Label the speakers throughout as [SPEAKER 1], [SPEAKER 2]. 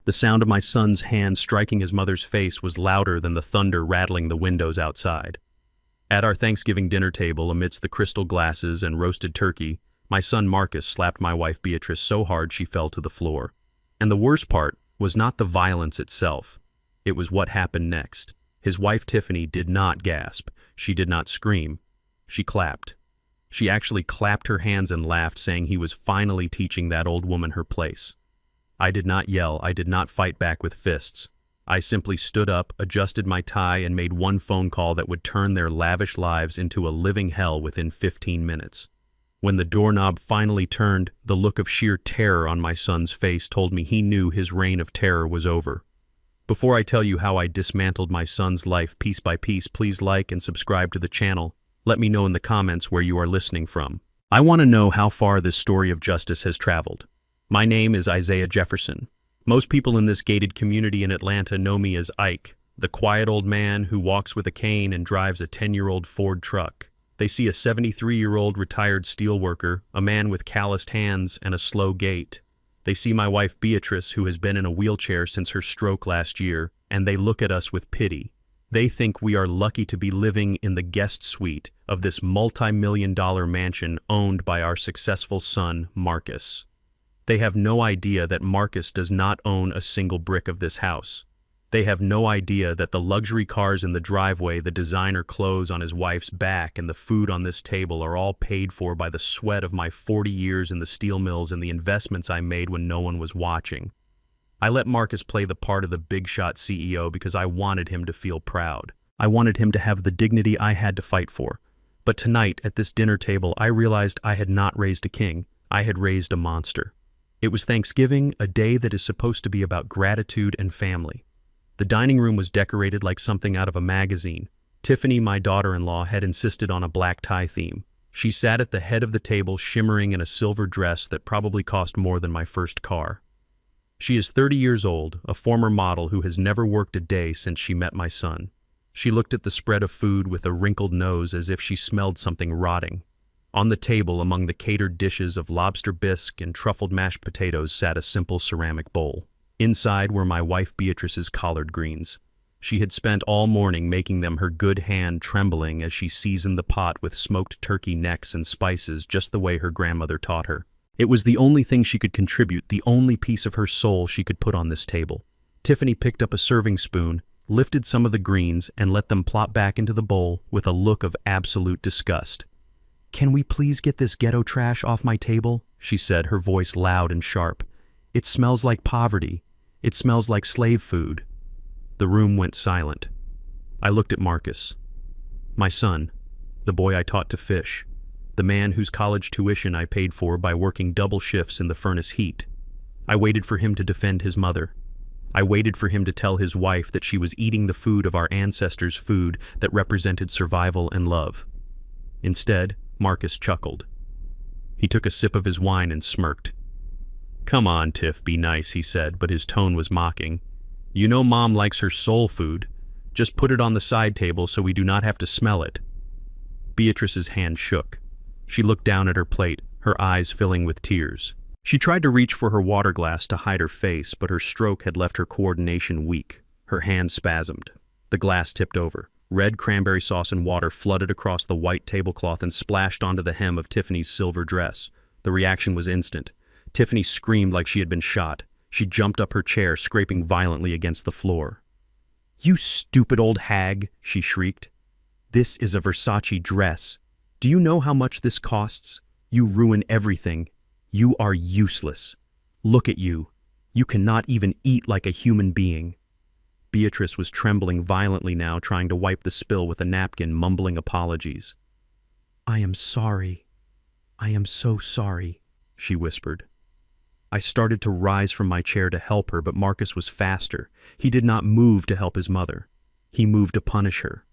[SPEAKER 1] The sound of my son's hand striking his mother's face was louder than the thunder rattling the windows outside. At our Thanksgiving dinner table, amidst the crystal glasses and roasted turkey, my son Marcus slapped my wife Beatrice so hard she fell to the floor. And the worst part was not the violence itself. It was what happened next. His wife Tiffany did not gasp. She did not scream. She clapped. She actually clapped her hands and laughed, saying he was finally teaching that old woman her place. I did not yell. I did not fight back with fists. I simply stood up, adjusted my tie, and made one phone call that would turn their lavish lives into a living hell within 15 minutes. When the doorknob finally turned, the look of sheer terror on my son's face told me he knew his reign of terror was over. Before I tell you how I dismantled my son's life piece by piece, please like and subscribe to the channel. Let me know in the comments where you are listening from. I want to know how far this story of justice has traveled. My name is Isaiah Jefferson. Most people in this gated community in Atlanta know me as Ike, the quiet old man who walks with a cane and drives a 10-year-old Ford truck. They see a 73-year-old retired steelworker, a man with calloused hands and a slow gait. They see my wife Beatrice, who has been in a wheelchair since her stroke last year, and they look at us with pity. They think we are lucky to be living in the guest suite of this multi-million-dollar mansion owned by our successful son, Marcus. They have no idea that Marcus does not own a single brick of this house. They have no idea that the luxury cars in the driveway, the designer clothes on his wife's back, and the food on this table are all paid for by the sweat of my 40 years in the steel mills and the investments I made when no one was watching. I let Marcus play the part of the big shot CEO because I wanted him to feel proud. I wanted him to have the dignity I had to fight for. But tonight, at this dinner table, I realized I had not raised a king. I had raised a monster. It was Thanksgiving, a day that is supposed to be about gratitude and family. The dining room was decorated like something out of a magazine. Tiffany, my daughter-in-law, had insisted on a black tie theme. She sat at the head of the table, shimmering in a silver dress that probably cost more than my first car. She is 30 years old, a former model who has never worked a day since she met my son. She looked at the spread of food with a wrinkled nose as if she smelled something rotting. On the table, among the catered dishes of lobster bisque and truffled mashed potatoes, sat a simple ceramic bowl. Inside were my wife Beatrice's collard greens. She had spent all morning making them, her good hand trembling as she seasoned the pot with smoked turkey necks and spices just the way her grandmother taught her. It was the only thing she could contribute, the only piece of her soul she could put on this table. Tiffany picked up a serving spoon, lifted some of the greens, and let them plop back into the bowl with a look of absolute disgust. "Can we please get this ghetto trash off my table?" she said, her voice loud and sharp. "It smells like poverty. It smells like slave food." The room went silent. I looked at Marcus. My son, the boy I taught to fish, the man whose college tuition I paid for by working double shifts in the furnace heat. I waited for him to defend his mother. I waited for him to tell his wife that she was eating the food of our ancestors' food that represented survival and love. Instead, Marcus chuckled. He took a sip of his wine and smirked. "Come on, Tiff, be nice," he said, but his tone was mocking. "You know Mom likes her soul food. Just put it on the side table so we do not have to smell it." Beatrice's hand shook. She looked down at her plate, her eyes filling with tears. She tried to reach for her water glass to hide her face, but her stroke had left her coordination weak. Her hand spasmed. The glass tipped over. Red cranberry sauce and water flooded across the white tablecloth and splashed onto the hem of Tiffany's silver dress. The reaction was instant. Tiffany screamed like she had been shot. She jumped up her chair, scraping violently against the floor. "You stupid old hag," she shrieked. "This is a Versace dress. Do you know how much this costs? You ruin everything. You are useless. Look at you. You cannot even eat like a human being." Beatrice was trembling violently now, trying to wipe the spill with a napkin, mumbling apologies. "I am sorry. I am so sorry," she whispered. I started to rise from my chair to help her, but Marcus was faster. He did not move to help his mother. He moved to punish her.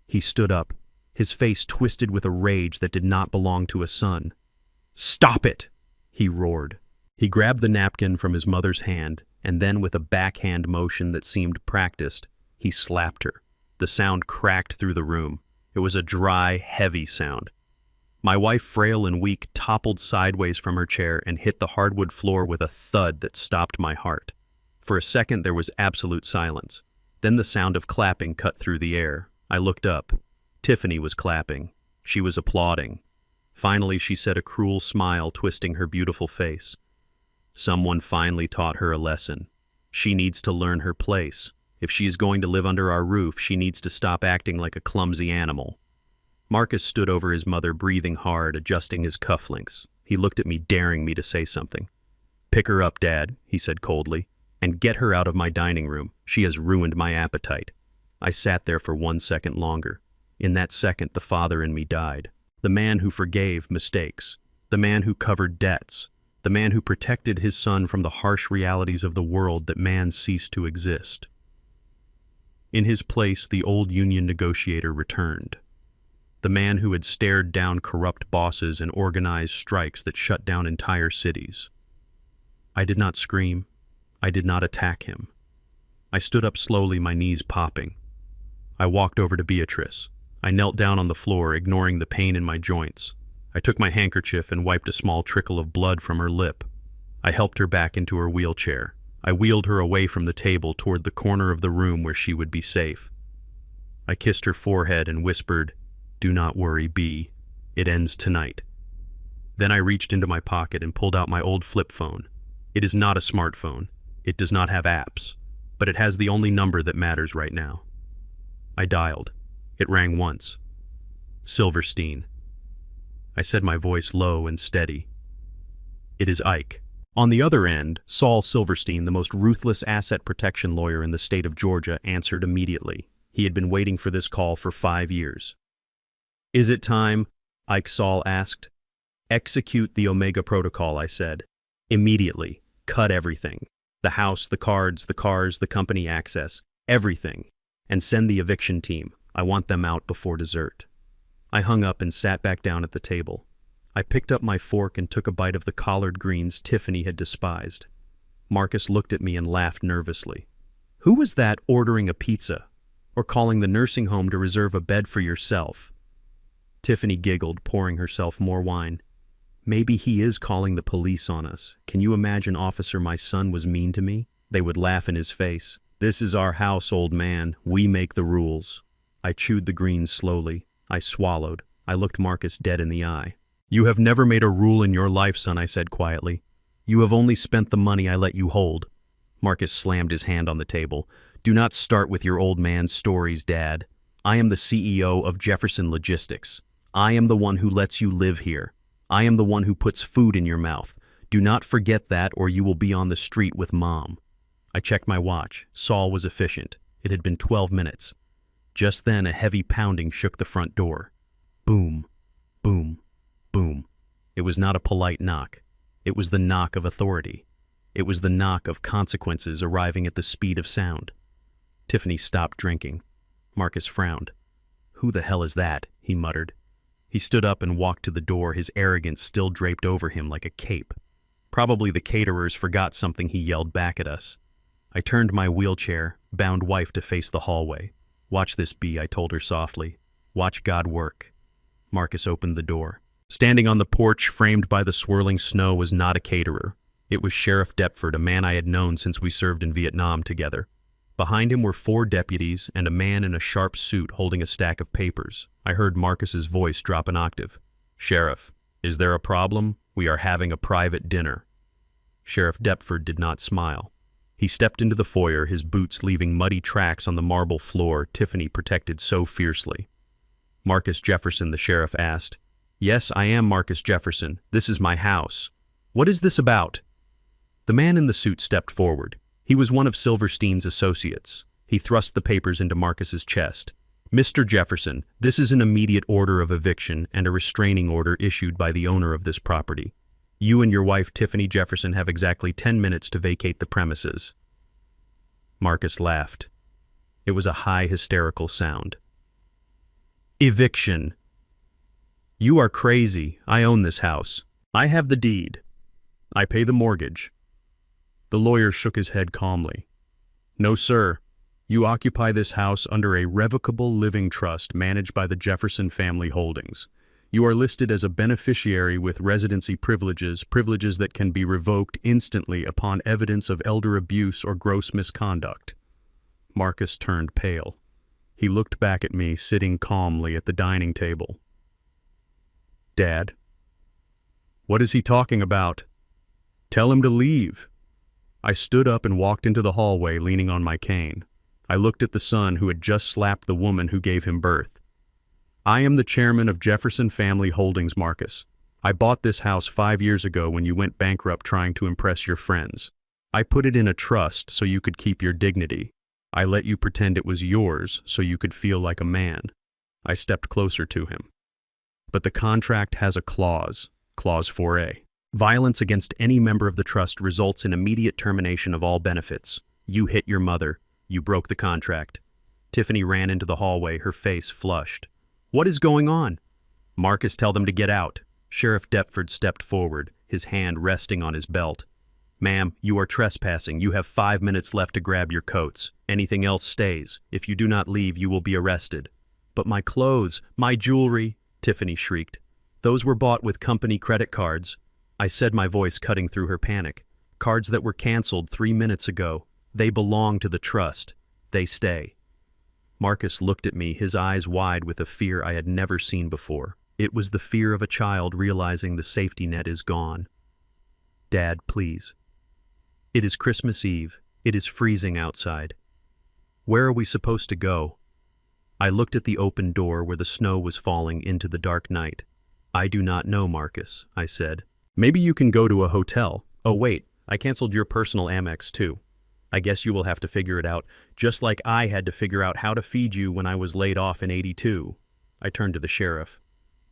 [SPEAKER 1] He stood up, his face twisted with a rage that did not belong to a son. "Stop it!" he roared. He grabbed the napkin from his mother's hand, and then with a backhand motion that seemed practiced, he slapped her. The sound cracked through the room. It was a dry, heavy sound. My wife, frail and weak, toppled sideways from her chair and hit the hardwood floor with a thud that stopped my heart. For a second there was absolute silence. Then the sound of clapping cut through the air. I looked up. Tiffany was clapping. She was applauding. Finally she said, a cruel smile twisting her beautiful face. Someone finally taught her a lesson. She needs to learn her place. If she is going to live under our roof, she needs to stop acting like a clumsy animal. Marcus stood over his mother, breathing hard, adjusting his cufflinks. He looked at me, daring me to say something. "Pick her up, Dad," he said coldly, "and get her out of my dining room. She has ruined my appetite." I sat there for 1 second longer. In that second, the father in me died. The man who forgave mistakes. The man who covered debts. The man who protected his son from the harsh realities of the world that man ceased to exist. In his place, the old union negotiator returned. The man who had stared down corrupt bosses and organized strikes that shut down entire cities. I did not scream. I did not attack him. I stood up slowly, my knees popping. I walked over to Beatrice. I knelt down on the floor, ignoring the pain in my joints. I took my handkerchief and wiped a small trickle of blood from her lip. I helped her back into her wheelchair. I wheeled her away from the table toward the corner of the room where she would be safe. I kissed her forehead and whispered, "Do not worry, Bea. It ends tonight." Then I reached into my pocket and pulled out my old flip phone. It is not a smartphone. It does not have apps, but it has the only number that matters right now. I dialed. It rang once. Silverstein. I said, my voice low and steady. "It is Ike." On the other end, Saul Silverstein, the most ruthless asset protection lawyer in the state of Georgia, answered immediately. He had been waiting for this call for 5 years. "Is it time?" Ike Saul asked. "Execute the Omega Protocol," I said. "Immediately. Cut everything. The house, the cards, the cars, the company access. Everything. And send the eviction team. I want them out before dessert." I hung up and sat back down at the table. I picked up my fork and took a bite of the collard greens Tiffany had despised. Marcus looked at me and laughed nervously. "Who was that ordering a pizza? Or calling the nursing home to reserve a bed for yourself?" Tiffany giggled, pouring herself more wine. "Maybe he is calling the police on us. Can you imagine, officer, my son was mean to me? They would laugh in his face. 'This is our house, old man. We make the rules.'" I chewed the greens slowly. I swallowed. I looked Marcus dead in the eye. "You have never made a rule in your life, son," I said quietly. "You have only spent the money I let you hold." Marcus slammed his hand on the table. "Do not start with your old man's stories, Dad. I am the CEO of Jefferson Logistics. I am the one who lets you live here. I am the one who puts food in your mouth. Do not forget that, or you will be on the street with Mom." I checked my watch. Saul was efficient. It had been 12 minutes. Just then, a heavy pounding shook the front door. Boom, boom, boom. It was not a polite knock. It was the knock of authority. It was the knock of consequences arriving at the speed of sound. Tiffany stopped drinking. Marcus frowned. "Who the hell is that?" he muttered. He stood up and walked to the door, his arrogance still draped over him like a cape. Probably the caterers forgot something, he yelled back at us. I turned my wheelchair, bound wife to face the hallway. "Watch this, Bea," I told her softly. "Watch God work." Marcus opened the door. Standing on the porch, framed by the swirling snow, was not a caterer. It was Sheriff Deptford, a man I had known since we served in Vietnam together. Behind him were 4 deputies and a man in a sharp suit holding a stack of papers. I heard Marcus's voice drop an octave. "Sheriff, is there a problem? We are having a private dinner." Sheriff Deptford did not smile. He stepped into the foyer, his boots leaving muddy tracks on the marble floor Tiffany protected so fiercely. "Marcus Jefferson," the sheriff asked. "Yes, I am Marcus Jefferson. This is my house. What is this about?" The man in the suit stepped forward. He was one of Silverstein's associates. He thrust the papers into Marcus's chest. "Mr. Jefferson, this is an immediate order of eviction and a restraining order issued by the owner of this property. You and your wife, Tiffany Jefferson, have exactly 10 minutes to vacate the premises." Marcus laughed. It was a high, hysterical sound. "Eviction. You are crazy. I own this house. I have the deed. I pay the mortgage." The lawyer shook his head calmly. "No, sir. You occupy this house under a revocable living trust managed by the Jefferson Family Holdings. You are listed as a beneficiary with residency privileges, privileges that can be revoked instantly upon evidence of elder abuse or gross misconduct. Marcus turned pale. He looked back at me, sitting calmly at the dining table. Dad, what is he talking about? Tell him to leave. I stood up and walked into the hallway, leaning on my cane. I looked at the son who had just slapped the woman who gave him birth. I am the chairman of Jefferson Family Holdings, Marcus. I bought this house 5 years ago when you went bankrupt trying to impress your friends. I put it in a trust so you could keep your dignity. I let you pretend it was yours so you could feel like a man. I stepped closer to him. But the contract has a clause, Clause 4A. Violence against any member of the trust results in immediate termination of all benefits. You hit your mother. You broke the contract. Tiffany ran into the hallway, her face flushed. What is going on? Marcus, tell them to get out. Sheriff Deptford stepped forward, his hand resting on his belt. Ma'am, you are trespassing. You have 5 minutes left to grab your coats. Anything else stays. If you do not leave, you will be arrested. But my clothes, my jewelry, Tiffany shrieked. Those were bought with company credit cards. I said, my voice cutting through her panic. Cards that were canceled 3 minutes ago. They belong to the trust. They stay. Marcus looked at me, his eyes wide with a fear I had never seen before. It was the fear of a child realizing the safety net is gone. Dad, please. It is Christmas Eve. It is freezing outside. Where are we supposed to go? I looked at the open door where the snow was falling into the dark night. I do not know, Marcus, I said. Maybe you can go to a hotel. Oh wait, I canceled your personal Amex too. I guess you will have to figure it out, just like I had to figure out how to feed you when I was laid off in '82. I turned to the sheriff.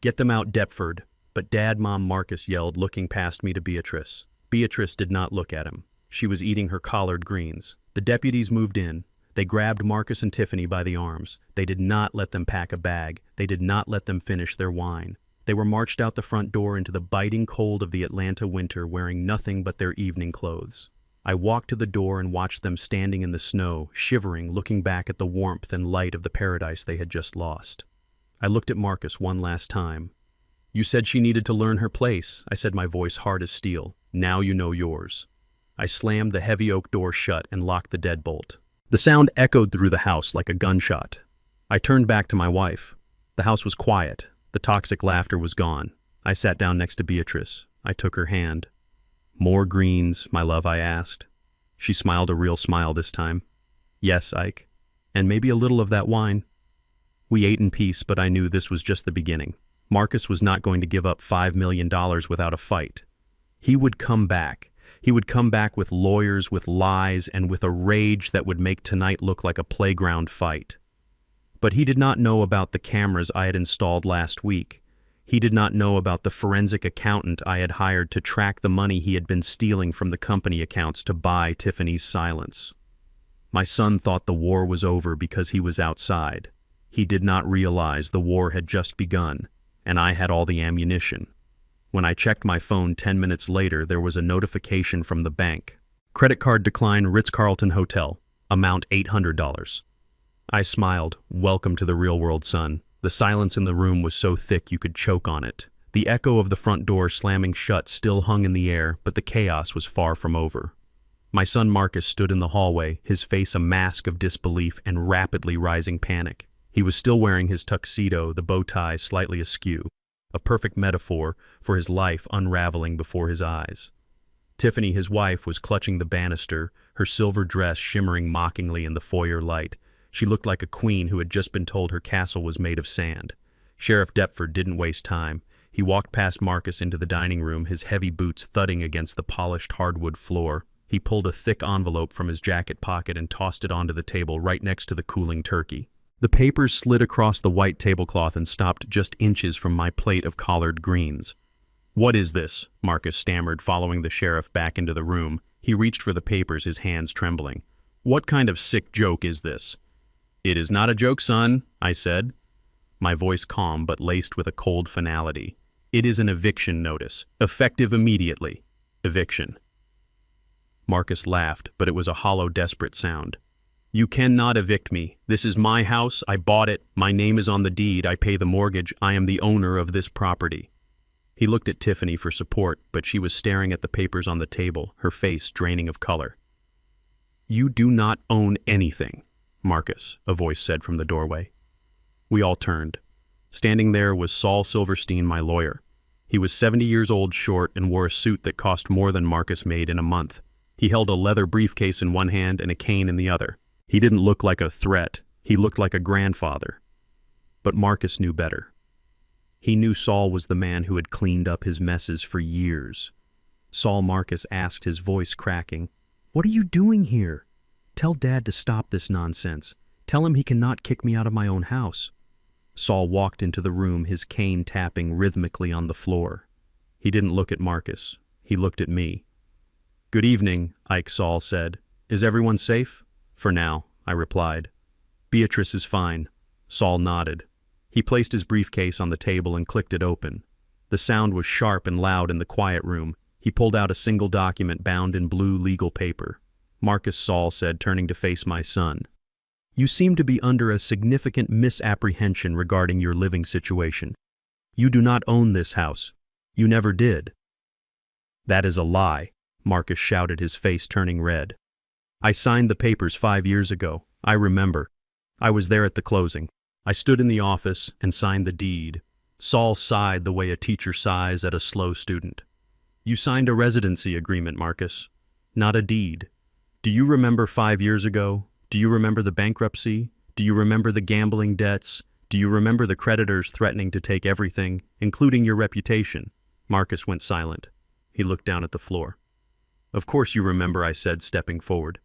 [SPEAKER 1] Get them out, Deptford. But Dad, Mom, Marcus yelled, looking past me to Beatrice. Beatrice did not look at him. She was eating her collard greens. The deputies moved in. They grabbed Marcus and Tiffany by the arms. They did not let them pack a bag. They did not let them finish their wine. They were marched out the front door into the biting cold of the Atlanta winter, wearing nothing but their evening clothes. I walked to the door and watched them standing in the snow, shivering, looking back at the warmth and light of the paradise they had just lost. I looked at Marcus one last time. You said she needed to learn her place, I said, my voice hard as steel. Now you know yours. I slammed the heavy oak door shut and locked the deadbolt. The sound echoed through the house like a gunshot. I turned back to my wife. The house was quiet. The toxic laughter was gone. I sat down next to Beatrice. I took her hand. More greens, my love, I asked. She smiled a real smile this time. Yes, Ike. And maybe a little of that wine. We ate in peace, but I knew this was just the beginning. Marcus was not going to give up $5 million without a fight. He would come back. He would come back with lawyers, with lies, and with a rage that would make tonight look like a playground fight. But he did not know about the cameras I had installed last week. He did not know about the forensic accountant I had hired to track the money he had been stealing from the company accounts to buy Tiffany's silence. My son thought the war was over because he was outside. He did not realize the war had just begun, and I had all the ammunition. When I checked my phone 10 minutes later, there was a notification from the bank. Credit card decline, Ritz-Carlton Hotel. Amount $800. I smiled. Welcome to the real world, son. The silence in the room was so thick you could choke on it. The echo of the front door slamming shut still hung in the air, but the chaos was far from over. My son Marcus stood in the hallway, his face a mask of disbelief and rapidly rising panic. He was still wearing his tuxedo, the bow tie slightly askew, a perfect metaphor for his life unraveling before his eyes. Tiffany, his wife, was clutching the banister, her silver dress shimmering mockingly in the foyer light. She looked like a queen who had just been told her castle was made of sand. Sheriff Deptford didn't waste time. He walked past Marcus into the dining room, his heavy boots thudding against the polished hardwood floor. He pulled a thick envelope from his jacket pocket and tossed it onto the table right next to the cooling turkey. The papers slid across the white tablecloth and stopped just inches from my plate of collard greens. What is this? Marcus stammered, following the sheriff back into the room. He reached for the papers, his hands trembling. What kind of sick joke is this? It is not a joke, son, I said, my voice calm but laced with a cold finality. It is an eviction notice, effective immediately. Eviction. Marcus laughed, but it was a hollow, desperate sound. You cannot evict me. This is my house. I bought it. My name is on the deed. I pay the mortgage. I am the owner of this property. He looked at Tiffany for support, but she was staring at the papers on the table, her face draining of color. You do not own anything, Marcus, a voice said from the doorway. We all turned. Standing there was Saul Silverstein, my lawyer. He was 70 years old, short, and wore a suit that cost more than Marcus made in a month. He held a leather briefcase in one hand and a cane in the other. He didn't look like a threat. He looked like a grandfather. But Marcus knew better. He knew Saul was the man who had cleaned up his messes for years. Saul, Marcus asked, his voice cracking, "What are you doing here? Tell Dad to stop this nonsense. Tell him he cannot kick me out of my own house." Saul walked into the room, his cane tapping rhythmically on the floor. He didn't look at Marcus. He looked at me. "Good evening," Ike Saul said. "Is everyone safe?" "For now," I replied. "Beatrice is fine." Saul nodded. He placed his briefcase on the table and clicked it open. The sound was sharp and loud in the quiet room. He pulled out a single document bound in blue legal paper. "Marcus," Saul said, turning to face my son. "You seem to be under a significant misapprehension regarding your living situation. You do not own this house. You never did." "That is a lie," Marcus shouted, his face turning red. "I signed the papers 5 years ago. I remember. I was there at the closing. I stood in the office and signed the deed." Saul sighed the way a teacher sighs at a slow student. "You signed a residency agreement, Marcus, not a deed. Do you remember 5 years ago? Do you remember the bankruptcy? Do you remember the gambling debts? Do you remember the creditors threatening to take everything, including your reputation?" Marcus went silent. He looked down at the floor. "Of course you remember," I said, stepping forward.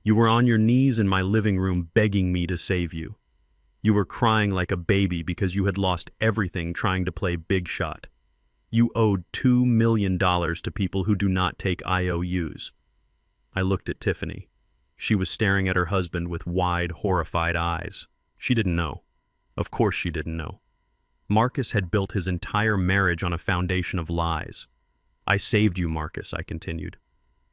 [SPEAKER 1] "You were on your knees in my living room begging me to save you. You were crying like a baby because you had lost everything trying to play big shot. You owed $2 million to people who do not take IOUs. I looked at Tiffany. She was staring at her husband with wide, horrified eyes. She didn't know. Of course she didn't know. Marcus had built his entire marriage on a foundation of lies. "I saved you, Marcus," I continued.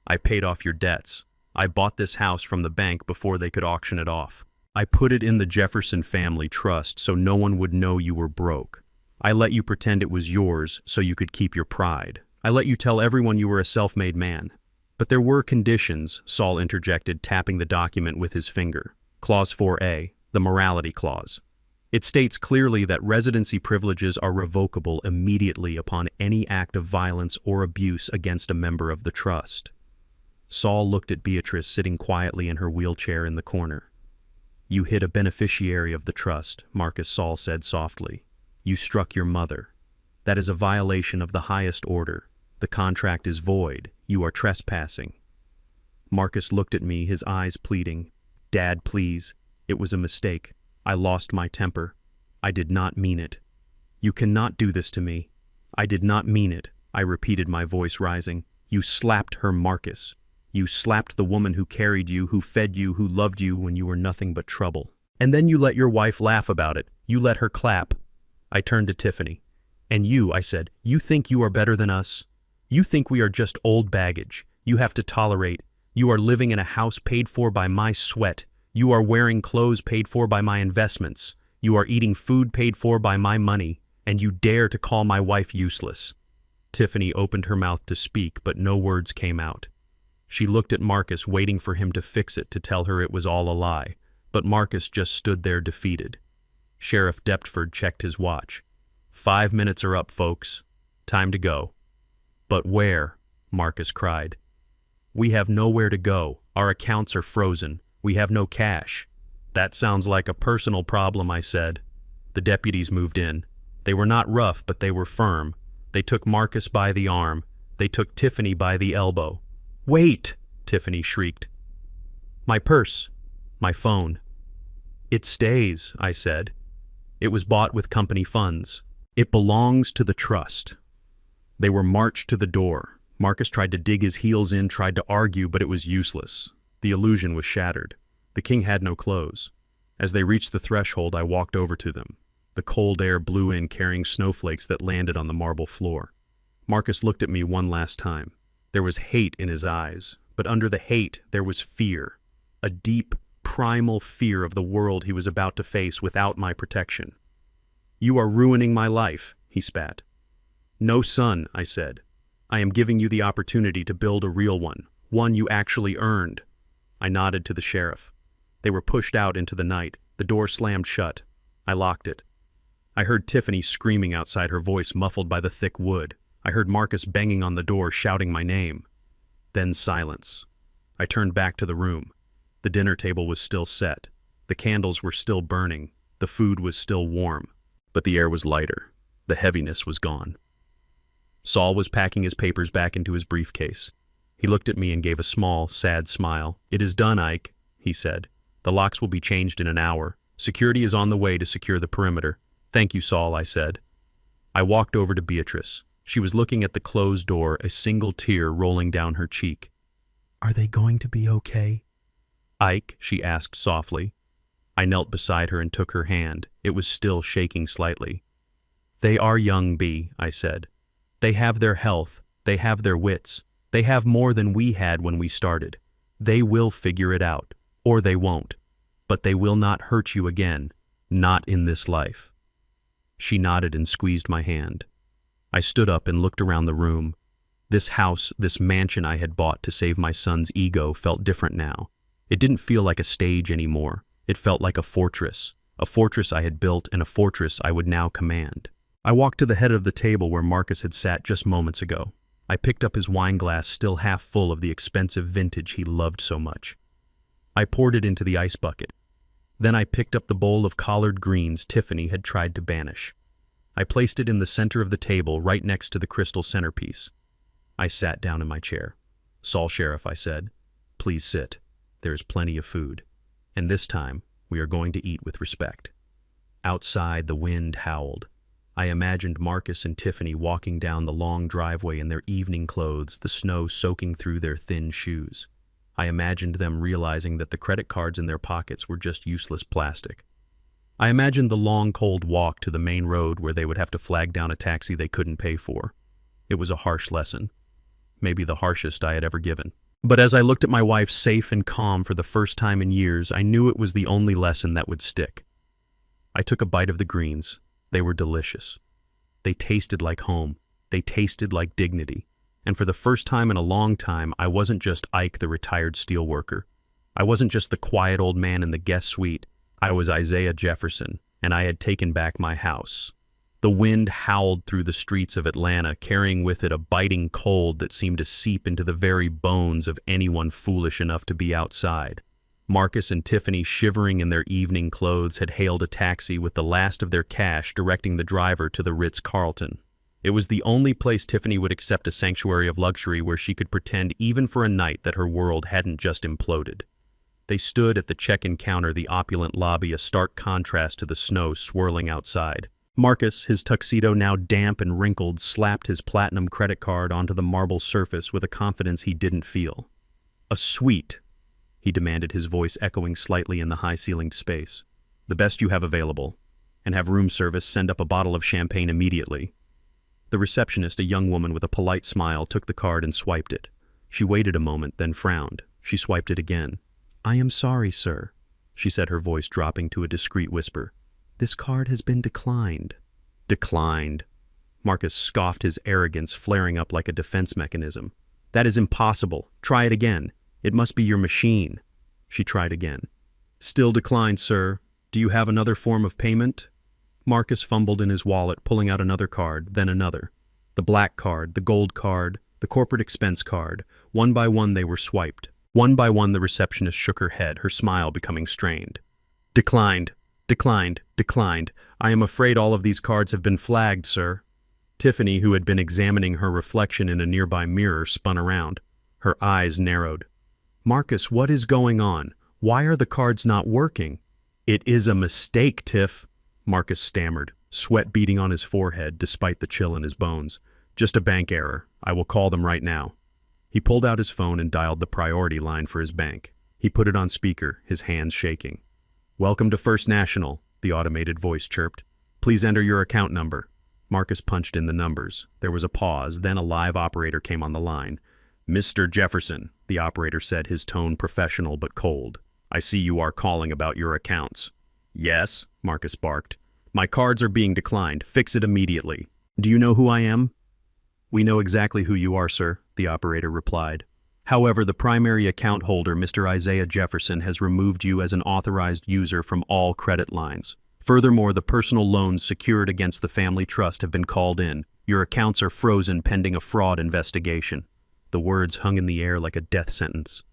[SPEAKER 1] "I paid off your debts. I bought this house from the bank before they could auction it off. I put it in the Jefferson family trust so no one would know you were broke. I let you pretend it was yours so you could keep your pride. I let you tell everyone you were a self-made man. But there were conditions," Saul interjected, tapping the document with his finger. Clause 4A, the morality clause. It states clearly that residency privileges are revocable immediately upon any act of violence or abuse against a member of the trust. Saul looked at Beatrice sitting quietly in her wheelchair in the corner. "You hit a beneficiary of the trust," Marcus Saul said softly. "You struck your mother. That is a violation of the highest order. The contract is void. You are trespassing." Marcus looked at me, his eyes pleading. "Dad, please. It was a mistake. I lost my temper. I did not mean it. You cannot do this to me. I did not mean it," I repeated, my voice rising. "You slapped her, Marcus. You slapped the woman who carried you, who fed you, who loved you when you were nothing but trouble. And then you let your wife laugh about it. You let her clap." I turned to Tiffany. "And you," I said, "you think you are better than us? You think we are just old baggage. You have to tolerate. You are living in a house paid for by my sweat. You are wearing clothes paid for by my investments. You are eating food paid for by my money. And you dare to call my wife useless." Tiffany opened her mouth to speak, but no words came out. She looked at Marcus, waiting for him to fix it, to tell her it was all a lie. But Marcus just stood there defeated. Sheriff Deptford checked his watch. 5 minutes are up, folks. Time to go." "But where?" Marcus cried. "We have nowhere to go. Our accounts are frozen. We have no cash." "That sounds like a personal problem," I said. The deputies moved in. They were not rough, but they were firm. They took Marcus by the arm. They took Tiffany by the elbow. "Wait!" Tiffany shrieked. "My purse. My phone." "It stays," I said. "It was bought with company funds. It belongs to the trust." They were marched to the door. Marcus tried to dig his heels in, tried to argue, but it was useless. The illusion was shattered. The king had no clothes. As they reached the threshold, I walked over to them. The cold air blew in, carrying snowflakes that landed on the marble floor. Marcus looked at me one last time. There was hate in his eyes, but under the hate there was fear. A deep, primal fear of the world he was about to face without my protection. "You are ruining my life," he spat. "No, son," I said. "I am giving you the opportunity to build a real one you actually earned." I nodded to the sheriff. They were pushed out into the night. The door slammed shut. I locked it. I heard Tiffany screaming outside, her voice muffled by the thick wood. I heard Marcus banging on the door, shouting my name. Then silence. I turned back to the room. The dinner table was still set. The candles were still burning. The food was still warm. But the air was lighter. The heaviness was gone. Saul was packing his papers back into his briefcase. He looked at me and gave a small, sad smile. "It is done, Ike," he said. "The locks will be changed in an hour. Security is on the way to secure the perimeter." "Thank you, Saul," I said. I walked over to Beatrice. She was looking at the closed door, a single tear rolling down her cheek. "Are they going to be okay?" "Ike," she asked softly. I knelt beside her and took her hand. It was still shaking slightly. "They are young, Bea," I said. "They have their health. They have their wits. They have more than we had when we started. They will figure it out, or they won't. But they will not hurt you again, not in this life." She nodded and squeezed my hand. I stood up and looked around the room. This house, this mansion I had bought to save my son's ego, felt different now. It didn't feel like a stage anymore. It felt like a fortress I had built and a fortress I would now command. I walked to the head of the table where Marcus had sat just moments ago. I picked up his wine glass, still half full of the expensive vintage he loved so much. I poured it into the ice bucket. Then I picked up the bowl of collard greens Tiffany had tried to banish. I placed it in the center of the table, right next to the crystal centerpiece. I sat down in my chair. "Saul Sheriff," I said, "please sit. There is plenty of food. And this time, we are going to eat with respect." Outside, the wind howled. I imagined Marcus and Tiffany walking down the long driveway in their evening clothes, the snow soaking through their thin shoes. I imagined them realizing that the credit cards in their pockets were just useless plastic. I imagined the long, cold walk to the main road where they would have to flag down a taxi they couldn't pay for. It was a harsh lesson. Maybe the harshest I had ever given. But as I looked at my wife safe and calm for the first time in years, I knew it was the only lesson that would stick. I took a bite of the greens. They were delicious. They tasted like home. They tasted like dignity. And for the first time in a long time, I wasn't just Ike, the retired steelworker. I wasn't just the quiet old man in the guest suite. I was Isaiah Jefferson, and I had taken back my house. The wind howled through the streets of Atlanta, carrying with it a biting cold that seemed to seep into the very bones of anyone foolish enough to be outside. Marcus and Tiffany, shivering in their evening clothes, had hailed a taxi with the last of their cash, directing the driver to the Ritz-Carlton. It was the only place Tiffany would accept a sanctuary of luxury where she could pretend even for a night that her world hadn't just imploded. They stood at the check-in counter, the opulent lobby, a stark contrast to the snow swirling outside. Marcus, his tuxedo now damp and wrinkled, slapped his platinum credit card onto the marble surface with a confidence he didn't feel. "A suite," he demanded, his voice echoing slightly in the high-ceilinged space. "The best you have available. And have room service send up a bottle of champagne immediately." The receptionist, a young woman with a polite smile, took the card and swiped it. She waited a moment, then frowned. She swiped it again. "I am sorry, sir," she said, her voice dropping to a discreet whisper. "This card has been declined." "Declined?" Marcus scoffed, his arrogance flaring up like a defense mechanism. "That is impossible. Try it again. It must be your machine." She tried again. "Still declined, sir. Do you have another form of payment?" Marcus fumbled in his wallet, pulling out another card, then another. The black card, the gold card, the corporate expense card. One by one they were swiped. One by one the receptionist shook her head, her smile becoming strained. "Declined. Declined. Declined. I am afraid all of these cards have been flagged, sir." Tiffany, who had been examining her reflection in a nearby mirror, spun around. Her eyes narrowed. "Marcus, what is going on? Why are the cards not working?" "It is a mistake, Tiff," Marcus stammered, sweat beading on his forehead despite the chill in his bones. "Just a bank error. I will call them right now." He pulled out his phone and dialed the priority line for his bank. He put it on speaker, his hands shaking. "Welcome to First National," the automated voice chirped. "Please enter your account number." Marcus punched in the numbers. There was a pause, then a live operator came on the line. "Mr. Jefferson," the operator said, his tone professional but cold. I see you are calling about your accounts. Yes, Marcus barked. My cards are being declined. Fix it immediately. Do you know who I am? We know exactly who you are, sir, the operator replied. However, the primary account holder, Mr. Isaiah Jefferson, has removed you as an authorized user from all credit lines. Furthermore, the personal loans secured against the family trust have been called in. Your accounts are frozen pending a fraud investigation. The words hung in the air like a death sentence.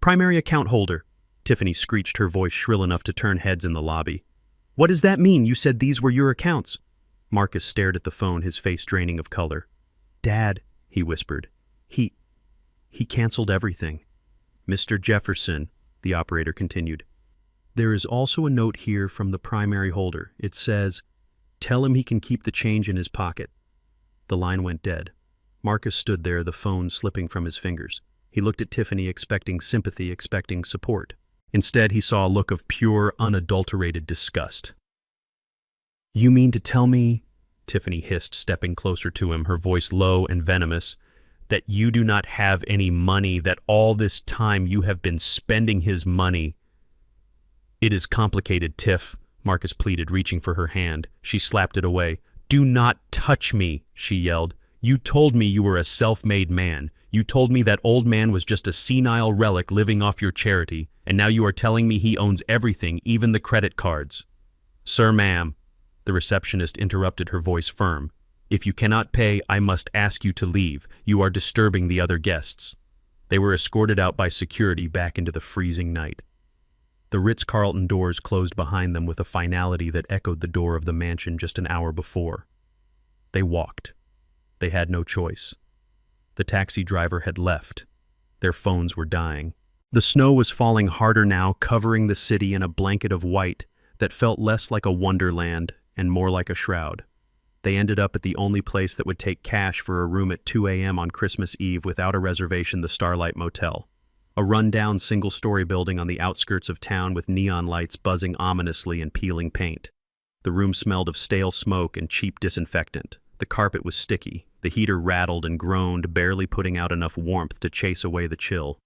[SPEAKER 1] Primary account holder, Tiffany screeched, her voice shrill enough to turn heads in the lobby. What does that mean? You said these were your accounts. Marcus stared at the phone, his face draining of color. Dad, he whispered. He canceled everything. Mr. Jefferson, the operator continued. There is also a note here from the primary holder. It says, tell him he can keep the change in his pocket. The line went dead. Marcus stood there, the phone slipping from his fingers. He looked at Tiffany, expecting sympathy, expecting support. Instead, he saw a look of pure, unadulterated disgust. You mean to tell me, Tiffany hissed, stepping closer to him, her voice low and venomous, that you do not have any money, that all this time you have been spending his money? It is complicated, Tiff, Marcus pleaded, reaching for her hand. She slapped it away. Do not touch me, she yelled. You told me you were a self-made man. You told me that old man was just a senile relic living off your charity, and now you are telling me he owns everything, even the credit cards. Sir, ma'am, the receptionist interrupted, her voice firm. If you cannot pay, I must ask you to leave. You are disturbing the other guests. They were escorted out by security back into the freezing night. The Ritz-Carlton doors closed behind them with a finality that echoed the door of the mansion just an hour before. They walked. They had no choice. The taxi driver had left. Their phones were dying. The snow was falling harder now, covering the city in a blanket of white that felt less like a wonderland and more like a shroud. They ended up at the only place that would take cash for a room at 2 a.m. on Christmas Eve without a reservation, the Starlight Motel. A run-down single-story building on the outskirts of town with neon lights buzzing ominously and peeling paint. The room smelled of stale smoke and cheap disinfectant. The carpet was sticky. The heater rattled and groaned, barely putting out enough warmth to chase away the chill.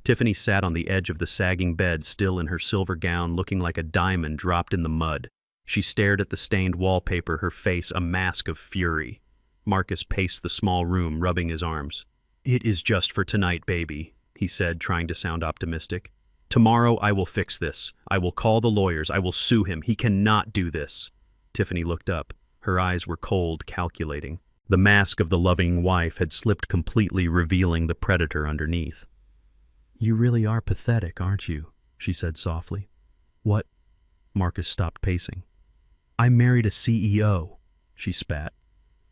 [SPEAKER 1] Tiffany sat on the edge of the sagging bed, still in her silver gown, looking like a diamond dropped in the mud. She stared at the stained wallpaper, her face a mask of fury. Marcus paced the small room, rubbing his arms. It is just for tonight, baby, he said, trying to sound optimistic. Tomorrow I will fix this. I will call the lawyers. I will sue him. He cannot do this. Tiffany looked up. Her eyes were cold, calculating. The mask of the loving wife had slipped completely, revealing the predator underneath. You really are pathetic, aren't you? She said softly. What? Marcus stopped pacing. I married a CEO, she spat.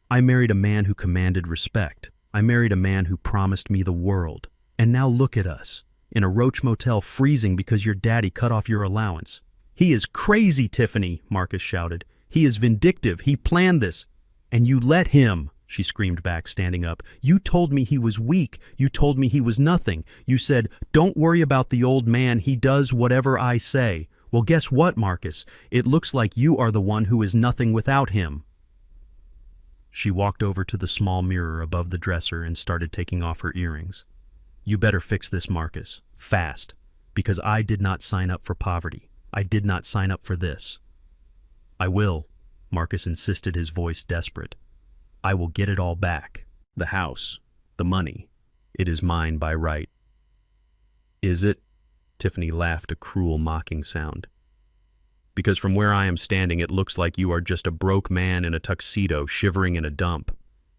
[SPEAKER 1] I married a man who commanded respect. I married a man who promised me the world. And now look at us, in a roach motel freezing because your daddy cut off your allowance. He is crazy, Tiffany, Marcus shouted. He is vindictive. He planned this. And you let him, she screamed back, standing up. You told me he was weak. You told me he was nothing. You said, don't worry about the old man. He does whatever I say. Well, guess what, Marcus? It looks like you are the one who is nothing without him. She walked over to the small mirror above the dresser and started taking off her earrings. You better fix this, Marcus. Fast. Because I did not sign up for poverty. I did not sign up for this. I will, Marcus insisted, his voice desperate. I will get it all back. The house. The money. It is mine by right. Is it? Tiffany laughed, a cruel, mocking sound. Because from where I am standing, it looks like you are just a broke man in a tuxedo shivering in a dump.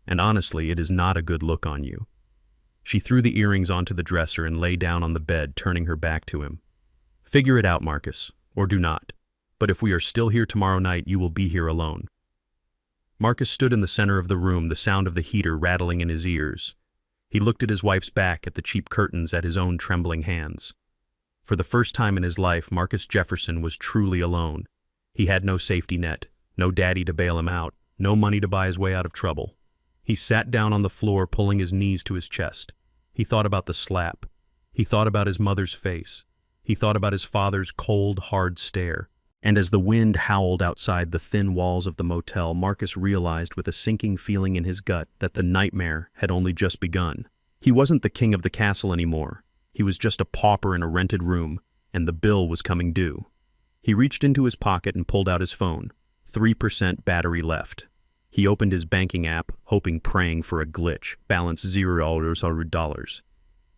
[SPEAKER 1] And honestly, it is not a good look on you. She threw the earrings onto the dresser and lay down on the bed, turning her back to him. Figure it out, Marcus, or do not. But if we are still here tomorrow night, you will be here alone. Marcus stood in the center of the room, the sound of the heater rattling in his ears. He looked at his wife's back, at the cheap curtains, at his own trembling hands. For the first time in his life, Marcus Jefferson was truly alone. He had no safety net, no daddy to bail him out, no money to buy his way out of trouble. He sat down on the floor, pulling his knees to his chest. He thought about the slap. He thought about his mother's face. He thought about his father's cold, hard stare. And as the wind howled outside the thin walls of the motel, Marcus realized with a sinking feeling in his gut that the nightmare had only just begun. He wasn't the king of the castle anymore. He was just a pauper in a rented room, and the bill was coming due. He reached into his pocket and pulled out his phone. 3% battery left. He opened his banking app, hoping, praying for a glitch. Balance $0.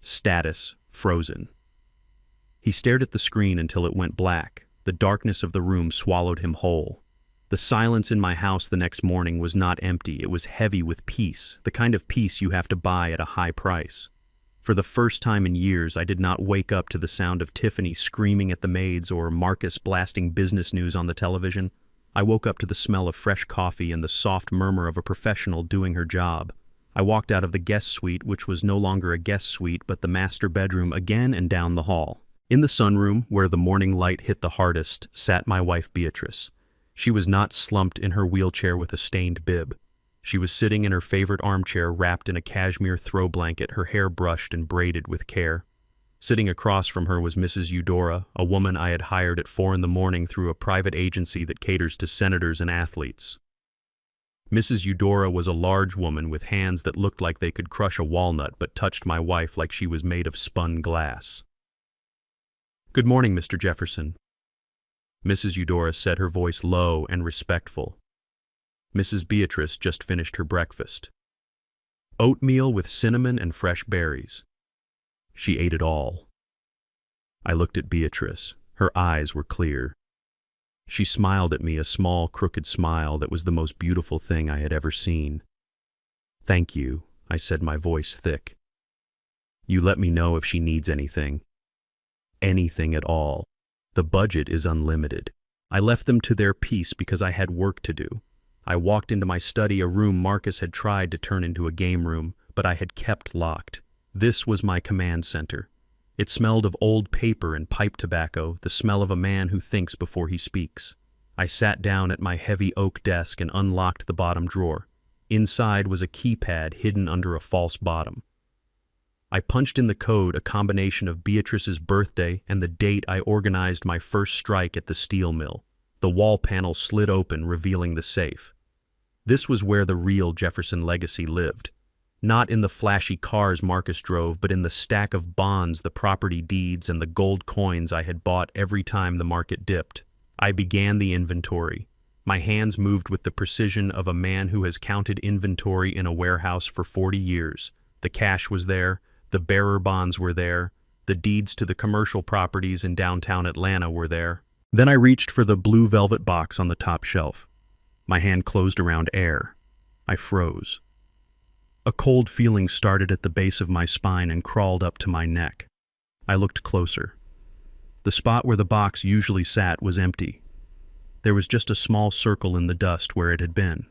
[SPEAKER 1] Status frozen. He stared at the screen until it went black. The darkness of the room swallowed him whole. The silence in my house the next morning was not empty, it was heavy with peace, the kind of peace you have to buy at a high price. For the first time in years, I did not wake up to the sound of Tiffany screaming at the maids or Marcus blasting business news on the television. I woke up to the smell of fresh coffee and the soft murmur of a professional doing her job. I walked out of the guest suite, which was no longer a guest suite, but the master bedroom, again and down the hall. In the sunroom, where the morning light hit the hardest, sat my wife Beatrice. She was not slumped in her wheelchair with a stained bib. She was sitting in her favorite armchair wrapped in a cashmere throw blanket, her hair brushed and braided with care. Sitting across from her was Mrs. Eudora, a woman I had hired at 4 a.m. through a private agency that caters to senators and athletes. Mrs. Eudora was a large woman with hands that looked like they could crush a walnut but touched my wife like she was made of spun glass. "Good morning, Mr. Jefferson." Mrs. Eudora said, her voice low and respectful. Mrs. Beatrice just finished her breakfast. Oatmeal with cinnamon and fresh berries. She ate it all. I looked at Beatrice. Her eyes were clear. She smiled at me, a small, crooked smile that was the most beautiful thing I had ever seen. "Thank you," I said, my voice thick. "You let me know if she needs anything. Anything at all. The budget is unlimited." I left them to their peace because I had work to do. I walked into my study, a room Marcus had tried to turn into a game room, but I had kept locked. This was my command center. It smelled of old paper and pipe tobacco, the smell of a man who thinks before he speaks. I sat down at my heavy oak desk and unlocked the bottom drawer. Inside was a keypad hidden under a false bottom. I punched in the code, a combination of Beatrice's birthday and the date I organized my first strike at the steel mill. The wall panel slid open, revealing the safe. This was where the real Jefferson legacy lived. Not in the flashy cars Marcus drove, but in the stack of bonds, the property deeds, and the gold coins I had bought every time the market dipped. I began the inventory. My hands moved with the precision of a man who has counted inventory in a warehouse for 40 years. The cash was there, the bearer bonds were there, the deeds to the commercial properties in downtown Atlanta were there. Then I reached for the blue velvet box on the top shelf. My hand closed around air. I froze. A cold feeling started at the base of my spine and crawled up to my neck. I looked closer. The spot where the box usually sat was empty. There was just a small circle in the dust where it had been.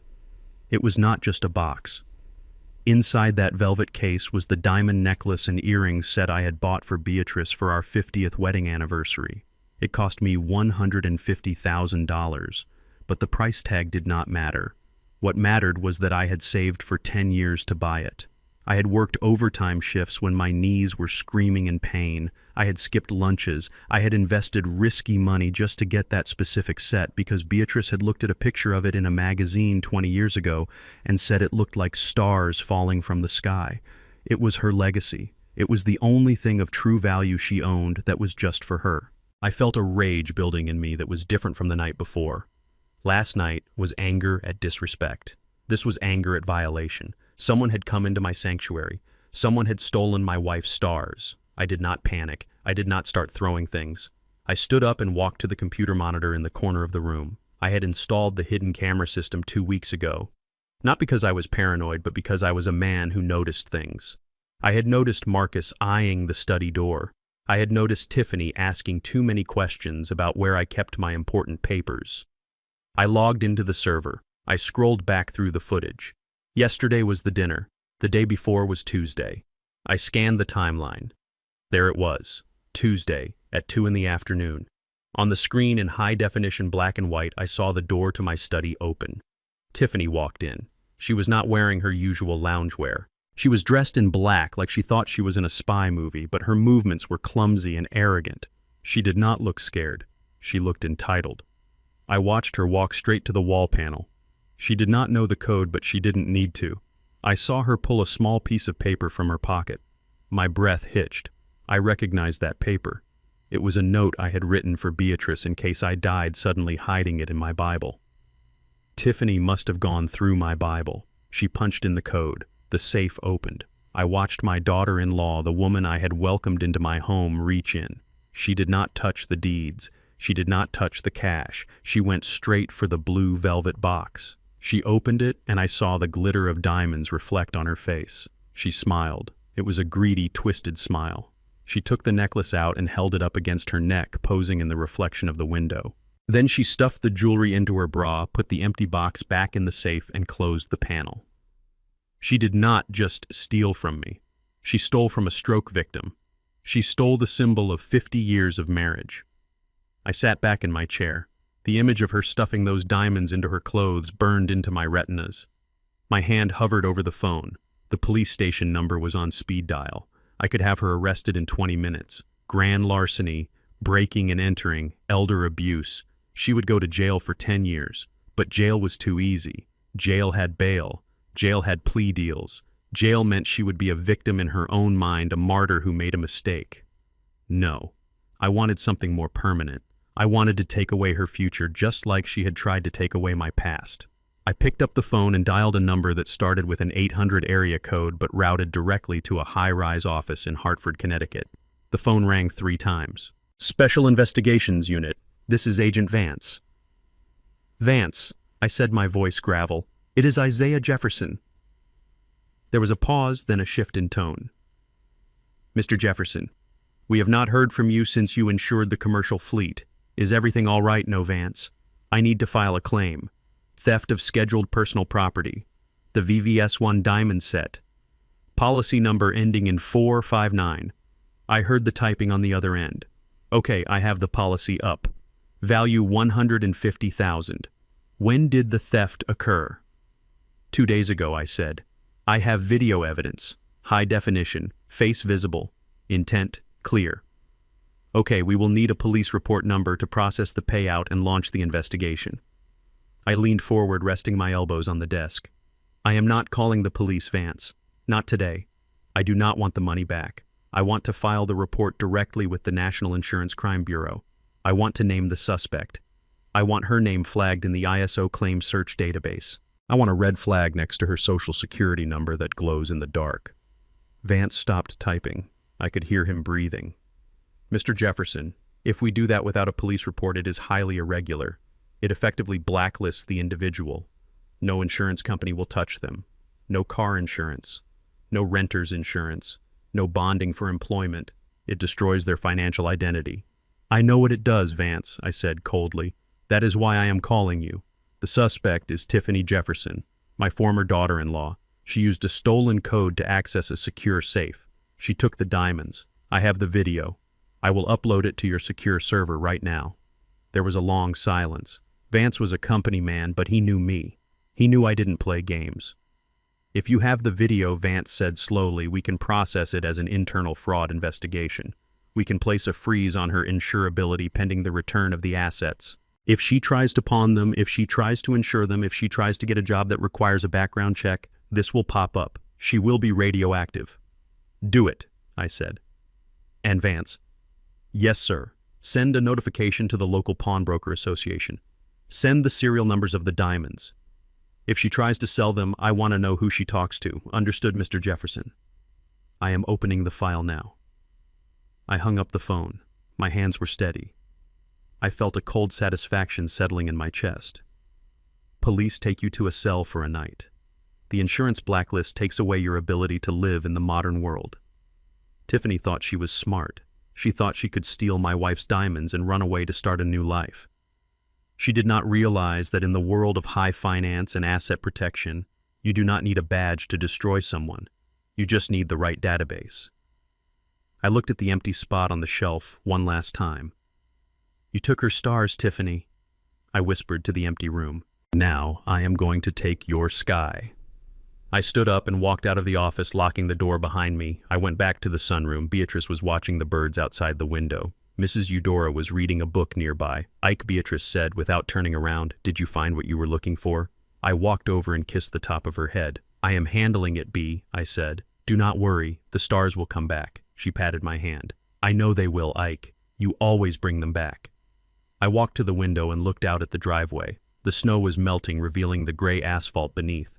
[SPEAKER 1] It was not just a box. Inside that velvet case was the diamond necklace and earrings set I had bought for Beatrice for our 50th wedding anniversary. It cost me $150,000, but the price tag did not matter. What mattered was that I had saved for 10 years to buy it. I had worked overtime shifts when my knees were screaming in pain. I had skipped lunches. I had invested risky money just to get that specific set because Beatrice had looked at a picture of it in a magazine 20 years ago and said it looked like stars falling from the sky. It was her legacy. It was the only thing of true value she owned that was just for her. I felt a rage building in me that was different from the night before. Last night was anger at disrespect. This was anger at violation. Someone had come into my sanctuary. Someone had stolen my wife's stars. I did not panic. I did not start throwing things. I stood up and walked to the computer monitor in the corner of the room. I had installed the hidden camera system 2 weeks ago. Not because I was paranoid, but because I was a man who noticed things. I had noticed Marcus eyeing the study door. I had noticed Tiffany asking too many questions about where I kept my important papers. I logged into the server. I scrolled back through the footage. Yesterday was the dinner. The day before was Tuesday. I scanned the timeline. There it was, Tuesday at 2 p.m. On the screen in high-definition black and white, I saw the door to my study open. Tiffany walked in. She was not wearing her usual loungewear. She was dressed in black like she thought she was in a spy movie, but her movements were clumsy and arrogant. She did not look scared. She looked entitled. I watched her walk straight to the wall panel. She did not know the code, but she didn't need to. I saw her pull a small piece of paper from her pocket. My breath hitched. I recognized that paper. It was a note I had written for Beatrice in case I died suddenly, hiding it in my Bible. Tiffany must have gone through my Bible. She punched in the code. The safe opened. I watched my daughter-in-law, the woman I had welcomed into my home, reach in. She did not touch the deeds. She did not touch the cash. She went straight for the blue velvet box. She opened it, and I saw the glitter of diamonds reflect on her face. She smiled. It was a greedy, twisted smile. She took the necklace out and held it up against her neck, posing in the reflection of the window. Then she stuffed the jewelry into her bra, put the empty box back in the safe, and closed the panel. She did not just steal from me. She stole from a stroke victim. She stole the symbol of 50 years of marriage. I sat back in my chair. The image of her stuffing those diamonds into her clothes burned into my retinas. My hand hovered over the phone. The police station number was on speed dial. I could have her arrested in 20 minutes. Grand larceny, breaking and entering, elder abuse. She would go to jail for 10 years. But jail was too easy. Jail had bail. Jail had plea deals. Jail meant she would be a victim in her own mind, a martyr who made a mistake. No. I wanted something more permanent. I wanted to take away her future just like she had tried to take away my past. I picked up the phone and dialed a number that started with an 800 area code but routed directly to a high-rise office in Hartford, Connecticut. The phone rang 3 times. Special Investigations Unit. This is Agent Vance. Vance, I said, my voice gravel. It is Isaiah Jefferson. There was a pause, then a shift in tone. Mr. Jefferson, we have not heard from you since you insured the commercial fleet. Is everything all right, no Vance? I need to file a claim. Theft of scheduled personal property. The VVS1 diamond set. Policy number ending in 459. I heard the typing on the other end. Okay, I have the policy up. Value $150,000. When did the theft occur? 2 days ago, I said. I have video evidence. High definition. Face visible. Intent clear. Okay, we will need a police report number to process the payout and launch the investigation. I leaned forward, resting my elbows on the desk. I am not calling the police, Vance. Not today. I do not want the money back. I want to file the report directly with the National Insurance Crime Bureau. I want to name the suspect. I want her name flagged in the ISO claim search database. I want a red flag next to her social security number that glows in the dark. Vance stopped typing. I could hear him breathing. Mr. Jefferson, if we do that without a police report, it is highly irregular. It effectively blacklists the individual. No insurance company will touch them. No car insurance. No renter's insurance. No bonding for employment. It destroys their financial identity. I know what it does, Vance, I said coldly. That is why I am calling you. The suspect is Tiffany Jefferson, my former daughter-in-law. She used a stolen code to access a secure safe. She took the diamonds. I have the video. I will upload it to your secure server right now. There was a long silence. Vance was a company man, but he knew me. He knew I didn't play games. If you have the video, Vance said slowly, we can process it as an internal fraud investigation. We can place a freeze on her insurability pending the return of the assets. If she tries to pawn them, if she tries to insure them, if she tries to get a job that requires a background check, this will pop up. She will be radioactive. Do it, I said. And Vance, yes, sir. Send a notification to the local pawnbroker association. Send the serial numbers of the diamonds. If she tries to sell them, I want to know who she talks to. Understood, Mr. Jefferson. I am opening the file now. I hung up the phone. My hands were steady. I felt a cold satisfaction settling in my chest. Police take you to a cell for a night. The insurance blacklist takes away your ability to live in the modern world. Tiffany thought she was smart. She thought she could steal my wife's diamonds and run away to start a new life. She did not realize that in the world of high finance and asset protection, you do not need a badge to destroy someone. You just need the right database. I looked at the empty spot on the shelf one last time. You took her stars, Tiffany, I whispered to the empty room. Now I am going to take your sky. I stood up and walked out of the office, locking the door behind me. I went back to the sunroom. Beatrice was watching the birds outside the window. Mrs. Eudora was reading a book nearby. Ike, Beatrice said without turning around, "Did you find what you were looking for?" I walked over and kissed the top of her head. "I am handling it, Bea," I said. "Do not worry, the stars will come back." She patted my hand. "I know they will, Ike. You always bring them back. I walked to the window and looked out at the driveway. The snow was melting, revealing the gray asphalt beneath.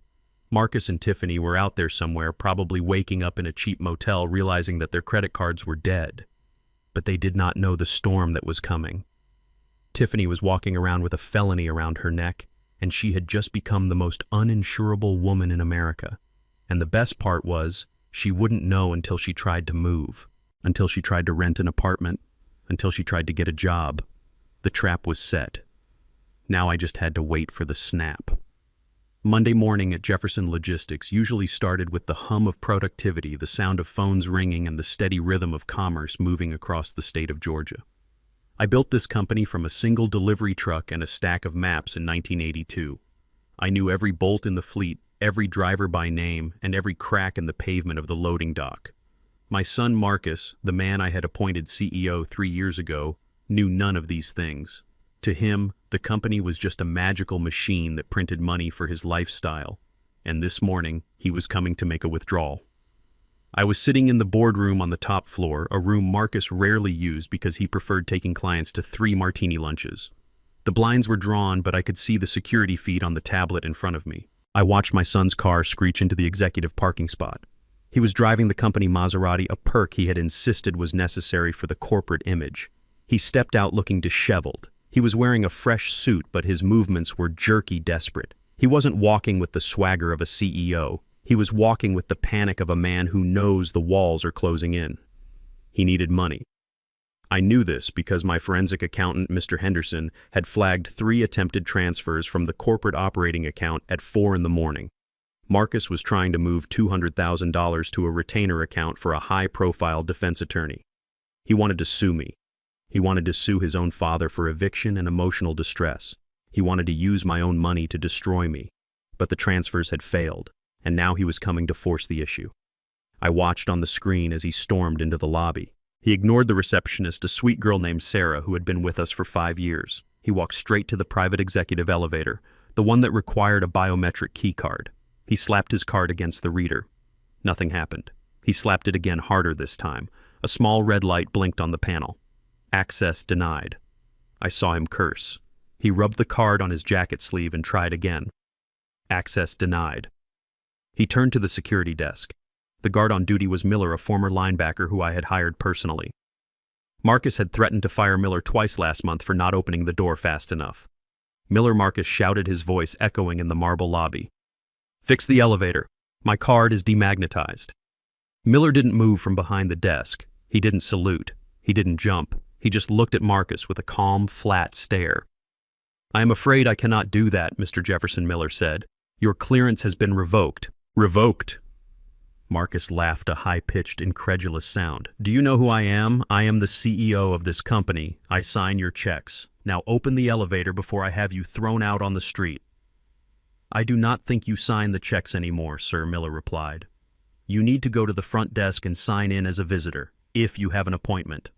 [SPEAKER 1] Marcus and Tiffany were out there somewhere, probably waking up in a cheap motel, realizing that their credit cards were dead. But they did not know the storm that was coming. Tiffany was walking around with a felony around her neck, and she had just become the most uninsurable woman in America. And the best part was, she wouldn't know until she tried to move, until she tried to rent an apartment, until she tried to get a job. The trap was set. Now I just had to wait for the snap. Monday morning at Jefferson Logistics usually started with the hum of productivity, the sound of phones ringing, and the steady rhythm of commerce moving across the state of Georgia. I built this company from a single delivery truck and a stack of maps in 1982. I knew every bolt in the fleet, every driver by name, and every crack in the pavement of the loading dock. My son Marcus, the man I had appointed CEO 3 years ago, knew none of these things. To him, the company was just a magical machine that printed money for his lifestyle, and this morning, he was coming to make a withdrawal. I was sitting in the boardroom on the top floor, a room Marcus rarely used because he preferred taking clients to 3 martini lunches. The blinds were drawn, but I could see the security feed on the tablet in front of me. I watched my son's car screech into the executive parking spot. He was driving the company Maserati, a perk he had insisted was necessary for the corporate image. He stepped out looking disheveled. He was wearing a fresh suit, but his movements were jerky, desperate. He wasn't walking with the swagger of a CEO. He was walking with the panic of a man who knows the walls are closing in. He needed money. I knew this because my forensic accountant, Mr. Henderson, had flagged 3 attempted transfers from the corporate operating account at 4 in the morning. Marcus was trying to move $200,000 to a retainer account for a high-profile defense attorney. He wanted to sue me. He wanted to sue his own father for eviction and emotional distress. He wanted to use my own money to destroy me. But the transfers had failed, and now he was coming to force the issue. I watched on the screen as he stormed into the lobby. He ignored the receptionist, a sweet girl named Sarah who had been with us for 5 years. He walked straight to the private executive elevator, the one that required a biometric key card. He slapped his card against the reader. Nothing happened. He slapped it again, harder this time. A small red light blinked on the panel. Access denied. I saw him curse. He rubbed the card on his jacket sleeve and tried again. Access denied. He turned to the security desk. The guard on duty was Miller, a former linebacker who I had hired personally. Marcus had threatened to fire Miller twice last month for not opening the door fast enough. Marcus shouted, his voice echoing in the marble lobby. "Fix the elevator. My card is demagnetized." Miller didn't move from behind the desk. He didn't salute. He didn't jump. He just looked at Marcus with a calm, flat stare. "I am afraid I cannot do that," Mr. Jefferson Miller said. "Your clearance has been revoked." "Revoked?" Marcus laughed, a high-pitched, incredulous sound. "Do you know who I am? I am the CEO of this company. I sign your checks. Now open the elevator before I have you thrown out on the street." "I do not think you sign the checks anymore, sir," Miller replied. "You need to go to the front desk and sign in as a visitor, if you have an appointment."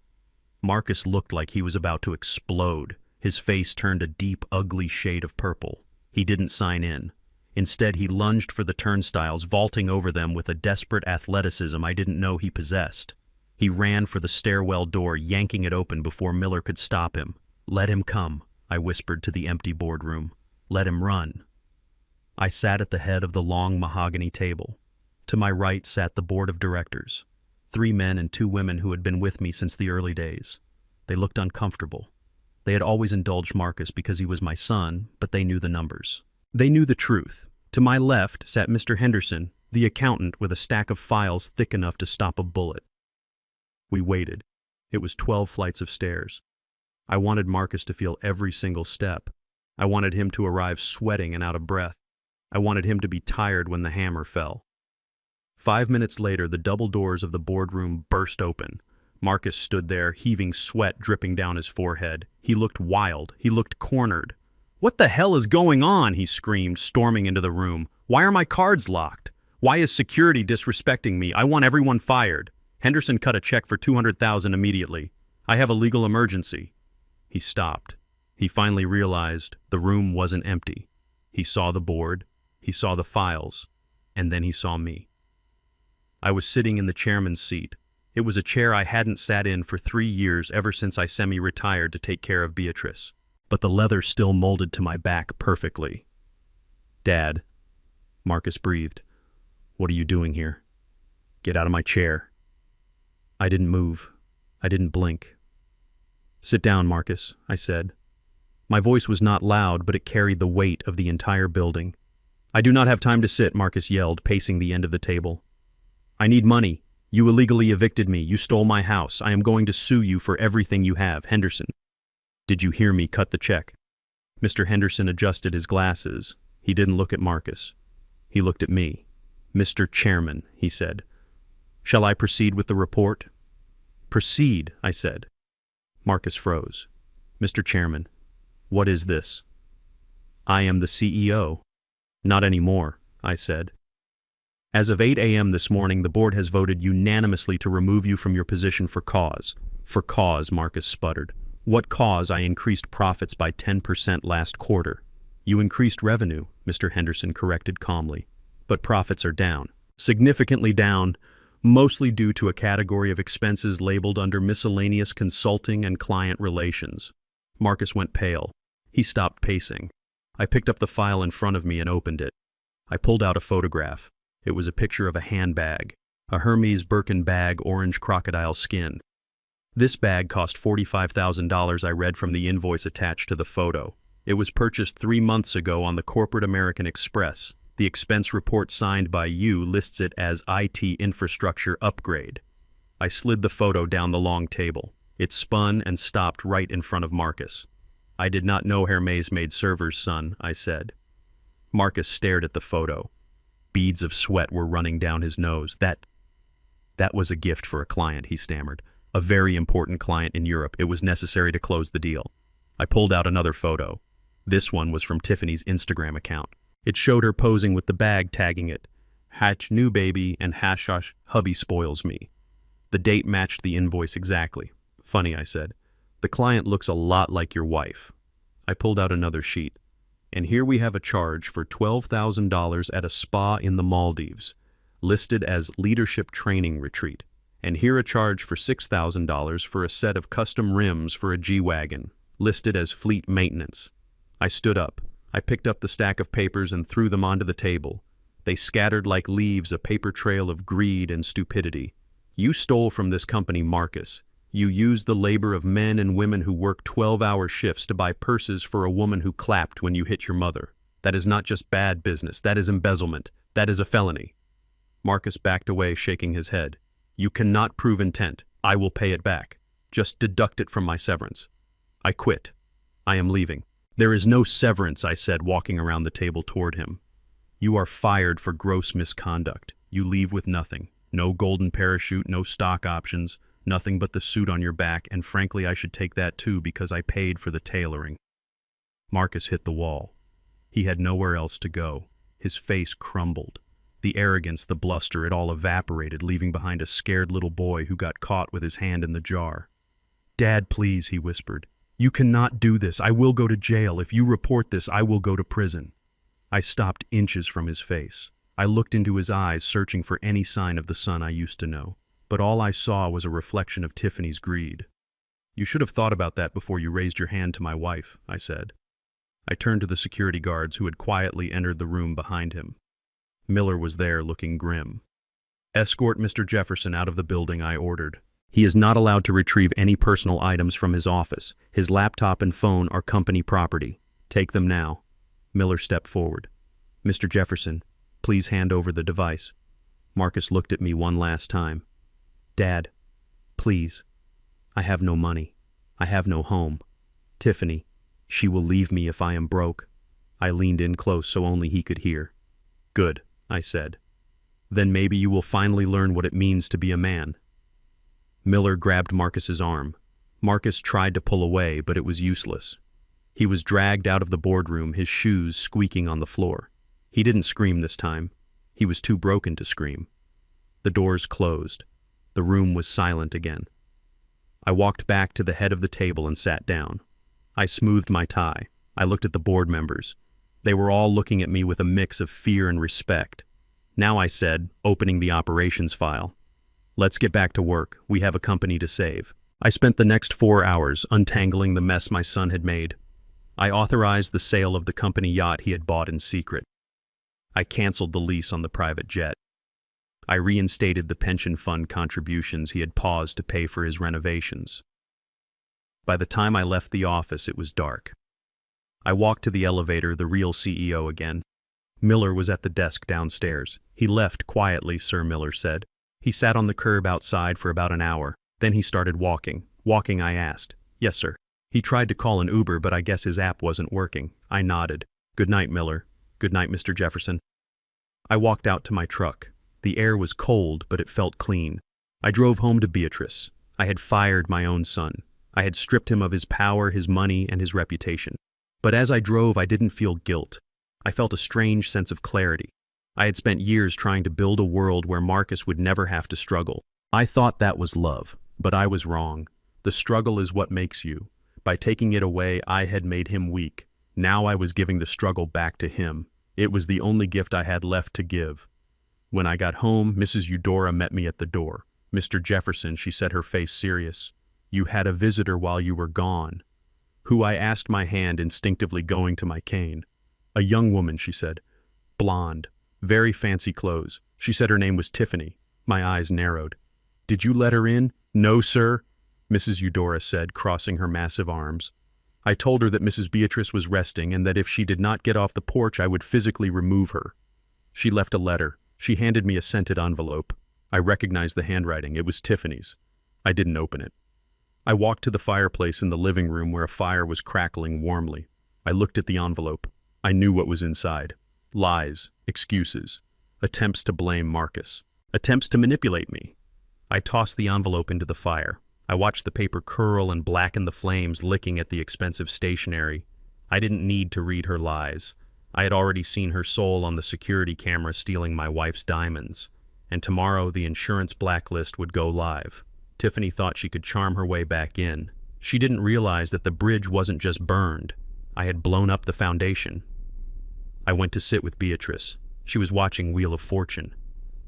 [SPEAKER 1] Marcus looked like he was about to explode. His face turned a deep, ugly shade of purple. He didn't sign in. Instead, he lunged for the turnstiles, vaulting over them with a desperate athleticism I didn't know he possessed. He ran for the stairwell door, yanking it open before Miller could stop him. "Let him come," I whispered to the empty boardroom. "Let him run." I sat at the head of the long mahogany table. To my right sat the board of directors. 3 men and 2 women who had been with me since the early days. They looked uncomfortable. They had always indulged Marcus because he was my son, but they knew the numbers. They knew the truth. To my left sat Mr. Henderson, the accountant, with a stack of files thick enough to stop a bullet. We waited. It was 12 flights of stairs. I wanted Marcus to feel every single step. I wanted him to arrive sweating and out of breath. I wanted him to be tired when the hammer fell. 5 minutes later, the double doors of the boardroom burst open. Marcus stood there, heaving sweat dripping down his forehead. He looked wild. He looked cornered. "What the hell is going on?" he screamed, storming into the room. "Why are my cards locked? Why is security disrespecting me? I want everyone fired. Henderson cut a check for $200,000 immediately. I have a legal emergency." He stopped. He finally realized the room wasn't empty. He saw the board. He saw the files. And then he saw me. I was sitting in the chairman's seat. It was a chair I hadn't sat in for 3 years ever since I semi-retired to take care of Beatrice. But the leather still molded to my back perfectly. "Dad," Marcus breathed. "What are you doing here? Get out of my chair." I didn't move. I didn't blink. "Sit down, Marcus," I said. My voice was not loud, but it carried the weight of the entire building. "I do not have time to sit," Marcus yelled, pacing the end of the table. "I need money. You illegally evicted me. You stole my house. I am going to sue you for everything you have, Henderson." "Did you hear me cut the check?" Mr. Henderson adjusted his glasses. He didn't look at Marcus. He looked at me. "Mr. Chairman," he said. "Shall I proceed with the report?" "Proceed," I said. Marcus froze. "Mr. Chairman, what is this?" "I am the CEO." "Not anymore," I said. "As of 8 a.m. this morning, the board has voted unanimously to remove you from your position for cause." "For cause," Marcus sputtered. "What cause? I increased profits by 10% last quarter." "You increased revenue," Mr. Henderson corrected calmly. "But profits are down. Significantly down, mostly due to a category of expenses labeled under miscellaneous consulting and client relations." Marcus went pale. He stopped pacing. I picked up the file in front of me and opened it. I pulled out a photograph. It was a picture of a handbag, a Hermes Birkin bag, orange crocodile skin. This bag cost $45,000, I read from the invoice attached to the photo. It was purchased 3 months ago on the corporate American Express. The expense report signed by you lists it as IT infrastructure upgrade. I slid the photo down the long table. It spun and stopped right in front of Marcus. "I did not know Hermes made servers, son," I said. Marcus stared at the photo. Beads of sweat were running down his nose. That was a gift for a client," he stammered. "A very important client in Europe. It was necessary to close the deal." I pulled out another photo. This one was from Tiffany's Instagram account. It showed her posing with the bag, tagging it, "Hatch new baby and hashosh hubby spoils me." The date matched the invoice exactly. "Funny," I said. "The client looks a lot like your wife." I pulled out another sheet. "And here we have a charge for $12,000 at a spa in the Maldives, listed as leadership training retreat. And here a charge for $6,000 for a set of custom rims for a G-Wagon, listed as fleet maintenance." I stood up. I picked up the stack of papers and threw them onto the table. They scattered like leaves, a paper trail of greed and stupidity. "You stole from this company, Marcus. You used the labor of men and women who work 12-hour shifts to buy purses for a woman who clapped when you hit your mother. That is not just bad business. That is embezzlement. That is a felony." Marcus backed away, shaking his head. "You cannot prove intent. I will pay it back. Just deduct it from my severance." I quit. "I am leaving." "There is no severance," I said, walking around the table toward him. "You are fired for gross misconduct. You leave with nothing. No golden parachute, no stock options, nothing but the suit on your back, and frankly I should take that too because I paid for the tailoring." Marcus hit the wall. He had nowhere else to go. His face crumbled. The arrogance, the bluster, it all evaporated, leaving behind a scared little boy who got caught with his hand in the jar. "Dad, please," he whispered. "You cannot do this. I will go to jail. If you report this, I will go to prison." I stopped inches from his face. I looked into his eyes, searching for any sign of the son I used to know. But all I saw was a reflection of Tiffany's greed. "You should have thought about that before you raised your hand to my wife," I said. I turned to the security guards who had quietly entered the room behind him. Miller was there, looking grim. "Escort Mr. Jefferson out of the building," I ordered. "He is not allowed to retrieve any personal items from his office. His laptop and phone are company property. Take them now." Miller stepped forward. "Mr. Jefferson, please hand over the device." Marcus looked at me one last time. "Dad, please. I have no money. I have no home. Tiffany, she will leave me if I am broke." I leaned in close so only he could hear. "Good," I said. "Then maybe you will finally learn what it means to be a man." Miller grabbed Marcus's arm. Marcus tried to pull away, but it was useless. He was dragged out of the boardroom, his shoes squeaking on the floor. He didn't scream this time. He was too broken to scream. The doors closed. The room was silent again. I walked back to the head of the table and sat down. I smoothed my tie. I looked at the board members. They were all looking at me with a mix of fear and respect. Now I said, opening the operations file, Let's get back to work. We have a company to save. I spent the next 4 hours untangling the mess my son had made. I authorized the sale of the company yacht he had bought in secret. I canceled the lease on the private jet. I reinstated the pension fund contributions he had paused to pay for his renovations. By the time I left the office, it was dark. I walked to the elevator, the real CEO again. Miller was at the desk downstairs. He left quietly, Sir Miller said. He sat on the curb outside for about an hour. Then he started walking. Walking, I asked. Yes, sir. He tried to call an Uber, but I guess his app wasn't working. I nodded. Good night, Miller. Good night, Mr. Jefferson. I walked out to my truck. The air was cold, but it felt clean. I drove home to Beatrice. I had fired my own son. I had stripped him of his power, his money, and his reputation. But as I drove, I didn't feel guilt. I felt a strange sense of clarity. I had spent years trying to build a world where Marcus would never have to struggle. I thought that was love, but I was wrong. The struggle is what makes you. By taking it away, I had made him weak. Now I was giving the struggle back to him. It was the only gift I had left to give. When I got home, Mrs. Eudora met me at the door. Mr. Jefferson, she said, her face serious. You had a visitor while you were gone. Who? I asked, my hand instinctively going to my cane. A young woman, she said. Blonde. Very fancy clothes. She said her name was Tiffany. My eyes narrowed. Did you let her in? No, sir, Mrs. Eudora said, crossing her massive arms. I told her that Mrs. Beatrice was resting and that if she did not get off the porch, I would physically remove her. She left a letter. She handed me a scented envelope. I recognized the handwriting. It was Tiffany's. I didn't open it. I walked to the fireplace in the living room where a fire was crackling warmly. I looked at the envelope. I knew what was inside. Lies, excuses, attempts to blame Marcus, attempts to manipulate me. I tossed the envelope into the fire. I watched the paper curl and blacken the flames, licking at the expensive stationery. I didn't need to read her lies. I had already seen her soul on the security camera stealing my wife's diamonds. And tomorrow the insurance blacklist would go live. Tiffany thought she could charm her way back in. She didn't realize that the bridge wasn't just burned. I had blown up the foundation. I went to sit with Beatrice. She was watching Wheel of Fortune.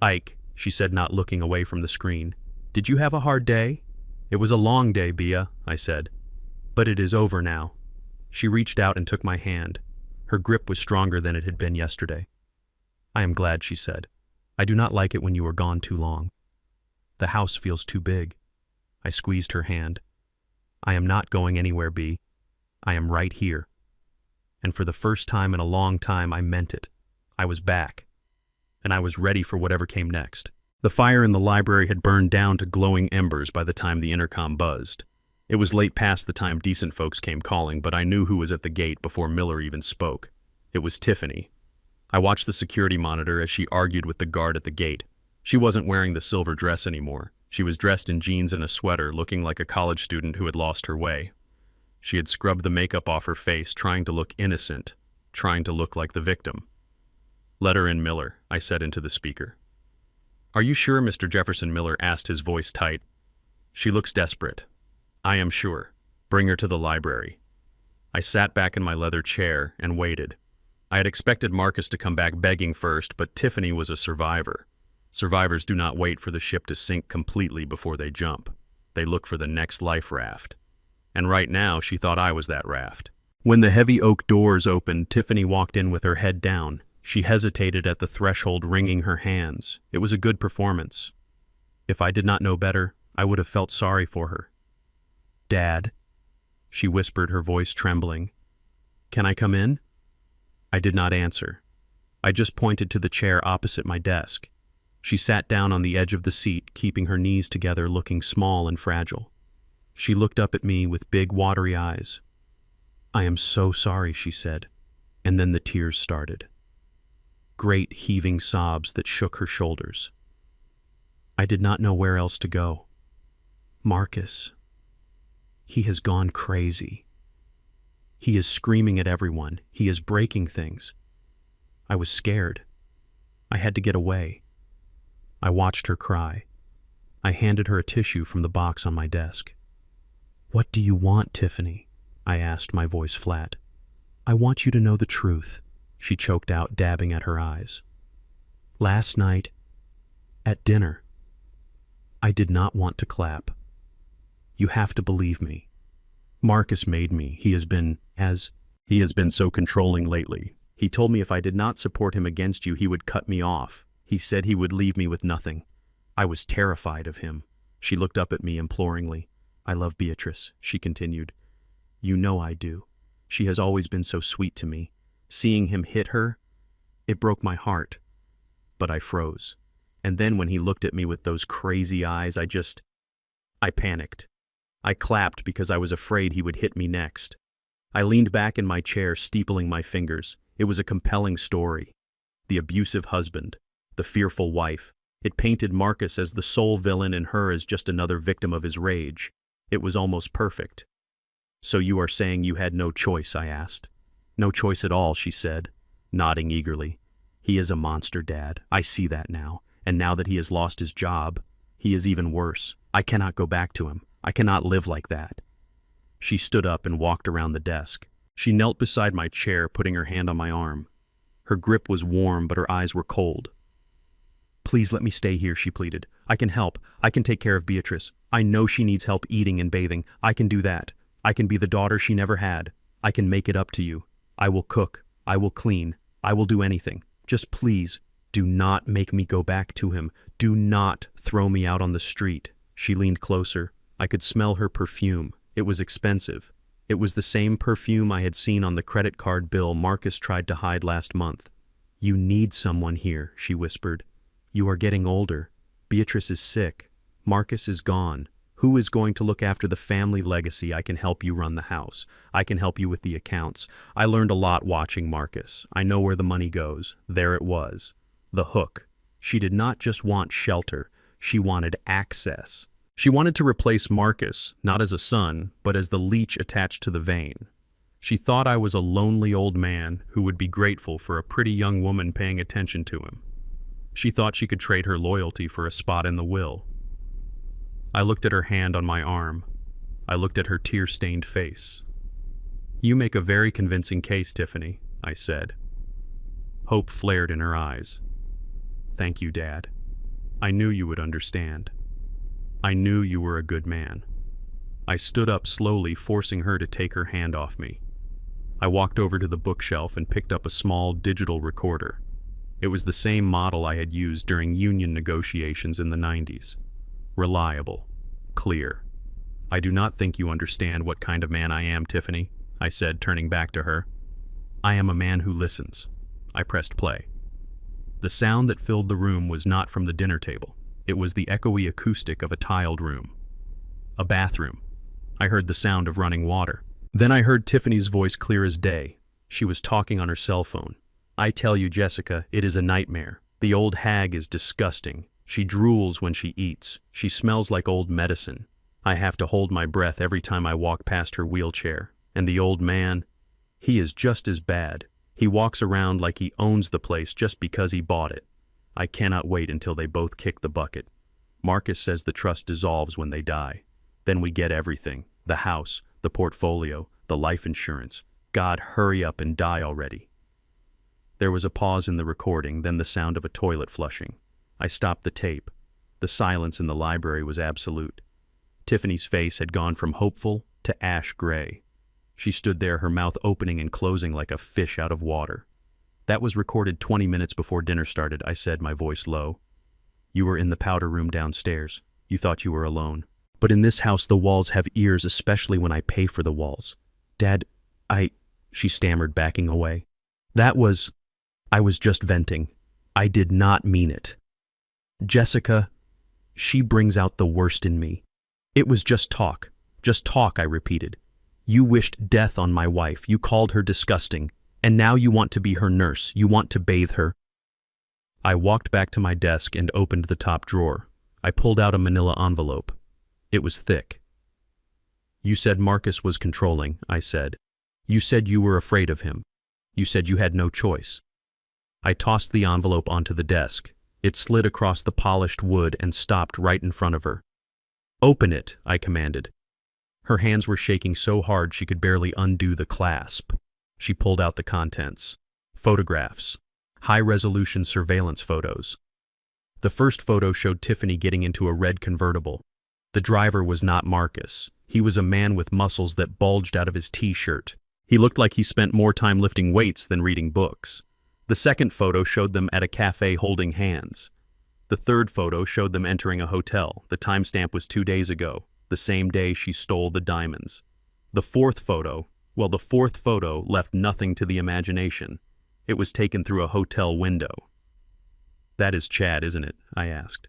[SPEAKER 1] Ike, she said, not looking away from the screen. Did you have a hard day? It was a long day, Bea, I said. But it is over now. She reached out and took my hand. Her grip was stronger than it had been yesterday. I am glad, she said. I do not like it when you are gone too long. The house feels too big. I squeezed her hand. I am not going anywhere, Bea. I am right here. And for the first time in a long time, I meant it. I was back. And I was ready for whatever came next. The fire in the library had burned down to glowing embers by the time the intercom buzzed. It was late past the time decent folks came calling, but I knew who was at the gate before Miller even spoke. It was Tiffany. I watched the security monitor as she argued with the guard at the gate. She wasn't wearing the silver dress anymore. She was dressed in jeans and a sweater, looking like a college student who had lost her way. She had scrubbed the makeup off her face, trying to look innocent, trying to look like the victim. Let her in, Miller, I said into the speaker. Are you sure, Mr. Jefferson? Miller asked, his voice tight. She looks desperate. I am sure. Bring her to the library. I sat back in my leather chair and waited. I had expected Marcus to come back begging first, but Tiffany was a survivor. Survivors do not wait for the ship to sink completely before they jump. They look for the next life raft. And right now, she thought I was that raft. When the heavy oak doors opened, Tiffany walked in with her head down. She hesitated at the threshold, wringing her hands. It was a good performance. If I did not know better, I would have felt sorry for her. Dad, she whispered, her voice trembling. Can I come in? I did not answer. I just pointed to the chair opposite my desk. She sat down on the edge of the seat, keeping her knees together, looking small and fragile. She looked up at me with big, watery eyes. I am so sorry, she said, and then the tears started. Great, heaving sobs that shook her shoulders. I did not know where else to go. Marcus. He has gone crazy. He is screaming at everyone. He is breaking things. I was scared. I had to get away. I watched her cry. I handed her a tissue from the box on my desk. What do you want, Tiffany? I asked, my voice flat. I want you to know the truth, she choked out, dabbing at her eyes. Last night, at dinner, I did not want to clap. You have to believe me. Marcus made me. He has been so controlling lately. He told me if I did not support him against you, he would cut me off. He said he would leave me with nothing. I was terrified of him. She looked up at me imploringly. I love Beatrice, she continued. You know I do. She has always been so sweet to me. Seeing him hit her, it broke my heart. But I froze. And then when he looked at me with those crazy eyes, I panicked. I clapped because I was afraid he would hit me next. I leaned back in my chair, steepling my fingers. It was a compelling story. The abusive husband, the fearful wife. It painted Marcus as the sole villain and her as just another victim of his rage. It was almost perfect. So you are saying you had no choice, I asked. No choice at all, she said, nodding eagerly. He is a monster, Dad. I see that now. And now that he has lost his job, he is even worse. I cannot go back to him. I cannot live like that. She stood up and walked around the desk. She knelt beside my chair, putting her hand on my arm. Her grip was warm, but her eyes were cold. Please let me stay here, she pleaded. I can help. I can take care of Beatrice. I know she needs help eating and bathing. I can do that. I can be the daughter she never had. I can make it up to you. I will cook. I will clean. I will do anything. Just please, do not make me go back to him. Do not throw me out on the street. She leaned closer. I could smell her perfume. It was expensive. It was the same perfume I had seen on the credit card bill Marcus tried to hide last month. You need someone here, she whispered. You are getting older. Beatrice is sick. Marcus is gone. Who is going to look after the family legacy? I can help you run the house. I can help you with the accounts. I learned a lot watching Marcus. I know where the money goes. There it was. The hook. She did not just want shelter. She wanted access. She wanted to replace Marcus, not as a son, but as the leech attached to the vein. She thought I was a lonely old man who would be grateful for a pretty young woman paying attention to him. She thought she could trade her loyalty for a spot in the will. I looked at her hand on my arm. I looked at her tear-stained face. You make a very convincing case, Tiffany, I said. Hope flared in her eyes. Thank you, Dad. I knew you would understand. I knew you were a good man. I stood up slowly, forcing her to take her hand off me. I walked over to the bookshelf and picked up a small digital recorder. It was the same model I had used during union negotiations in the 90s. Reliable. Clear. I do not think you understand what kind of man I am, Tiffany, I said, turning back to her. I am a man who listens. I pressed play. The sound that filled the room was not from the dinner table. It was the echoey acoustic of a tiled room. A bathroom. I heard the sound of running water. Then I heard Tiffany's voice clear as day. She was talking on her cell phone. I tell you, Jessica, it is a nightmare. The old hag is disgusting. She drools when she eats. She smells like old medicine. I have to hold my breath every time I walk past her wheelchair. And the old man, he is just as bad. He walks around like he owns the place just because he bought it. I cannot wait until they both kick the bucket. Marcus says the trust dissolves when they die. Then we get everything. The house, the portfolio, the life insurance. God, hurry up and die already. There was a pause in the recording, then the sound of a toilet flushing. I stopped the tape. The silence in the library was absolute. Tiffany's face had gone from hopeful to ash gray. She stood there, her mouth opening and closing like a fish out of water. That was recorded 20 minutes before dinner started, I said, my voice low. You were in the powder room downstairs. You thought you were alone. But in this house, the walls have ears, especially when I pay for the walls. Dad, she stammered, backing away. I was just venting. I did not mean it. Jessica, she brings out the worst in me. It was just talk. Just talk, I repeated. You wished death on my wife. You called her disgusting. And now you want to be her nurse. You want to bathe her. I walked back to my desk and opened the top drawer. I pulled out a manila envelope. It was thick. You said Marcus was controlling, I said. You said you were afraid of him. You said you had no choice. I tossed the envelope onto the desk. It slid across the polished wood and stopped right in front of her. Open it, I commanded. Her hands were shaking so hard she could barely undo the clasp. She pulled out the contents. Photographs. High-resolution surveillance photos. The first photo showed Tiffany getting into a red convertible. The driver was not Marcus. He was a man with muscles that bulged out of his t-shirt. He looked like he spent more time lifting weights than reading books. The second photo showed them at a cafe holding hands. The third photo showed them entering a hotel. The timestamp was 2 days ago, the same day she stole the diamonds. The fourth photo left nothing to the imagination. It was taken through a hotel window. "That is Chad, isn't it?" I asked.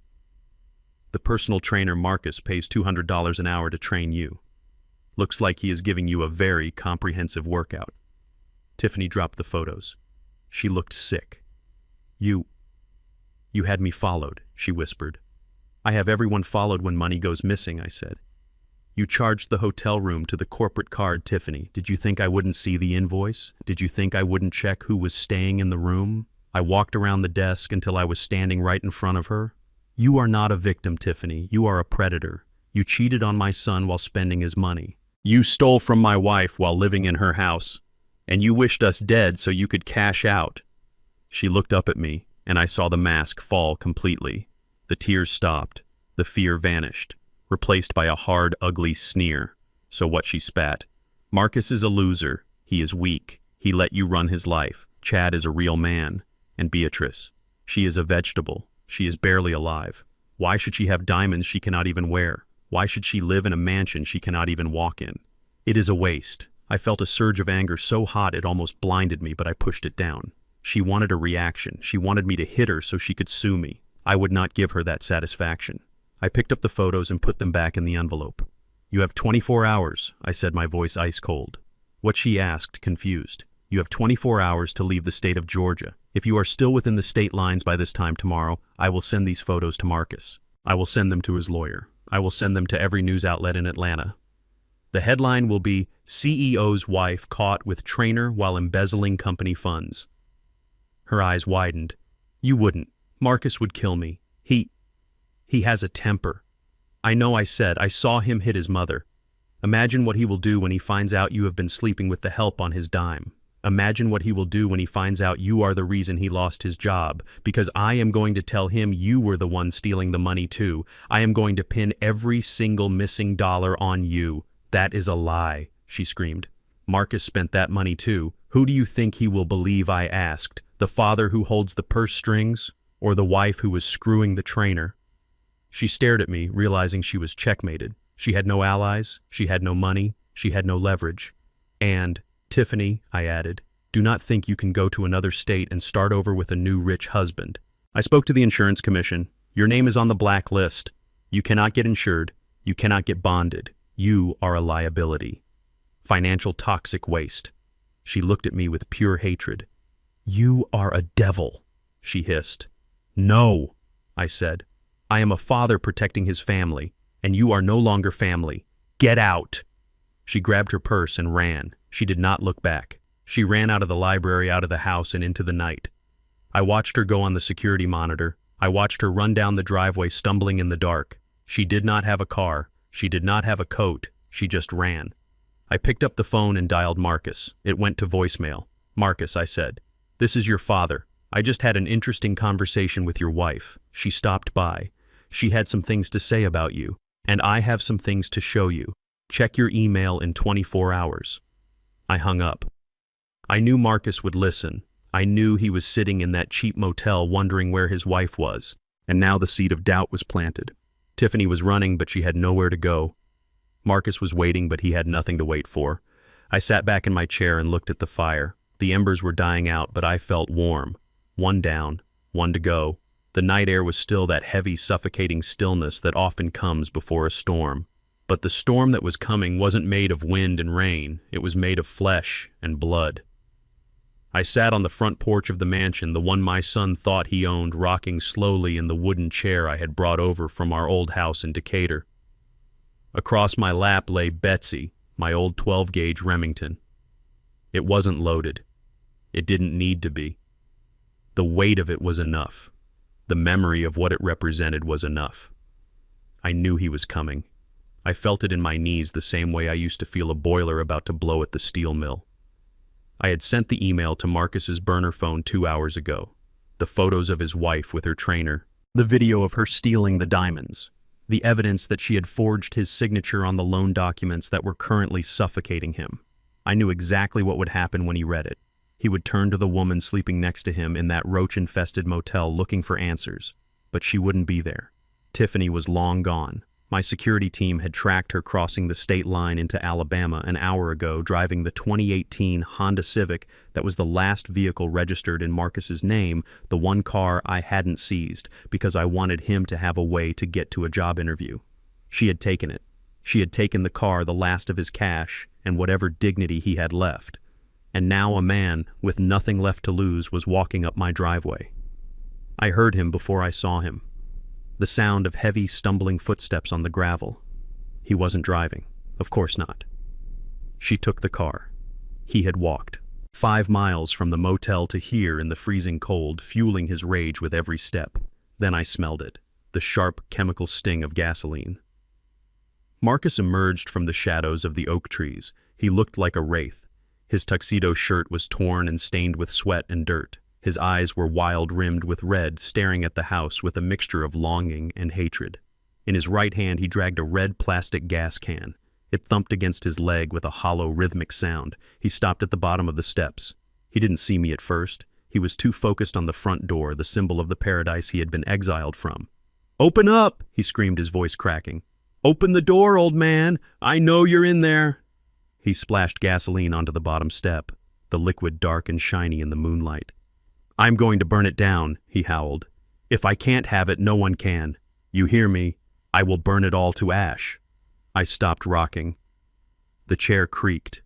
[SPEAKER 1] "The personal trainer Marcus pays $200 an hour to train you. Looks like he is giving you a very comprehensive workout." Tiffany dropped the photos. She looked sick. You had me followed," she whispered. "I have everyone followed when money goes missing," I said. "You charged the hotel room to the corporate card, Tiffany. Did you think I wouldn't see the invoice? Did you think I wouldn't check who was staying in the room? I walked around the desk until I was standing right in front of her. You are not a victim, Tiffany. You are a predator. You cheated on my son while spending his money. You stole from my wife while living in her house. And you wished us dead so you could cash out." She looked up at me, and I saw the mask fall completely. The tears stopped. The fear vanished, replaced by a hard, ugly sneer. "So what?" she spat. "Marcus is a loser. He is weak. He let you run his life. Chad is a real man. And Beatrice, she is a vegetable. She is barely alive. Why should she have diamonds she cannot even wear? Why should she live in a mansion she cannot even walk in? It is a waste." I felt a surge of anger so hot it almost blinded me, but I pushed it down. She wanted a reaction. She wanted me to hit her so she could sue me. I would not give her that satisfaction. I picked up the photos and put them back in the envelope. "You have 24 hours, I said, my voice ice cold. What she asked, confused. "You have 24 hours to leave the state of Georgia. If you are still within the state lines by this time tomorrow, I will send these photos to Marcus. I will send them to his lawyer. I will send them to every news outlet in Atlanta. The headline will be, 'CEO's wife caught with trainer while embezzling company funds.'" Her eyes widened. "You wouldn't. Marcus would kill me. He has a temper." "I know," I said. "I saw him hit his mother. Imagine what he will do when he finds out you have been sleeping with the help on his dime. Imagine what he will do when he finds out you are the reason he lost his job, because I am going to tell him you were the one stealing the money too. I am going to pin every single missing dollar on you." "That is a lie," she screamed. "Marcus spent that money too. Who do you think he will believe?" I asked. "The father who holds the purse strings, or the wife who was screwing the trainer?" She stared at me, realizing she was checkmated. She had no allies, she had no money, she had no leverage. "And, Tiffany," I added, "do not think you can go to another state and start over with a new rich husband. I spoke to the insurance commission. Your name is on the black list. You cannot get insured. You cannot get bonded. You are a liability. Financial toxic waste." She looked at me with pure hatred. "You are a devil," she hissed. "No," I said. "I am a father protecting his family, and you are no longer family. Get out." She grabbed her purse and ran. She did not look back. She ran out of the library, out of the house, and into the night. I watched her go on the security monitor. I watched her run down the driveway, stumbling in the dark. She did not have a car. She did not have a coat. She just ran. I picked up the phone and dialed Marcus. It went to voicemail. "Marcus," I said, "this is your father. I just had an interesting conversation with your wife. She stopped by. She had some things to say about you, and I have some things to show you. Check your email in 24 hours. I hung up. I knew Marcus would listen. I knew he was sitting in that cheap motel wondering where his wife was, and now the seed of doubt was planted. Tiffany was running, but she had nowhere to go. Marcus was waiting, but he had nothing to wait for. I sat back in my chair and looked at the fire. The embers were dying out, but I felt warm. One down, one to go. The night air was still that heavy, suffocating stillness that often comes before a storm. But the storm that was coming wasn't made of wind and rain. It was made of flesh and blood. I sat on the front porch of the mansion, the one my son thought he owned, rocking slowly in the wooden chair I had brought over from our old house in Decatur. Across my lap lay Betsy, my old 12-gauge Remington. It wasn't loaded. It didn't need to be. The weight of it was enough. The memory of what it represented was enough. I knew he was coming. I felt it in my knees the same way I used to feel a boiler about to blow at the steel mill. I had sent the email to Marcus's burner phone 2 hours ago. The photos of his wife with her trainer. The video of her stealing the diamonds. The evidence that she had forged his signature on the loan documents that were currently suffocating him. I knew exactly what would happen when he read it. He would turn to the woman sleeping next to him in that roach-infested motel looking for answers. But she wouldn't be there. Tiffany was long gone. My security team had tracked her crossing the state line into Alabama an hour ago, driving the 2018 Honda Civic that was the last vehicle registered in Marcus's name, the one car I hadn't seized because I wanted him to have a way to get to a job interview. She had taken it. She had taken the car, the last of his cash, and whatever dignity he had left. And now a man, with nothing left to lose, was walking up my driveway. I heard him before I saw him. The sound of heavy, stumbling footsteps on the gravel. He wasn't driving. Of course not. She took the car. He had walked 5 miles from the motel to here in the freezing cold, fueling his rage with every step. Then I smelled it, the sharp chemical sting of gasoline. Marcus emerged from the shadows of the oak trees. He looked like a wraith. His tuxedo shirt was torn and stained with sweat and dirt. His eyes were wild-rimmed with red, staring at the house with a mixture of longing and hatred. In his right hand he dragged a red plastic gas can. It thumped against his leg with a hollow, rhythmic sound. He stopped at the bottom of the steps. He didn't see me at first. He was too focused on the front door, the symbol of the paradise he had been exiled from. "Open up!" he screamed, his voice cracking. "Open the door, old man! I know you're in there!" He splashed gasoline onto the bottom step, the liquid dark and shiny in the moonlight. "I'm going to burn it down," he howled. "If I can't have it, no one can. You hear me? I will burn it all to ash." I stopped rocking. The chair creaked.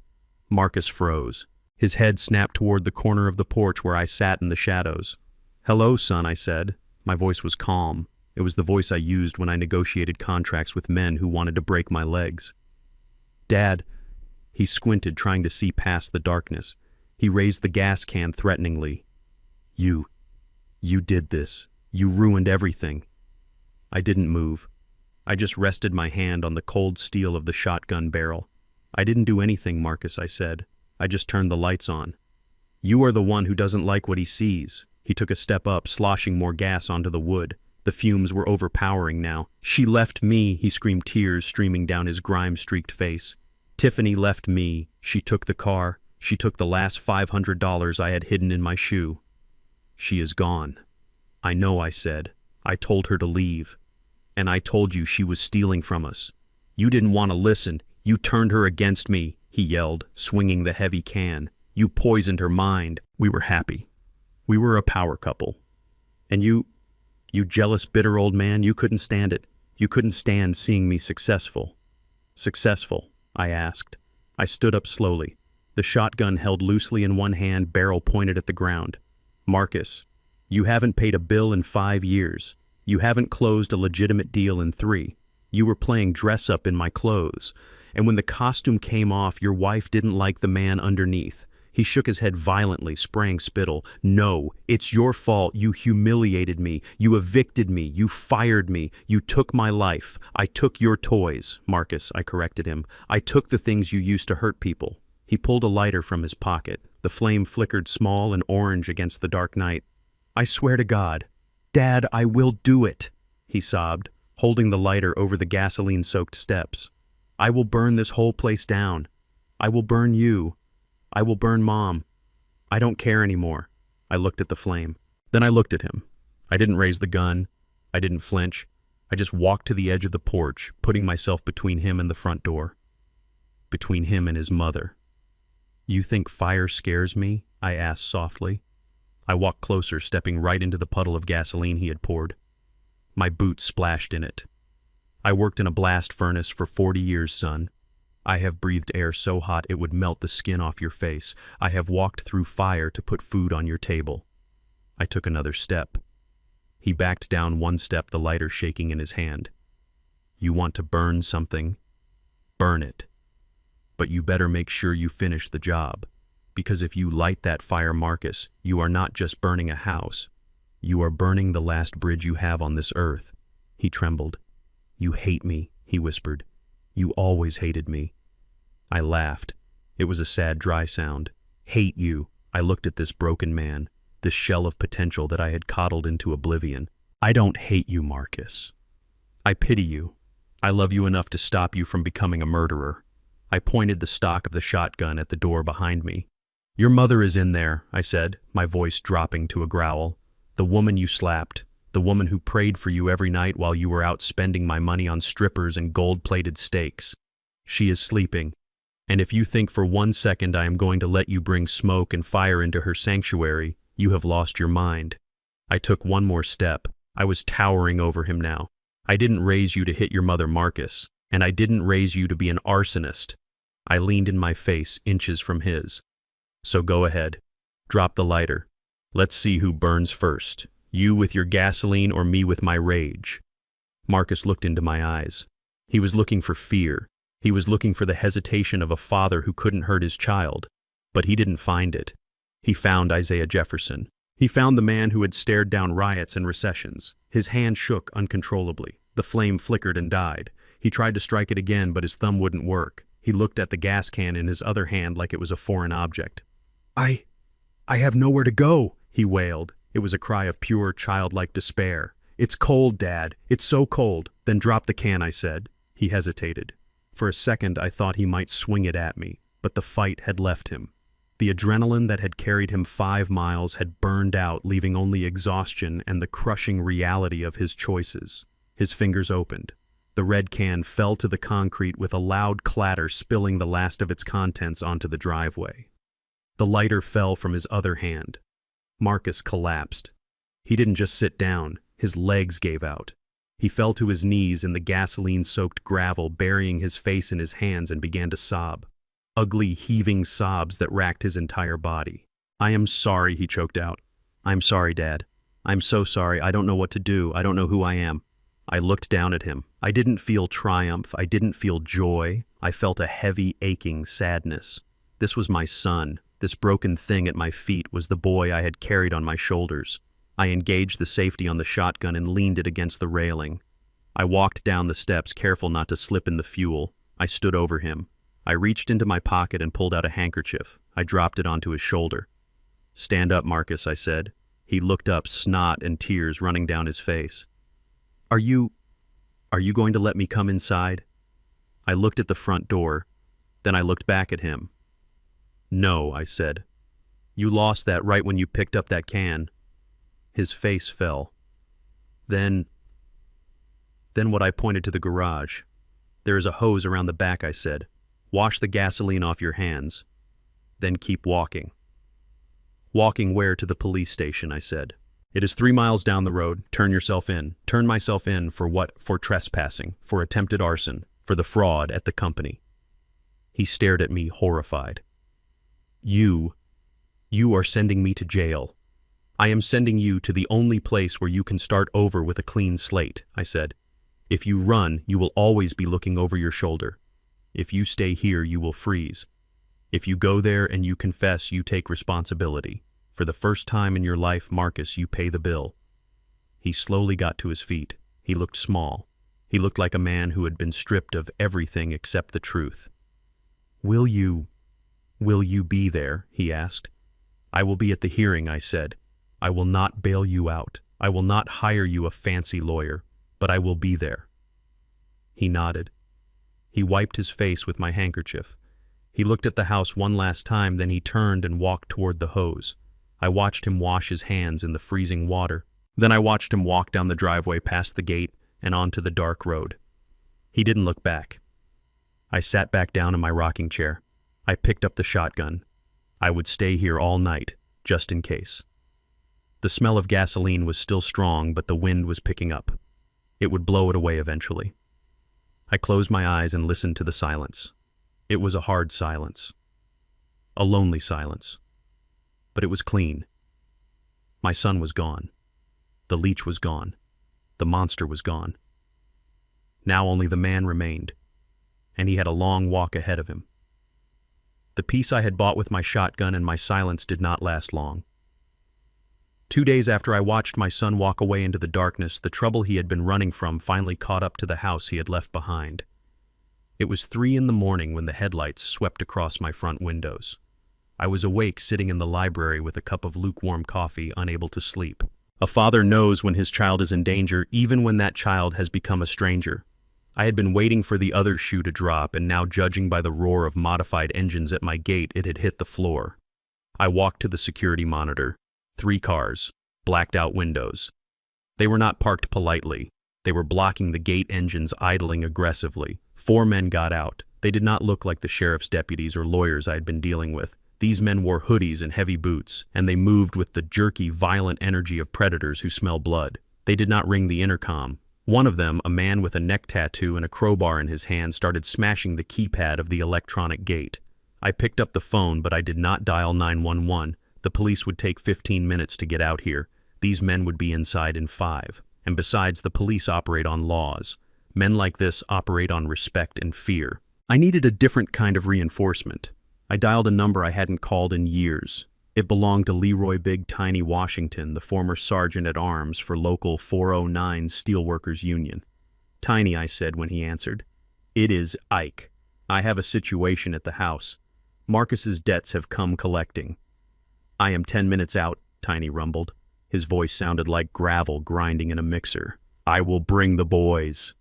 [SPEAKER 1] Marcus froze. His head snapped toward the corner of the porch where I sat in the shadows. "Hello, son," I said. My voice was calm. It was the voice I used when I negotiated contracts with men who wanted to break my legs. "Dad," he squinted, trying to see past the darkness. He raised the gas can threateningly. You did this. You ruined everything." I didn't move. I just rested my hand on the cold steel of the shotgun barrel. "I didn't do anything, Marcus," I said. "I just turned the lights on." "You are the one who doesn't like what he sees." He took a step up, sloshing more gas onto the wood. The fumes were overpowering now. "She left me," he screamed, tears streaming down his grime-streaked face. "Tiffany left me. She took the car. She took the last $500 I had hidden in my shoe. She is gone." "I know," I said. "I told her to leave. And I told you she was stealing from us. You didn't want to listen. You turned her against me," he yelled, swinging the heavy can. "You poisoned her mind." We were happy. We were a power couple. And you jealous, bitter old man, you couldn't stand it. You couldn't stand seeing me successful. "Successful?" I asked. I stood up slowly, the shotgun held loosely in one hand, barrel pointed at the ground. "Marcus, you haven't paid a bill in 5 years. You haven't closed a legitimate deal in 3. You were playing dress-up in my clothes. And when the costume came off, your wife didn't like the man underneath." He shook his head violently, spraying spittle. "No, it's your fault. You humiliated me. You evicted me. You fired me. You took my life. I took your toys." "Marcus," I corrected him. "I took the things you used to hurt people." He pulled a lighter from his pocket. The flame flickered small and orange against the dark night. "I swear to God, Dad, I will do it," he sobbed, holding the lighter over the gasoline-soaked steps. "I will burn this whole place down. I will burn you. I will burn Mom. I don't care anymore." I looked at the flame. Then I looked at him. I didn't raise the gun. I didn't flinch. I just walked to the edge of the porch, putting myself between him and the front door. Between him and his mother. "You think fire scares me?" I asked softly. I walked closer, stepping right into the puddle of gasoline he had poured. My boots splashed in it. "I worked in a blast furnace for 40 years, son. I have breathed air so hot it would melt the skin off your face. I have walked through fire to put food on your table." I took another step. He backed down one step, the lighter shaking in his hand. "You want to burn something? Burn it. But you better make sure you finish the job. Because if you light that fire, Marcus, you are not just burning a house. You are burning the last bridge you have on this earth." He trembled. "You hate me," he whispered. "You always hated me." I laughed. It was a sad, dry sound. "Hate you." I looked at this broken man, this shell of potential that I had coddled into oblivion. I don't hate you, Marcus. I pity you. I love you enough to stop you from becoming a murderer. I pointed the stock of the shotgun at the door behind me. Your mother is in there, I said, my voice dropping to a growl. The woman you slapped, the woman who prayed for you every night while you were out spending my money on strippers and gold-plated steaks. She is sleeping, and if you think for 1 second I am going to let you bring smoke and fire into her sanctuary, you have lost your mind. I took one more step. I was towering over him now. I didn't raise you to hit your mother, Marcus, and I didn't raise you to be an arsonist. I leaned in my face, inches from his. So go ahead. Drop the lighter. Let's see who burns first. You with your gasoline or me with my rage. Marcus looked into my eyes. He was looking for fear. He was looking for the hesitation of a father who couldn't hurt his child. But he didn't find it. He found Isaiah Jefferson. He found the man who had stared down riots and recessions. His hand shook uncontrollably. The flame flickered and died. He tried to strike it again, but his thumb wouldn't work. He looked at the gas can in his other hand like it was a foreign object. I have nowhere to go, he wailed. It was a cry of pure, childlike despair. It's cold, Dad. It's so cold. Then drop the can, I said. He hesitated. For a second, I thought he might swing it at me, but the fight had left him. The adrenaline that had carried him 5 miles had burned out, leaving only exhaustion and the crushing reality of his choices. His fingers opened. The red can fell to the concrete with a loud clatter, spilling the last of its contents onto the driveway. The lighter fell from his other hand. Marcus collapsed. He didn't just sit down, his legs gave out. He fell to his knees in the gasoline-soaked gravel, burying his face in his hands, and began to sob. Ugly, heaving sobs that racked his entire body. I am sorry, he choked out. I'm sorry, Dad. I'm so sorry. I don't know what to do. I don't know who I am. I looked down at him. I didn't feel triumph. I didn't feel joy. I felt a heavy, aching sadness. This was my son. This broken thing at my feet was the boy I had carried on my shoulders. I engaged the safety on the shotgun and leaned it against the railing. I walked down the steps, careful not to slip in the fuel. I stood over him. I reached into my pocket and pulled out a handkerchief. I dropped it onto his shoulder. Stand up, Marcus, I said. He looked up, snot and tears running down his face. Are you going to let me come inside? I looked at the front door. Then I looked back at him. No, I said. You lost that right when you picked up that can. His face fell. Then what? I pointed to the garage. There is a hose around the back, I said. Wash the gasoline off your hands. Then keep walking. Walking where? To the police station, I said. It is 3 miles down the road. Turn yourself in. Turn myself in for what? For trespassing, for attempted arson, for the fraud at the company. He stared at me, horrified. You are sending me to jail. I am sending you to the only place where you can start over with a clean slate, I said. If you run, you will always be looking over your shoulder. If you stay here, you will freeze. If you go there and you confess, you take responsibility. For the first time in your life, Marcus, you pay the bill. He slowly got to his feet. He looked small. He looked like a man who had been stripped of everything except the truth. Will you be there? He asked. I will be at the hearing, I said. I will not bail you out. I will not hire you a fancy lawyer, but I will be there. He nodded. He wiped his face with my handkerchief. He looked at the house one last time, then he turned and walked toward the hose. I watched him wash his hands in the freezing water. Then I watched him walk down the driveway past the gate and onto the dark road. He didn't look back. I sat back down in my rocking chair. I picked up the shotgun. I would stay here all night, just in case. The smell of gasoline was still strong, but the wind was picking up. It would blow it away eventually. I closed my eyes and listened to the silence. It was a hard silence. A lonely silence. But it was clean. My son was gone. The leech was gone. The monster was gone. Now only the man remained, and he had a long walk ahead of him. The peace I had bought with my shotgun and my silence did not last long. 2 days after I watched my son walk away into the darkness, the trouble he had been running from finally caught up to the house he had left behind. It was 3 in the morning when the headlights swept across my front windows. I was awake, sitting in the library with a cup of lukewarm coffee, unable to sleep. A father knows when his child is in danger, even when that child has become a stranger. I had been waiting for the other shoe to drop, and now, judging by the roar of modified engines at my gate, it had hit the floor. I walked to the security monitor. 3 cars, blacked out windows. They were not parked politely. They were blocking the gate engines, idling aggressively. 4 men got out. They did not look like the sheriff's deputies or lawyers I had been dealing with. These men wore hoodies and heavy boots, and they moved with the jerky, violent energy of predators who smell blood. They did not ring the intercom. One of them, a man with a neck tattoo and a crowbar in his hand, started smashing the keypad of the electronic gate. I picked up the phone, but I did not dial 911. The police would take 15 minutes to get out here. These men would be inside in 5. And besides, the police operate on laws. Men like this operate on respect and fear. I needed a different kind of reinforcement. I dialed a number I hadn't called in years. It belonged to Leroy Big Tiny Washington, the former sergeant-at-arms for Local 409 Steelworkers Union. "Tiny," I said when he answered. "It is Ike. I have a situation at the house. Marcus's debts have come collecting." "I am 10 minutes out," Tiny rumbled. His voice sounded like gravel grinding in a mixer. "I will bring the boys."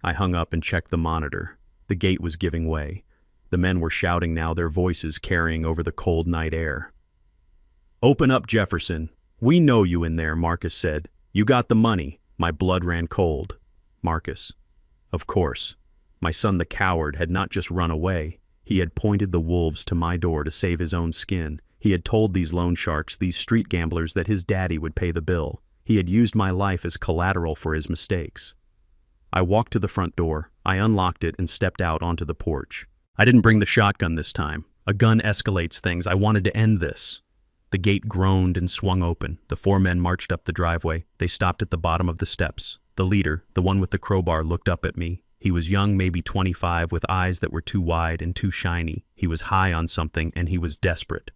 [SPEAKER 1] I hung up and checked the monitor. The gate was giving way. The men were shouting now, their voices carrying over the cold night air. "Open up, Jefferson. We know you in there," Marcus said. "You got the money." My blood ran cold. Marcus. Of course. My son, the coward, had not just run away. He had pointed the wolves to my door to save his own skin. He had told these loan sharks, these street gamblers, that his daddy would pay the bill. He had used my life as collateral for his mistakes. I walked to the front door. I unlocked it and stepped out onto the porch. I didn't bring the shotgun this time. A gun escalates things. I wanted to end this. The gate groaned and swung open. The 4 men marched up the driveway. They stopped at the bottom of the steps. The leader, the one with the crowbar, looked up at me. He was young, maybe 25, with eyes that were too wide and too shiny. He was high on something, and he was desperate.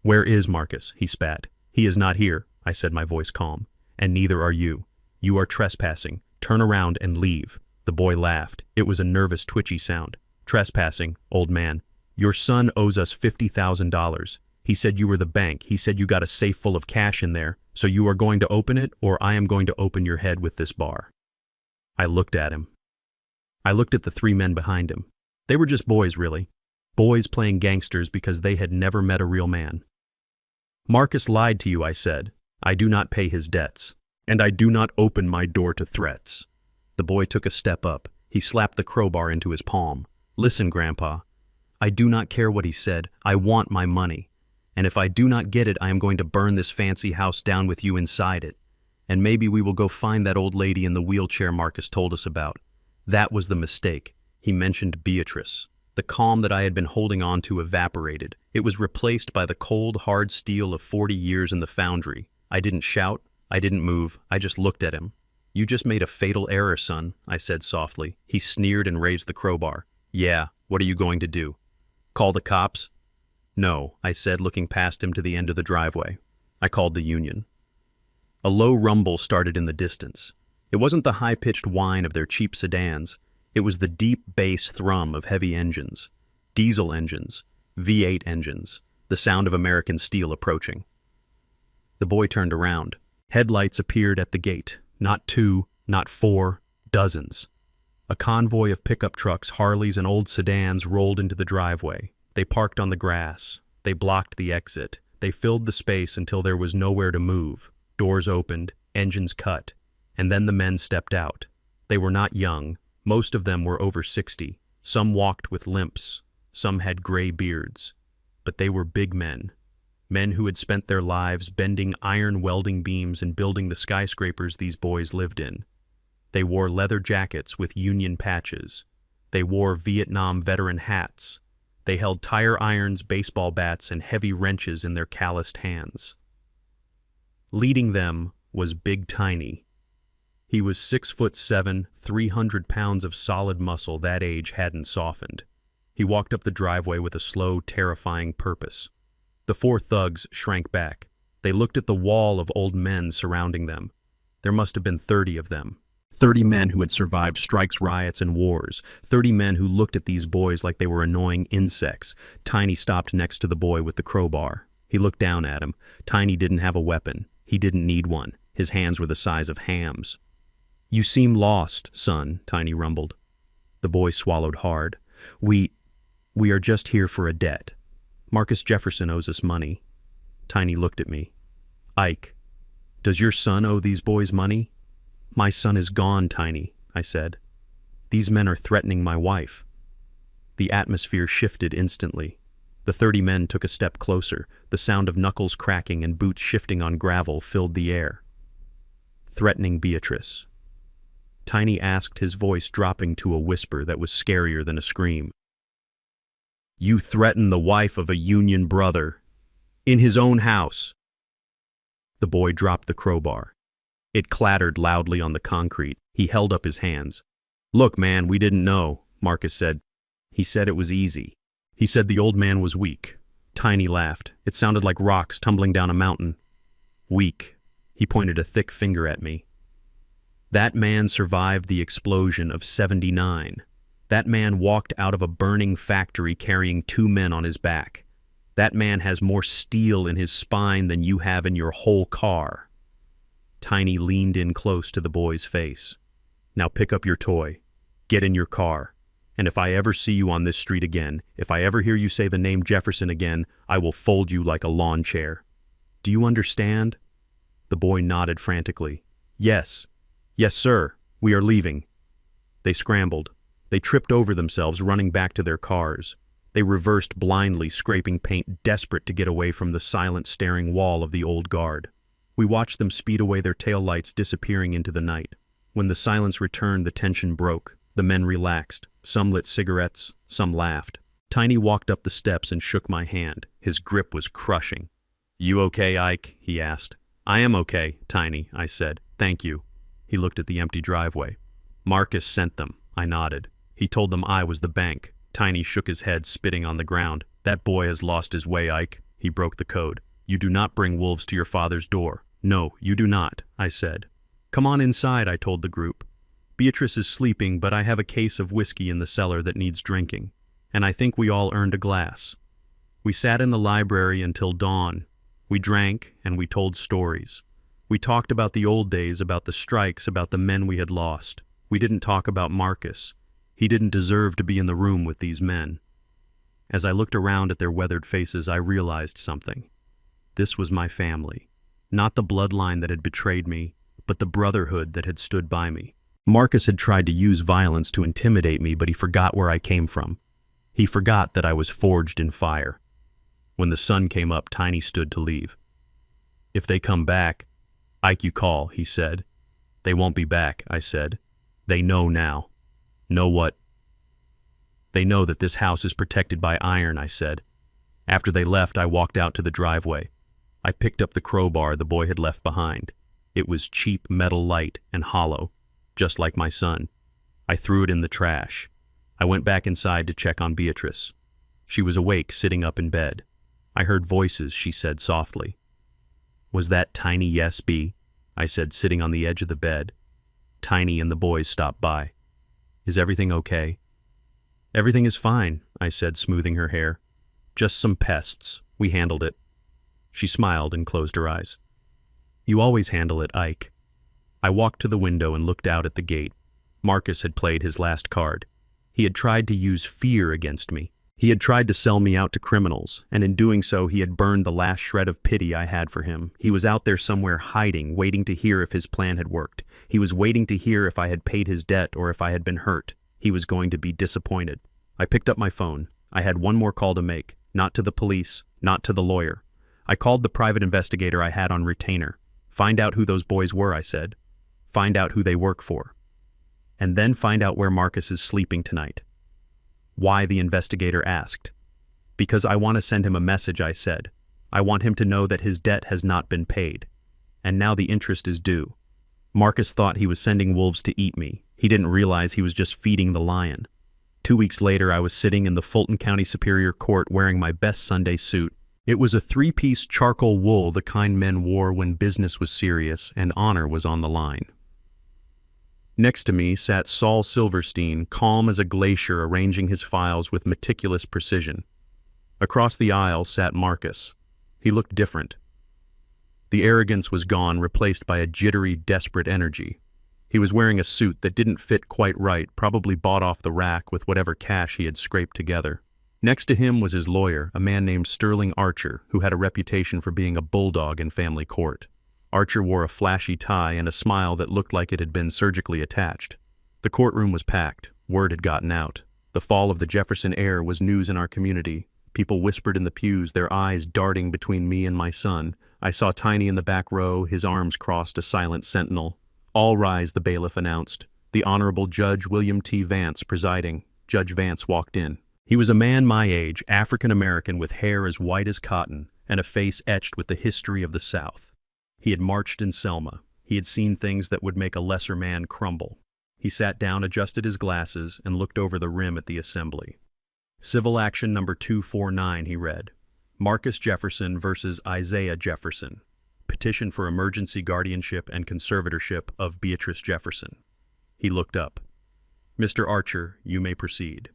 [SPEAKER 1] "Where is Marcus?" he spat. "He is not here," I said, my voice calm. "And neither are you. You are trespassing. Turn around and leave." The boy laughed. It was a nervous, twitchy sound. "Trespassing, old man. Your son owes us $50,000. He said you were the bank. He said you got a safe full of cash in there. So you are going to open it, or I am going to open your head with this bar." I looked at him. I looked at the 3 men behind him. They were just boys, really. Boys playing gangsters because they had never met a real man. "Marcus lied to you," I said. "I do not pay his debts. And I do not open my door to threats." The boy took a step up. He slapped the crowbar into his palm. "Listen, Grandpa. I do not care what he said. I want my money. And if I do not get it, I am going to burn this fancy house down with you inside it. And maybe we will go find that old lady in the wheelchair Marcus told us about. That was the mistake." He mentioned Beatrice. The calm that I had been holding on to evaporated. It was replaced by the cold, hard steel of 40 years in the foundry. I didn't shout. I didn't move. I just looked at him. "You just made a fatal error, son," I said softly. He sneered and raised the crowbar. "Yeah, what are you going to do? Call the cops?" "No," I said, looking past him to the end of the driveway. "I called the union." A low rumble started in the distance. It wasn't the high-pitched whine of their cheap sedans. It was the deep bass thrum of heavy engines. Diesel engines. V8 engines. The sound of American steel approaching. The boy turned around. Headlights appeared at the gate. Not 2, not 4, dozens. A convoy of pickup trucks, Harleys, and old sedans rolled into the driveway. They parked on the grass. They blocked the exit. They filled the space until there was nowhere to move. Doors opened, engines cut, and then the men stepped out. They were not young. Most of them were over 60. Some walked with limps. Some had gray beards. But they were big men. Men who had spent their lives bending iron welding beams and building the skyscrapers these boys lived in. They wore leather jackets with Union patches. They wore Vietnam veteran hats. They held tire irons, baseball bats, and heavy wrenches in their calloused hands. Leading them was Big Tiny. He was 6'7", 300 pounds of solid muscle that age hadn't softened. He walked up the driveway with a slow, terrifying purpose. The 4 thugs shrank back. They looked at the wall of old men surrounding them. There must have been 30 of them. 30 men who had survived strikes, riots, and wars. 30 men who looked at these boys like they were annoying insects. Tiny stopped next to the boy with the crowbar. He looked down at him. Tiny didn't have a weapon. He didn't need one. His hands were the size of hams. "You seem lost, son," Tiny rumbled. The boy swallowed hard. We are just here for a debt. Marcus Jefferson owes us money." Tiny looked at me. "Ike, does your son owe these boys money?" "My son is gone, Tiny," I said. "These men are threatening my wife." The atmosphere shifted instantly. The 30 men took a step closer. The sound of knuckles cracking and boots shifting on gravel filled the air. "Threatening Beatrice." Tiny asked, his voice dropping to a whisper that was scarier than a scream. "You threaten the wife of a Union brother. In his own house." The boy dropped the crowbar. It clattered loudly on the concrete. He held up his hands. "Look, man, we didn't know," Marcus said. "He said it was easy. He said the old man was weak." Tiny laughed. It sounded like rocks tumbling down a mountain. "Weak." He pointed a thick finger at me. "That man survived the explosion of '79. That man walked out of a burning factory carrying 2 men on his back. That man has more steel in his spine than you have in your whole car." Tiny leaned in close to the boy's face. "Now pick up your toy. Get in your car. And if I ever see you on this street again, if I ever hear you say the name Jefferson again, I will fold you like a lawn chair. Do you understand?" The boy nodded frantically. "Yes. Yes, sir. We are leaving." They scrambled. They tripped over themselves, running back to their cars. They reversed blindly, scraping paint, desperate to get away from the silent, staring wall of the old guard. We watched them speed away, their taillights disappearing into the night. When the silence returned, the tension broke. The men relaxed. Some lit cigarettes, some laughed. Tiny walked up the steps and shook my hand. His grip was crushing. "You okay, Ike?" he asked. "I am okay, Tiny," I said. "Thank you." He looked at the empty driveway. "Marcus sent them," I nodded. "He told them I was the bank." Tiny shook his head, spitting on the ground. "That boy has lost his way, Ike." He broke the code. "You do not bring wolves to your father's door." "No, you do not," I said. "Come on inside," I told the group. "Beatrice is sleeping, but I have a case of whiskey in the cellar that needs drinking, and I think we all earned a glass." We sat in the library until dawn. We drank and we told stories. We talked about the old days, about the strikes, about the men we had lost. We didn't talk about Marcus. He didn't deserve to be in the room with these men. As I looked around at their weathered faces, I realized something. This was my family. Not the bloodline that had betrayed me, but the brotherhood that had stood by me. Marcus had tried to use violence to intimidate me, but he forgot where I came from. He forgot that I was forged in fire. When the sun came up, Tiny stood to leave. "If they come back, Ike, you call," he said. "They won't be back," I said. "They know now." "Know what?" "They know that this house is protected by iron," I said. After they left, I walked out to the driveway. I picked up the crowbar the boy had left behind. It was cheap metal light and hollow, just like my son. I threw it in the trash. I went back inside to check on Beatrice. She was awake, sitting up in bed. I heard voices, she said softly. "Was that Tiny Yes, B?" I said, sitting on the edge of the bed. Tiny and the boys stopped by. "Is everything okay?" "Everything is fine," I said, smoothing her hair. "Just some pests. We handled it." She smiled and closed her eyes. "You always handle it, Ike." I walked to the window and looked out at the gate. Marcus had played his last card. He had tried to use fear against me. He had tried to sell me out to criminals, and in doing so he had burned the last shred of pity I had for him. He was out there somewhere hiding, waiting to hear if his plan had worked. He was waiting to hear if I had paid his debt or if I had been hurt. He was going to be disappointed. I picked up my phone. I had one more call to make, not to the police, not to the lawyer. I called the private investigator I had on retainer. "Find out who those boys were," I said. "Find out who they work for. And then find out where Marcus is sleeping tonight." "Why?" the investigator asked. "Because I want to send him a message," I said. "I want him to know that his debt has not been paid. And now the interest is due." Marcus thought he was sending wolves to eat me. He didn't realize he was just feeding the lion. 2 weeks later, I was sitting in the Fulton County Superior Court wearing my best Sunday suit. It was a 3-piece charcoal wool, the kind men wore when business was serious and honor was on the line. Next to me sat Saul Silverstein, calm as a glacier, arranging his files with meticulous precision. Across the aisle sat Marcus. He looked different. The arrogance was gone, replaced by a jittery, desperate energy. He was wearing a suit that didn't fit quite right, probably bought off the rack with whatever cash he had scraped together. Next to him was his lawyer, a man named Sterling Archer, who had a reputation for being a bulldog in family court. Archer wore a flashy tie and a smile that looked like it had been surgically attached. The courtroom was packed. Word had gotten out. The fall of the Jefferson heir was news in our community. People whispered in the pews, their eyes darting between me and my son. I saw Tiny in the back row, his arms crossed, a silent sentinel. "All rise," the bailiff announced. The Honorable Judge William T. Vance presiding. Judge Vance walked in. He was a man my age, African-American with hair as white as cotton and a face etched with the history of the South. He had marched in Selma. He had seen things that would make a lesser man crumble. He sat down, adjusted his glasses, and looked over the rim at the assembly. Civil Action Number 249, he read. Marcus Jefferson versus Isaiah Jefferson. Petition for emergency guardianship and conservatorship of Beatrice Jefferson. He looked up. "Mr. Archer, you may proceed."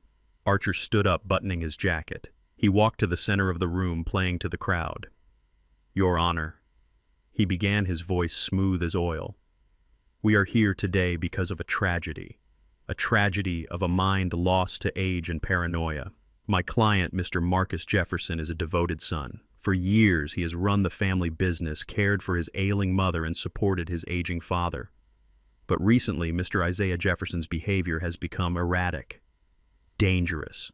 [SPEAKER 1] Archer stood up, buttoning his jacket. He walked to the center of the room, playing to the crowd. "Your Honor." He began, his voice smooth as oil. "We are here today because of a tragedy of a mind lost to age and paranoia. My client, Mr. Marcus Jefferson, is a devoted son. For years, he has run the family business, cared for his ailing mother, and supported his aging father. But recently, Mr. Isaiah Jefferson's behavior has become erratic, dangerous."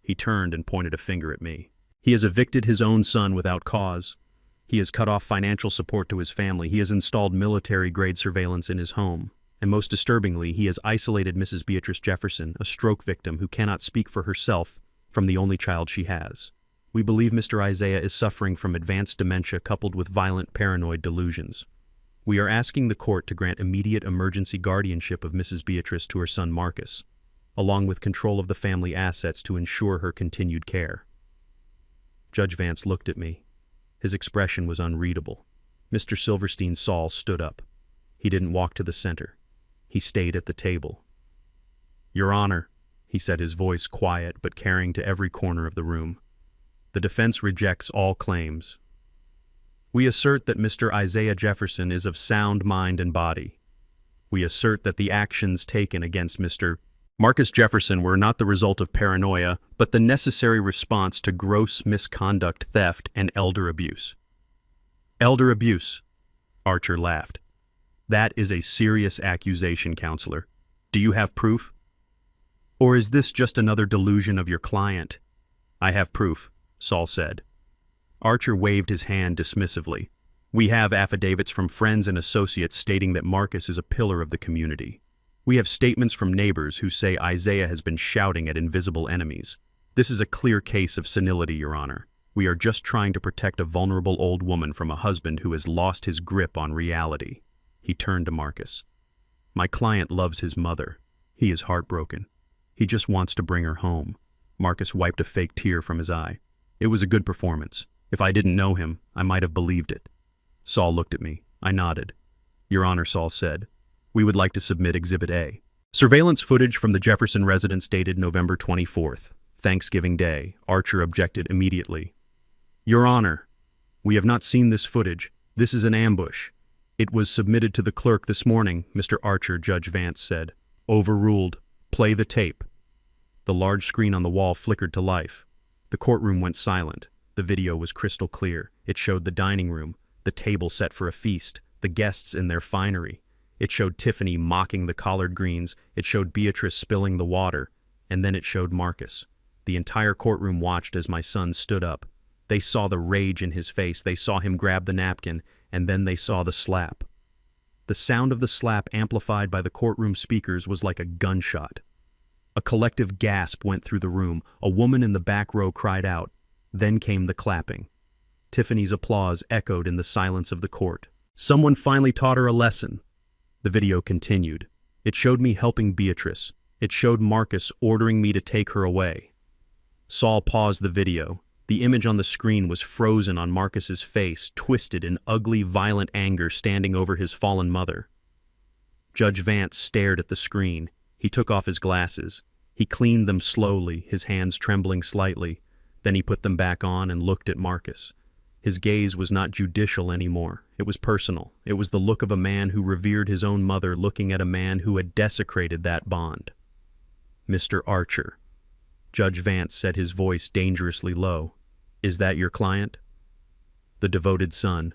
[SPEAKER 1] He turned and pointed a finger at me. "He has evicted his own son without cause. He has cut off financial support to his family. He has installed military-grade surveillance in his home. And most disturbingly, he has isolated Mrs. Beatrice Jefferson, a stroke victim who cannot speak for herself, from the only child she has. We believe Mr. Isaiah is suffering from advanced dementia coupled with violent paranoid delusions. We are asking the court to grant immediate emergency guardianship of Mrs. Beatrice to her son Marcus, along with control of the family assets to ensure her continued care." Judge Vance looked at me. His expression was unreadable. Mr. Silverstein Saul stood up. He didn't walk to the center. He stayed at the table. "Your Honor," he said, his voice quiet but carrying to every corner of the room, "the defense rejects all claims. We assert that Mr. Isaiah Jefferson is of sound mind and body. We assert that the actions taken against Mr. Marcus Jefferson were not the result of paranoia, but the necessary response to gross misconduct, theft, and elder abuse." "Elder abuse?" Archer laughed. "That is a serious accusation, Counselor. Do you have proof? Or is this just another delusion of your client?" "I have proof," Saul said. Archer waved his hand dismissively. "We have affidavits from friends and associates stating that Marcus is a pillar of the community. We have statements from neighbors who say Isaiah has been shouting at invisible enemies. This is a clear case of senility, Your Honor. We are just trying to protect a vulnerable old woman from a husband who has lost his grip on reality." He turned to Marcus. "My client loves his mother. He is heartbroken. He just wants to bring her home." Marcus wiped a fake tear from his eye. "It was a good performance. If I didn't know him, I might have believed it." Saul looked at me. I nodded. "Your Honor," Saul said, "we would like to submit Exhibit A. Surveillance footage from the Jefferson residence dated November 24th, Thanksgiving Day." Archer objected immediately. "Your Honor, we have not seen this footage. This is an ambush. It was submitted to the clerk this morning," Mr. Archer, Judge Vance said. "Overruled. Play the tape." The large screen on the wall flickered to life. The courtroom went silent. The video was crystal clear. It showed the dining room, the table set for a feast, the guests in their finery. It showed Tiffany mocking the collard greens. It showed Beatrice spilling the water. And then it showed Marcus. The entire courtroom watched as my son stood up. They saw the rage in his face. They saw him grab the napkin. And then they saw the slap. The sound of the slap, amplified by the courtroom speakers, was like a gunshot. A collective gasp went through the room. A woman in the back row cried out. Then came the clapping. Tiffany's applause echoed in the silence of the court. Someone finally taught her a lesson. The video continued. It showed me helping Beatrice. It showed Marcus ordering me to take her away. Saul paused the video. The image on the screen was frozen on Marcus's face, twisted in ugly, violent anger, standing over his fallen mother. Judge Vance stared at the screen. He took off his glasses. He cleaned them slowly, his hands trembling slightly. Then he put them back on and looked at Marcus. His gaze was not judicial anymore. It was personal. It was the look of a man who revered his own mother looking at a man who had desecrated that bond. "Mr. Archer," Judge Vance said, his voice dangerously low, "is that your client?" The devoted son.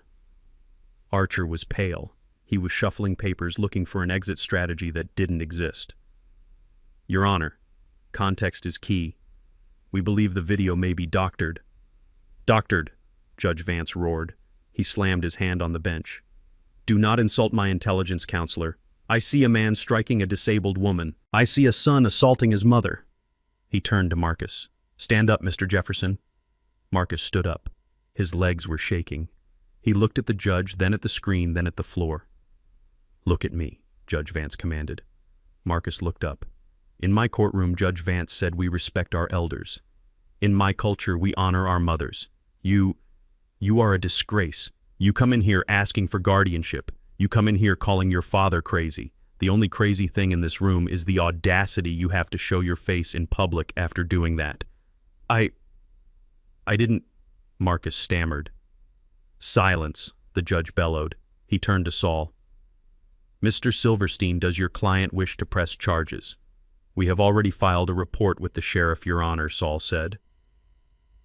[SPEAKER 1] Archer was pale. He was shuffling papers looking for an exit strategy that didn't exist. "Your Honor, context is key. We believe the video may be doctored." "Doctored," Judge Vance roared. He slammed his hand on the bench. "Do not insult my intelligence, counselor. I see a man striking a disabled woman. I see a son assaulting his mother." He turned to Marcus. "Stand up, Mr. Jefferson." Marcus stood up. His legs were shaking. He looked at the judge, then at the screen, then at the floor. "Look at me," Judge Vance commanded. Marcus looked up. "In my courtroom," Judge Vance said, "we respect our elders. In my culture, we honor our mothers. You are a disgrace. You come in here asking for guardianship. You come in here calling your father crazy. The only crazy thing in this room is the audacity you have to show your face in public after doing that." I didn't," Marcus stammered. "Silence," the judge bellowed. He turned to Saul. "Mr. Silverstein, does your client wish to press charges?" "We have already filed a report with the sheriff, Your Honor," Saul said.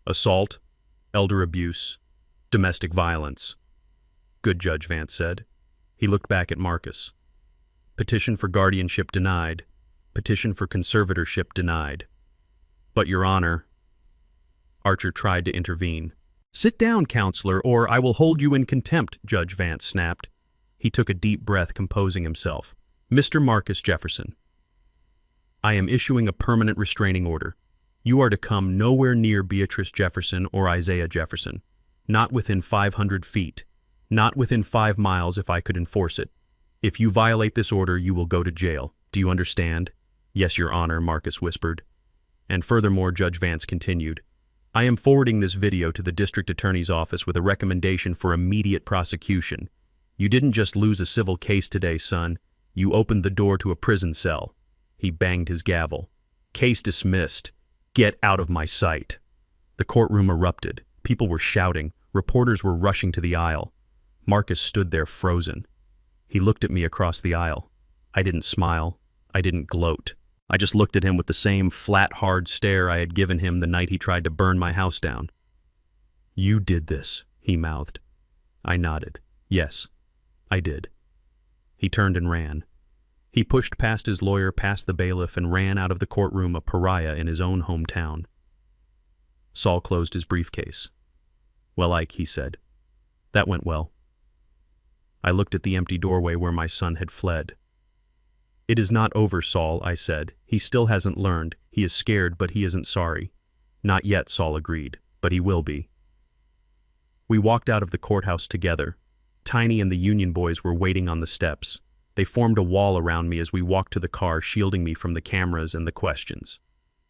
[SPEAKER 1] "Assault, elder abuse, domestic violence." "Good," Judge Vance said. He looked back at Marcus. "Petition for guardianship denied. Petition for conservatorship denied." "But, Your Honor," Archer tried to intervene. "Sit down, counselor, or I will hold you in contempt," Judge Vance snapped. He took a deep breath, composing himself. "Mr. Marcus Jefferson, I am issuing a permanent restraining order. You are to come nowhere near Beatrice Jefferson or Isaiah Jefferson. Not within 500 feet. Not within 5 miles if I could enforce it. If you violate this order, you will go to jail. Do you understand?" "Yes, Your Honor," Marcus whispered. "And furthermore," Judge Vance continued, "I am forwarding this video to the district attorney's office with a recommendation for immediate prosecution. You didn't just lose a civil case today, son. You opened the door to a prison cell." He banged his gavel. "Case dismissed. Get out of my sight." The courtroom erupted. People were shouting. Reporters were rushing to the aisle. Marcus stood there frozen. He looked at me across the aisle. I didn't smile. I didn't gloat. I just looked at him with the same flat, hard stare I had given him the night he tried to burn my house down. "You did this," he mouthed. I nodded. "Yes, I did." He turned and ran. He pushed past his lawyer, past the bailiff, and ran out of the courtroom, a pariah in his own hometown. Saul closed his briefcase. "Well, Ike," he said, "that went well." I looked at the empty doorway where my son had fled. "It is not over, Saul," I said. "He still hasn't learned. He is scared, but he isn't sorry." "Not yet," Saul agreed, "but he will be." We walked out of the courthouse together. Tiny and the Union boys were waiting on the steps. They formed a wall around me as we walked to the car, shielding me from the cameras and the questions.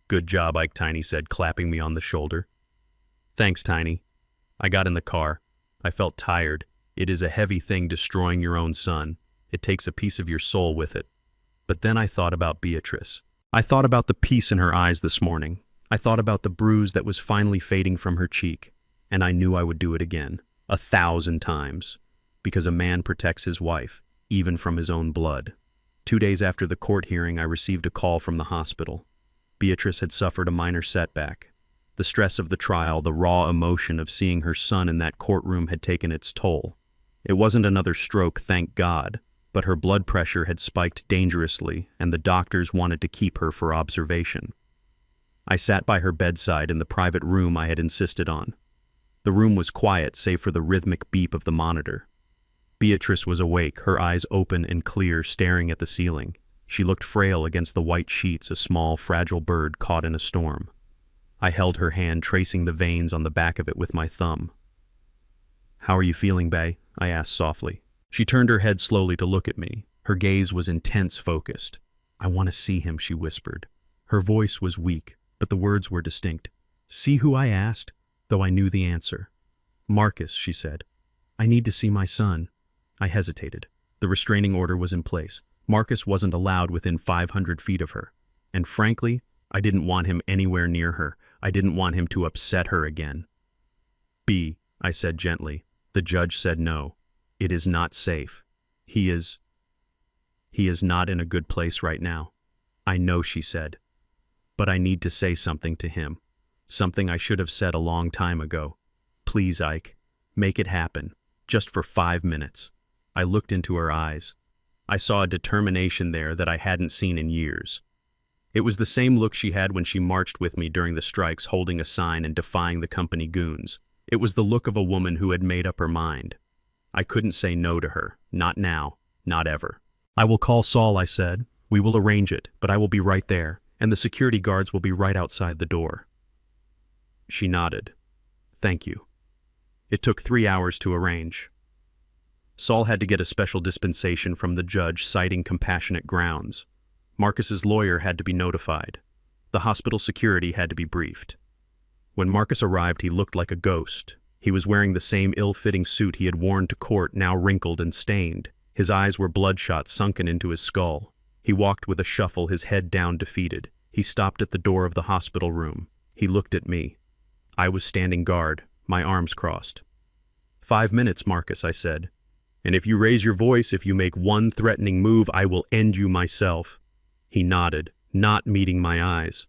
[SPEAKER 1] "Good job, Ike," Tiny said, clapping me on the shoulder. "Thanks, Tiny." I got in the car. I felt tired. It is a heavy thing destroying your own son. It takes a piece of your soul with it. But then I thought about Beatrice. I thought about the peace in her eyes this morning. I thought about the bruise that was finally fading from her cheek. And I knew I would do it again, 1,000 times. Because a man protects his wife, even from his own blood. 2 days after the court hearing, I received a call from the hospital. Beatrice had suffered a minor setback. The stress of the trial, the raw emotion of seeing her son in that courtroom had taken its toll. It wasn't another stroke, thank God, but her blood pressure had spiked dangerously, and the doctors wanted to keep her for observation. I sat by her bedside in the private room I had insisted on. The room was quiet, save for the rhythmic beep of the monitor. Beatrice was awake, her eyes open and clear, staring at the ceiling. She looked frail against the white sheets, a small, fragile bird caught in a storm. I held her hand, tracing the veins on the back of it with my thumb. "How are you feeling, Bae?" I asked softly. She turned her head slowly to look at me. Her gaze was intense, focused. "I want to see him," she whispered. Her voice was weak, but the words were distinct. "See who?" I asked, though I knew the answer. "Marcus," she said. "I need to see my son." I hesitated. The restraining order was in place. Marcus wasn't allowed within 500 feet of her. And frankly, I didn't want him anywhere near her. I didn't want him to upset her again. "B," I said gently. The judge said no. It is not safe. He is not in a good place right now. I know, she said. But I need to say something to him. Something I should have said a long time ago. Please, Ike, make it happen. Just for 5 minutes. I looked into her eyes. I saw a determination there that I hadn't seen in years. It was the same look she had when she marched with me during the strikes, holding a sign and defying the company goons. It was the look of a woman who had made up her mind. I couldn't say no to her. Not now. Not ever. I will call Saul, I said. We will arrange it, but I will be right there, and the security guards will be right outside the door. She nodded. Thank you. It took 3 hours to arrange. Saul had to get a special dispensation from the judge citing compassionate grounds. Marcus's lawyer had to be notified. The hospital security had to be briefed. When Marcus arrived, he looked like a ghost. He was wearing the same ill-fitting suit he had worn to court, now wrinkled and stained. His eyes were bloodshot, sunken into his skull. He walked with a shuffle, his head down, defeated. He stopped at the door of the hospital room. He looked at me. I was standing guard, my arms crossed. 5 minutes, Marcus, I said. And if you raise your voice, if you make one threatening move, I will end you myself. He nodded, not meeting my eyes.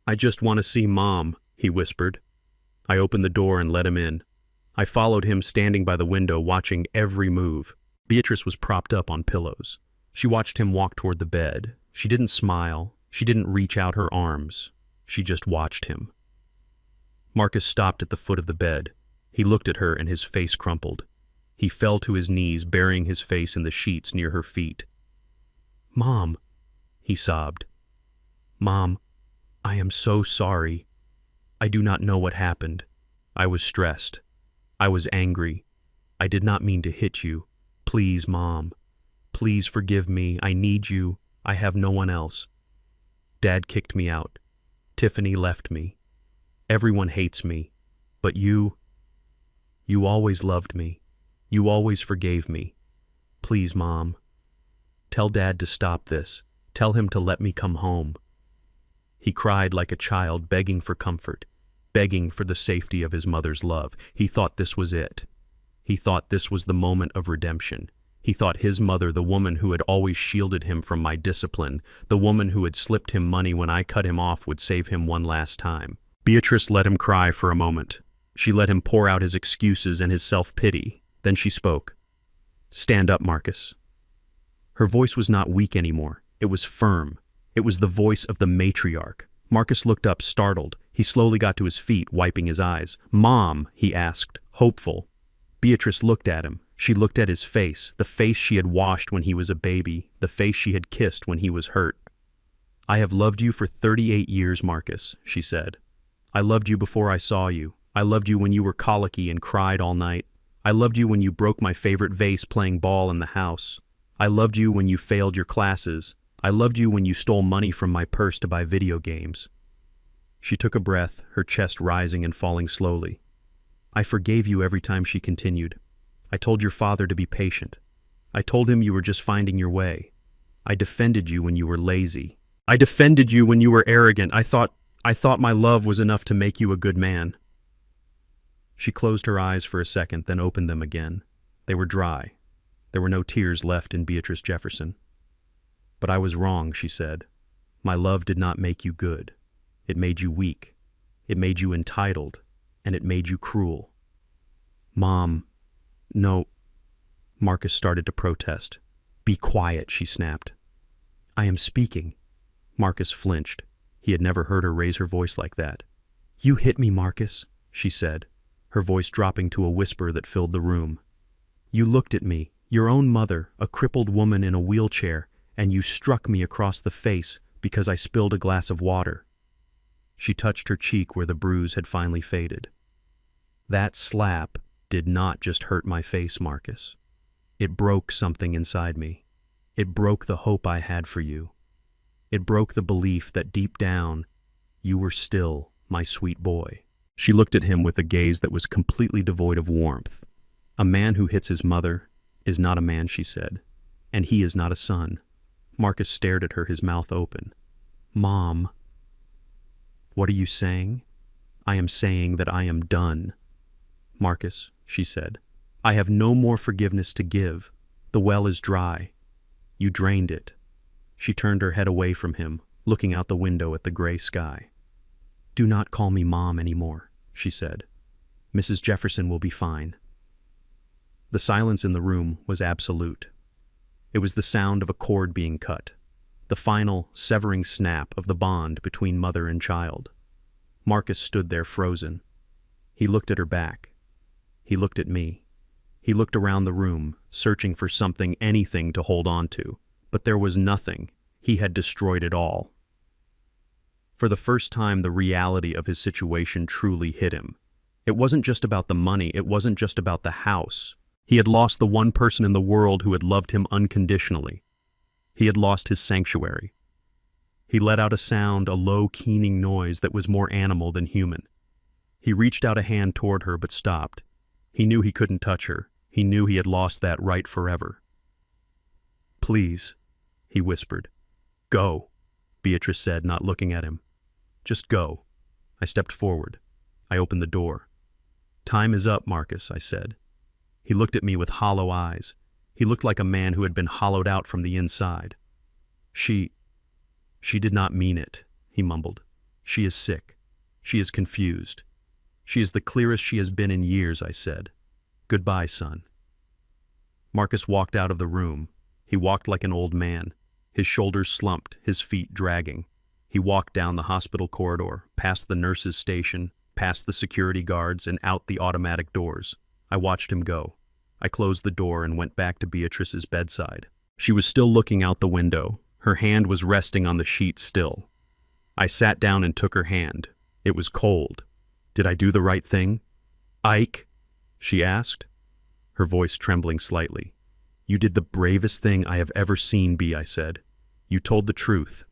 [SPEAKER 1] I just want to see Mom, he whispered. I opened the door and let him in. I followed him, standing by the window, watching every move. Beatrice was propped up on pillows. She watched him walk toward the bed. She didn't smile. She didn't reach out her arms. She just watched him. Marcus stopped at the foot of the bed. He looked at her and his face crumpled. He fell to his knees, burying his face in the sheets near her feet. Mom, he sobbed. Mom, I am so sorry. I do not know what happened. I was stressed. I was angry. I did not mean to hit you. Please, Mom. Please forgive me. I need you. I have no one else. Dad kicked me out. Tiffany left me. Everyone hates me. But you always loved me. You always forgave me. Please, Mom. Tell Dad to stop this. Tell him to let me come home. He cried like a child, begging for comfort, begging for the safety of his mother's love. He thought this was it. He thought this was the moment of redemption. He thought his mother, the woman who had always shielded him from my discipline, the woman who had slipped him money when I cut him off, would save him one last time. Beatrice let him cry for a moment. She let him pour out his excuses and his self-pity. Then she spoke. Stand up, Marcus. Her voice was not weak anymore. It was firm. It was the voice of the matriarch. Marcus looked up, startled. He slowly got to his feet, wiping his eyes. Mom, he asked, hopeful. Beatrice looked at him. She looked at his face, the face she had washed when he was a baby, the face she had kissed when he was hurt. I have loved you for 38 years, Marcus, she said. I loved you before I saw you. I loved you when you were colicky and cried all night. I loved you when you broke my favorite vase playing ball in the house. I loved you when you failed your classes. I loved you when you stole money from my purse to buy video games. She took a breath, her chest rising and falling slowly. I forgave you every time, she continued. I told your father to be patient. I told him you were just finding your way. I defended you when you were lazy. I defended you when you were arrogant. I thought my love was enough to make you a good man. She closed her eyes for a second, then opened them again. They were dry. There were no tears left in Beatrice Jefferson. But I was wrong, she said. My love did not make you good. It made you weak. It made you entitled. And it made you cruel. Mom, no. Marcus started to protest. Be quiet, she snapped. I am speaking. Marcus flinched. He had never heard her raise her voice like that. You hit me, Marcus, she said, her voice dropping to a whisper that filled the room. You looked at me, your own mother, a crippled woman in a wheelchair, and you struck me across the face because I spilled a glass of water. She touched her cheek where the bruise had finally faded. That slap did not just hurt my face, Marcus. It broke something inside me. It broke the hope I had for you. It broke the belief that deep down, you were still my sweet boy. She looked at him with a gaze that was completely devoid of warmth. A man who hits his mother is not a man, she said, and he is not a son. Marcus stared at her, his mouth open. Mom. What are you saying? I am saying that I am done. Marcus, she said. "I have no more forgiveness to give. The well is dry. You drained it." She turned her head away from him, looking out the window at the gray sky. "Do not call me Mom anymore," she said. "Mrs. Jefferson will be fine." The silence in the room was absolute. It was the sound of a cord being cut, the final, severing snap of the bond between mother and child. Marcus stood there frozen. He looked at her back. He looked at me. He looked around the room, searching for something, anything to hold on to. But there was nothing. He had destroyed it all. For the first time, the reality of his situation truly hit him. It wasn't just about the money. It wasn't just about the house. He had lost the one person in the world who had loved him unconditionally. He had lost his sanctuary. He let out a sound, a low, keening noise that was more animal than human. He reached out a hand toward her but stopped. He knew he couldn't touch her. He knew he had lost that right forever. "Please," he whispered. "Go," Beatrice said, not looking at him. "Just go." I stepped forward. I opened the door. "Time is up, Marcus," I said. He looked at me with hollow eyes. He looked like a man who had been hollowed out from the inside. She did not mean it," he mumbled. "She is sick. She is confused. She is the clearest she has been in years," I said. "Goodbye, son." Marcus walked out of the room. He walked like an old man, his shoulders slumped, his feet dragging. He walked down the hospital corridor, past the nurses' station, past the security guards, and out the automatic doors. I watched him go. I closed the door and went back to Beatrice's bedside. She was still looking out the window. Her hand was resting on the sheet still. I sat down and took her hand. It was cold. Did I do the right thing? "Ike?" she asked, her voice trembling slightly. "You did the bravest thing I have ever seen, Bea," I said. "You told the truth."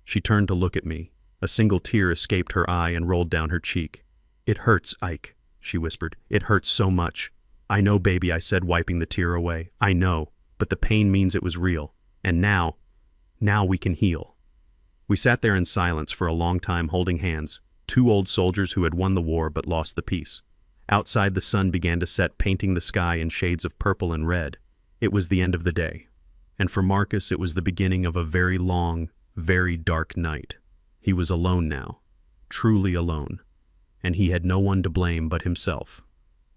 [SPEAKER 1] She turned to look at me. A single tear escaped her eye and rolled down her cheek. "It hurts, Ike," she whispered. "It hurts so much." "I know, baby," I said, wiping the tear away. "I know, but the pain means it was real. And now we can heal." We sat there in silence for a long time, holding hands, two old soldiers who had won the war but lost the peace. Outside, the sun began to set, painting the sky in shades of purple and red. It was the end of the day. And for Marcus, it was the beginning of a very long, very dark night. He was alone now, truly alone. And he had no one to blame but himself.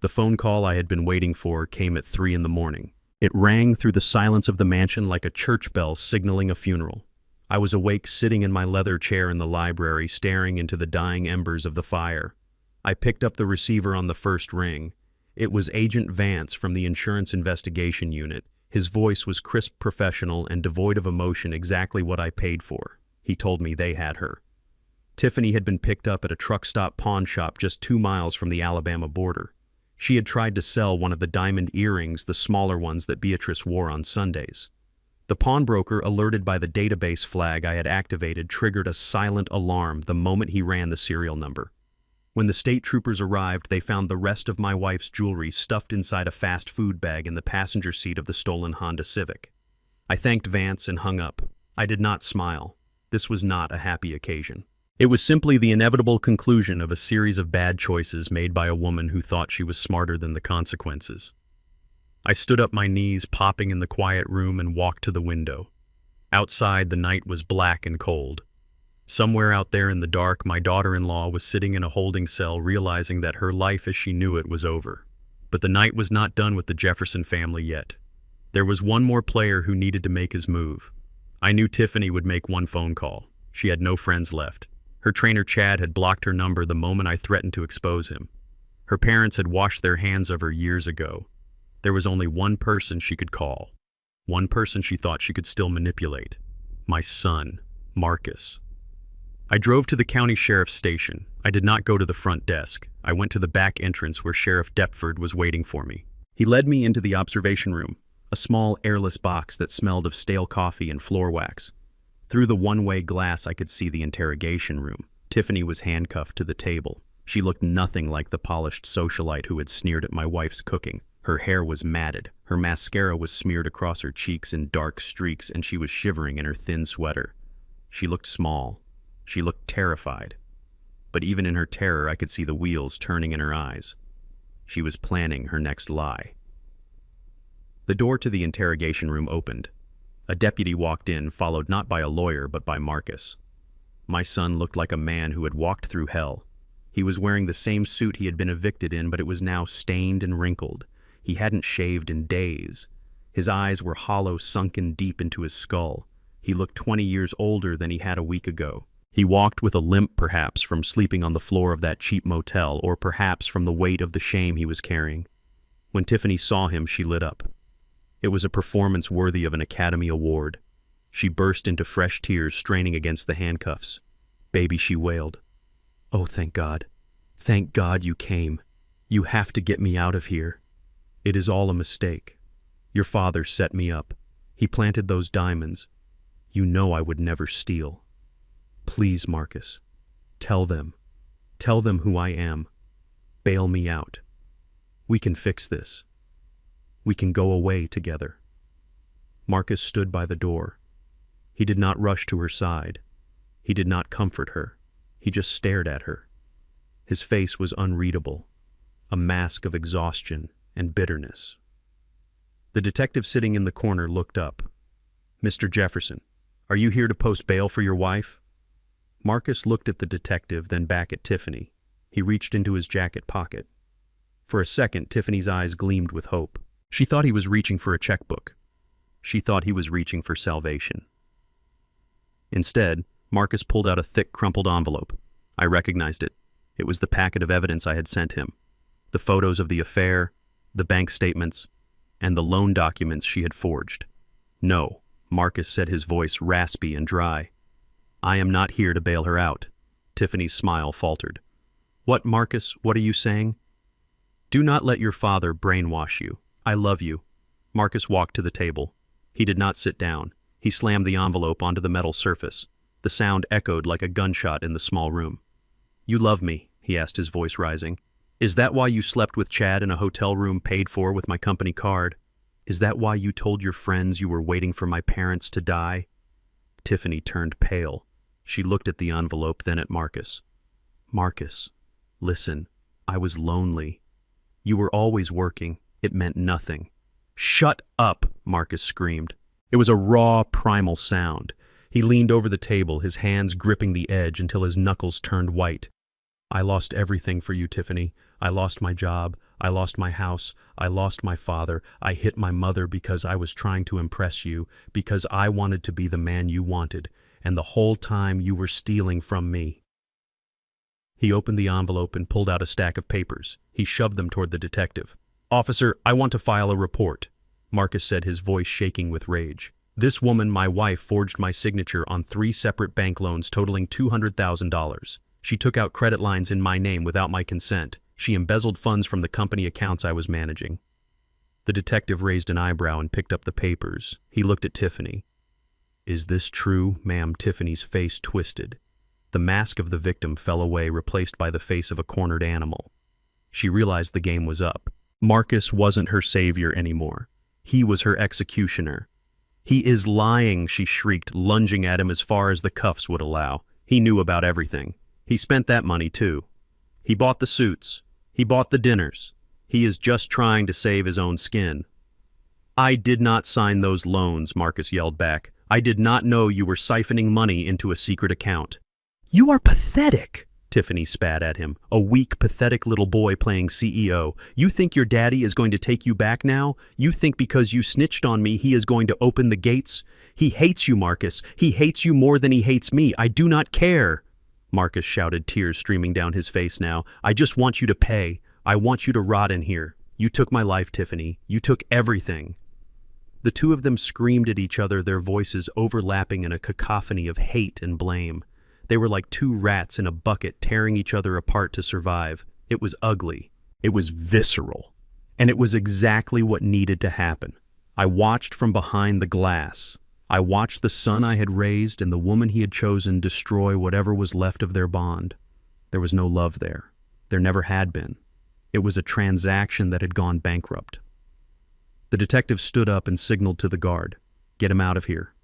[SPEAKER 1] The phone call I had been waiting for came at 3 a.m. It rang through the silence of the mansion like a church bell signaling a funeral. I was awake, sitting in my leather chair in the library, staring into the dying embers of the fire. I picked up the receiver on the first ring. It was Agent Vance from the Insurance Investigation Unit. His voice was crisp, professional, and devoid of emotion, exactly what I paid for. He told me they had her. Tiffany had been picked up at a truck stop pawn shop just 2 miles from the Alabama border. She had tried to sell one of the diamond earrings, the smaller ones that Beatrice wore on Sundays. The pawnbroker, alerted by the database flag I had activated, triggered a silent alarm the moment he ran the serial number. When the state troopers arrived, they found the rest of my wife's jewelry stuffed inside a fast food bag in the passenger seat of the stolen Honda Civic. I thanked Vance and hung up. I did not smile. This was not a happy occasion. It was simply the inevitable conclusion of a series of bad choices made by a woman who thought she was smarter than the consequences. I stood up, my knees popping in the quiet room, and walked to the window. Outside, the night was black and cold. Somewhere out there in the dark, my daughter-in-law was sitting in a holding cell, realizing that her life as she knew it was over. But the night was not done with the Jefferson family yet. There was one more player who needed to make his move. I knew Tiffany would make one phone call. She had no friends left. Her trainer Chad had blocked her number the moment I threatened to expose him. Her parents had washed their hands of her years ago. There was only one person she could call. One person she thought she could still manipulate. My son, Marcus. I drove to the county sheriff's station. I did not go to the front desk. I went to the back entrance where Sheriff Deptford was waiting for me. He led me into the observation room, a small airless box that smelled of stale coffee and floor wax. Through the one-way glass, I could see the interrogation room. Tiffany was handcuffed to the table. She looked nothing like the polished socialite who had sneered at my wife's cooking. Her hair was matted. Her mascara was smeared across her cheeks in dark streaks, and she was shivering in her thin sweater. She looked small. She looked terrified. But even in her terror, I could see the wheels turning in her eyes. She was planning her next lie. The door to the interrogation room opened. A deputy walked in, followed not by a lawyer but by Marcus. My son looked like a man who had walked through hell. He was wearing the same suit he had been evicted in, but it was now stained and wrinkled. He hadn't shaved in days. His eyes were hollow, sunken deep into his skull. He looked 20 years older than he had a week ago. He walked with a limp, perhaps, from sleeping on the floor of that cheap motel, or perhaps from the weight of the shame he was carrying. When Tiffany saw him, she lit up. It was a performance worthy of an Academy Award. She burst into fresh tears, straining against the handcuffs. "Baby," she wailed. "Oh, thank God. Thank God you came. You have to get me out of here. It is all a mistake. Your father set me up. He planted those diamonds. You know I would never steal. Please, Marcus, tell them. Tell them who I am. Bail me out. We can fix this. We can go away together." Marcus stood by the door. He did not rush to her side. He did not comfort her. He just stared at her. His face was unreadable, a mask of exhaustion and bitterness. The detective sitting in the corner looked up. "Mr. Jefferson, are you here to post bail for your wife?" Marcus looked at the detective, then back at Tiffany. He reached into his jacket pocket. For a second, Tiffany's eyes gleamed with hope. She thought he was reaching for a checkbook. She thought he was reaching for salvation. Instead, Marcus pulled out a thick, crumpled envelope. I recognized it. It was the packet of evidence I had sent him. The photos of the affair, the bank statements, and the loan documents she had forged. "No," Marcus said, his voice raspy and dry. "I am not here to bail her out." Tiffany's smile faltered. "What, Marcus? What are you saying?" "Do not let your father brainwash you. I love you." Marcus walked to the table. He did not sit down. He slammed the envelope onto the metal surface. The sound echoed like a gunshot in the small room. "You love me?" he asked, his voice rising. "Is that why you slept with Chad in a hotel room paid for with my company card? Is that why you told your friends you were waiting for my parents to die?" Tiffany turned pale. She looked at the envelope, then at Marcus. "Marcus, listen, I was lonely. You were always working. It meant nothing." "Shut up!" Marcus screamed. It was a raw, primal sound. He leaned over the table, his hands gripping the edge until his knuckles turned white. "I lost everything for you, Tiffany. I lost my job. I lost my house. I lost my father. I hit my mother because I was trying to impress you, because I wanted to be the man you wanted, and the whole time you were stealing from me." He opened the envelope and pulled out a stack of papers. He shoved them toward the detective. "Officer, I want to file a report," Marcus said, his voice shaking with rage. "This woman, my wife, forged my signature on 3 separate bank loans totaling $200,000. She took out credit lines in my name without my consent. She embezzled funds from the company accounts I was managing." The detective raised an eyebrow and picked up the papers. He looked at Tiffany. "Is this true, ma'am?" Tiffany's face twisted. The mask of the victim fell away, replaced by the face of a cornered animal. She realized the game was up. Marcus wasn't her savior anymore. He was her executioner. "He is lying," she shrieked, lunging at him as far as the cuffs would allow. He knew about everything. He spent that money, too. He bought the suits. He bought the dinners. He is just trying to save his own skin. "I did not sign those loans," Marcus yelled back. "I did not know you were siphoning money into a secret account." "You are pathetic," Tiffany spat at him. "A weak, pathetic little boy playing CEO. You think your daddy is going to take you back now? You think because you snitched on me he is going to open the gates? He hates you, Marcus. He hates you more than he hates me. I do not care." Marcus shouted, tears streaming down his face now. "I just want you to pay. I want you to rot in here. You took my life, Tiffany. You took everything." The two of them screamed at each other, their voices overlapping in a cacophony of hate and blame. They were like two rats in a bucket tearing each other apart to survive. It was ugly. It was visceral. And it was exactly what needed to happen. I watched from behind the glass. I watched the son I had raised and the woman he had chosen destroy whatever was left of their bond. There was no love there. There never had been. It was a transaction that had gone bankrupt. The detective stood up and signaled to the guard. "Get him out of here."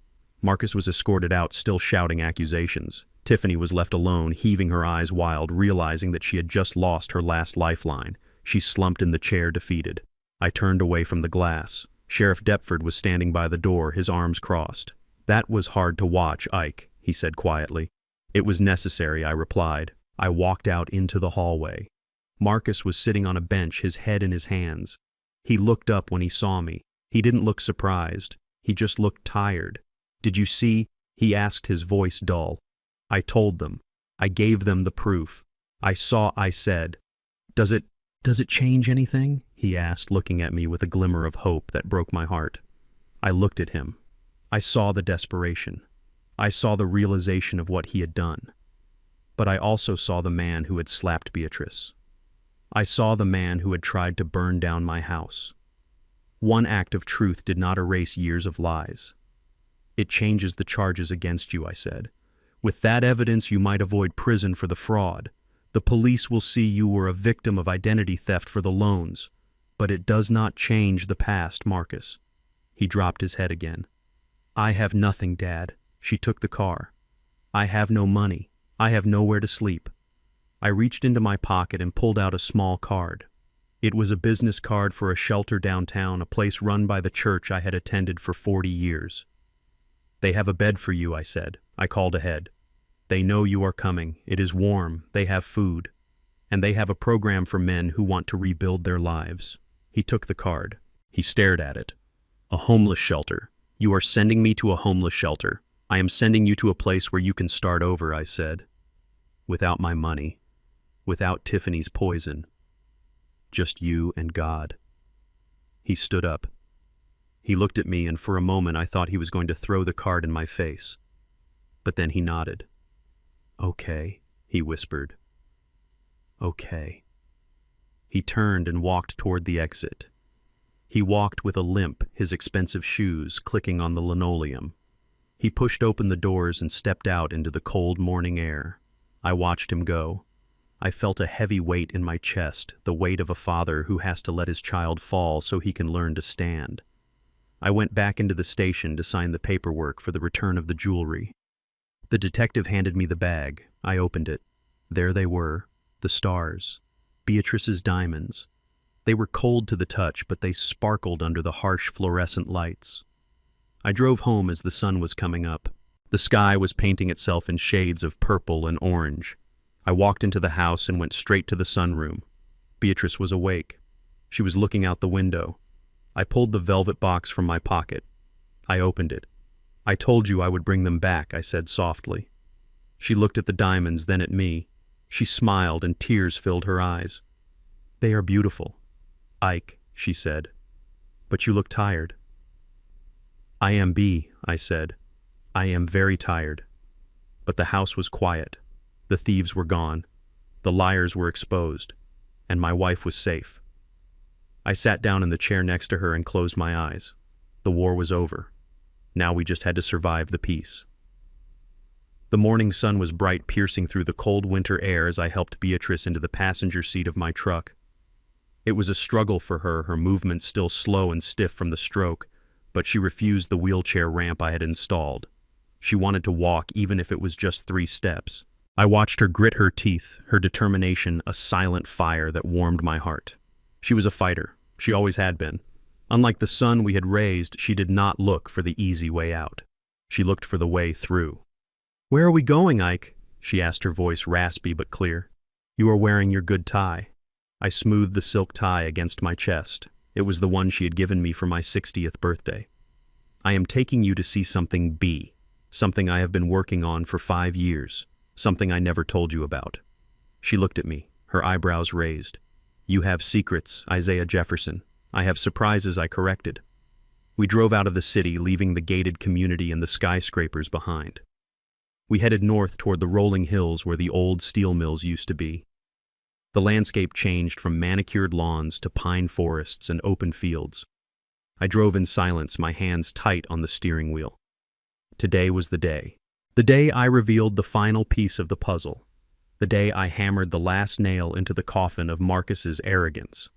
[SPEAKER 1] Marcus was escorted out, still shouting accusations. Tiffany was left alone, heaving her eyes wild, realizing that she had just lost her last lifeline. She slumped in the chair, defeated. I turned away from the glass. Sheriff Deptford was standing by the door, his arms crossed. "That was hard to watch, Ike," he said quietly. "It was necessary," I replied. I walked out into the hallway. Marcus was sitting on a bench, his head in his hands. He looked up when he saw me. He didn't look surprised. He just looked tired. "Did you see?" he asked, his voice dull. I told them. I gave them the proof. "I saw," I said. Does it change anything?" he asked, looking at me with a glimmer of hope that broke my heart. I looked at him. I saw the desperation. I saw the realization of what he had done. But I also saw the man who had slapped Beatrice. I saw the man who had tried to burn down my house. One act of truth did not erase years of lies. "It changes the charges against you," I said. "With that evidence, you might avoid prison for the fraud. The police will see you were a victim of identity theft for the loans. But it does not change the past, Marcus." He dropped his head again. "I have nothing, Dad." She took the car. "I have no money. I have nowhere to sleep." I reached into my pocket and pulled out a small card. It was a business card for a shelter downtown, a place run by the church I had attended for 40 years. "They have a bed for you," I said. I called ahead. "They know you are coming. It is warm. They have food. And they have a program for men who want to rebuild their lives." He took the card. He stared at it. "A homeless shelter. You are sending me to a homeless shelter. I am sending you to a place where you can start over," I said. "Without my money. Without Tiffany's poison. Just you and God." He stood up. He looked at me, and for a moment I thought he was going to throw the card in my face. But then he nodded. "Okay," he whispered. "Okay." He turned and walked toward the exit. He walked with a limp, his expensive shoes clicking on the linoleum. He pushed open the doors and stepped out into the cold morning air. I watched him go. I felt a heavy weight in my chest, the weight of a father who has to let his child fall so he can learn to stand. I went back into the station to sign the paperwork for the return of the jewelry. The detective handed me the bag. I opened it. There they were, the stars, Beatrice's diamonds. They were cold to the touch, but they sparkled under the harsh fluorescent lights. I drove home as the sun was coming up. The sky was painting itself in shades of purple and orange. I walked into the house and went straight to the sunroom. Beatrice was awake. She was looking out the window. I pulled the velvet box from my pocket. I opened it. "I told you I would bring them back," I said softly. She looked at the diamonds, then at me. She smiled and tears filled her eyes. "They are beautiful, Ike," she said. "But you look tired." "I am I said. "I am very tired." But the house was quiet. The thieves were gone. The liars were exposed. And my wife was safe. I sat down in the chair next to her and closed my eyes. The war was over. Now we just had to survive the peace. The morning sun was bright, piercing through the cold winter air as I helped Beatrice into the passenger seat of my truck. It was a struggle for her, her movements still slow and stiff from the stroke, but she refused the wheelchair ramp I had installed. She wanted to walk even if it was just 3 steps. I watched her grit her teeth, her determination a silent fire that warmed my heart. She was a fighter. She always had been. Unlike the son we had raised, she did not look for the easy way out. She looked for the way through. "Where are we going, Ike?" she asked, her voice raspy but clear. "You are wearing your good tie." I smoothed the silk tie against my chest. It was the one she had given me for my 60th birthday. "I am taking you to see something something I have been working on for 5 years, something I never told you about." She looked at me, her eyebrows raised. "You have secrets, Isaiah Jefferson. I have surprises," I corrected. We drove out of the city, leaving the gated community and the skyscrapers behind. We headed north toward the rolling hills where the old steel mills used to be. The landscape changed from manicured lawns to pine forests and open fields. I drove in silence, my hands tight on the steering wheel. Today was the day. The day I revealed the final piece of the puzzle. The day I hammered the last nail into the coffin of Marcus's arrogance.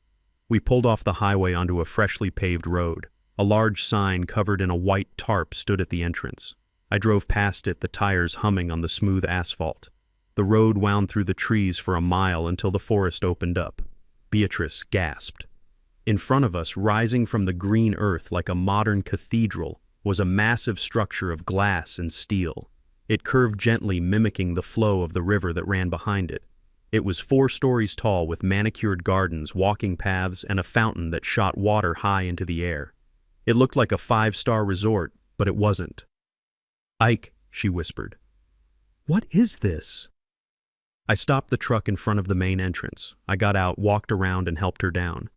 [SPEAKER 1] We pulled off the highway onto a freshly paved road. A large sign covered in a white tarp stood at the entrance. I drove past it, the tires humming on the smooth asphalt. The road wound through the trees for a mile until the forest opened up. Beatrice gasped. In front of us, rising from the green earth like a modern cathedral, was a massive structure of glass and steel. It curved gently, mimicking the flow of the river that ran behind it. It was 4 stories tall, with manicured gardens, walking paths, and a fountain that shot water high into the air. It looked like a 5-star resort, but it wasn't. "Ike," she whispered. "What is this?" I stopped the truck in front of the main entrance. I got out, walked around, and helped her down.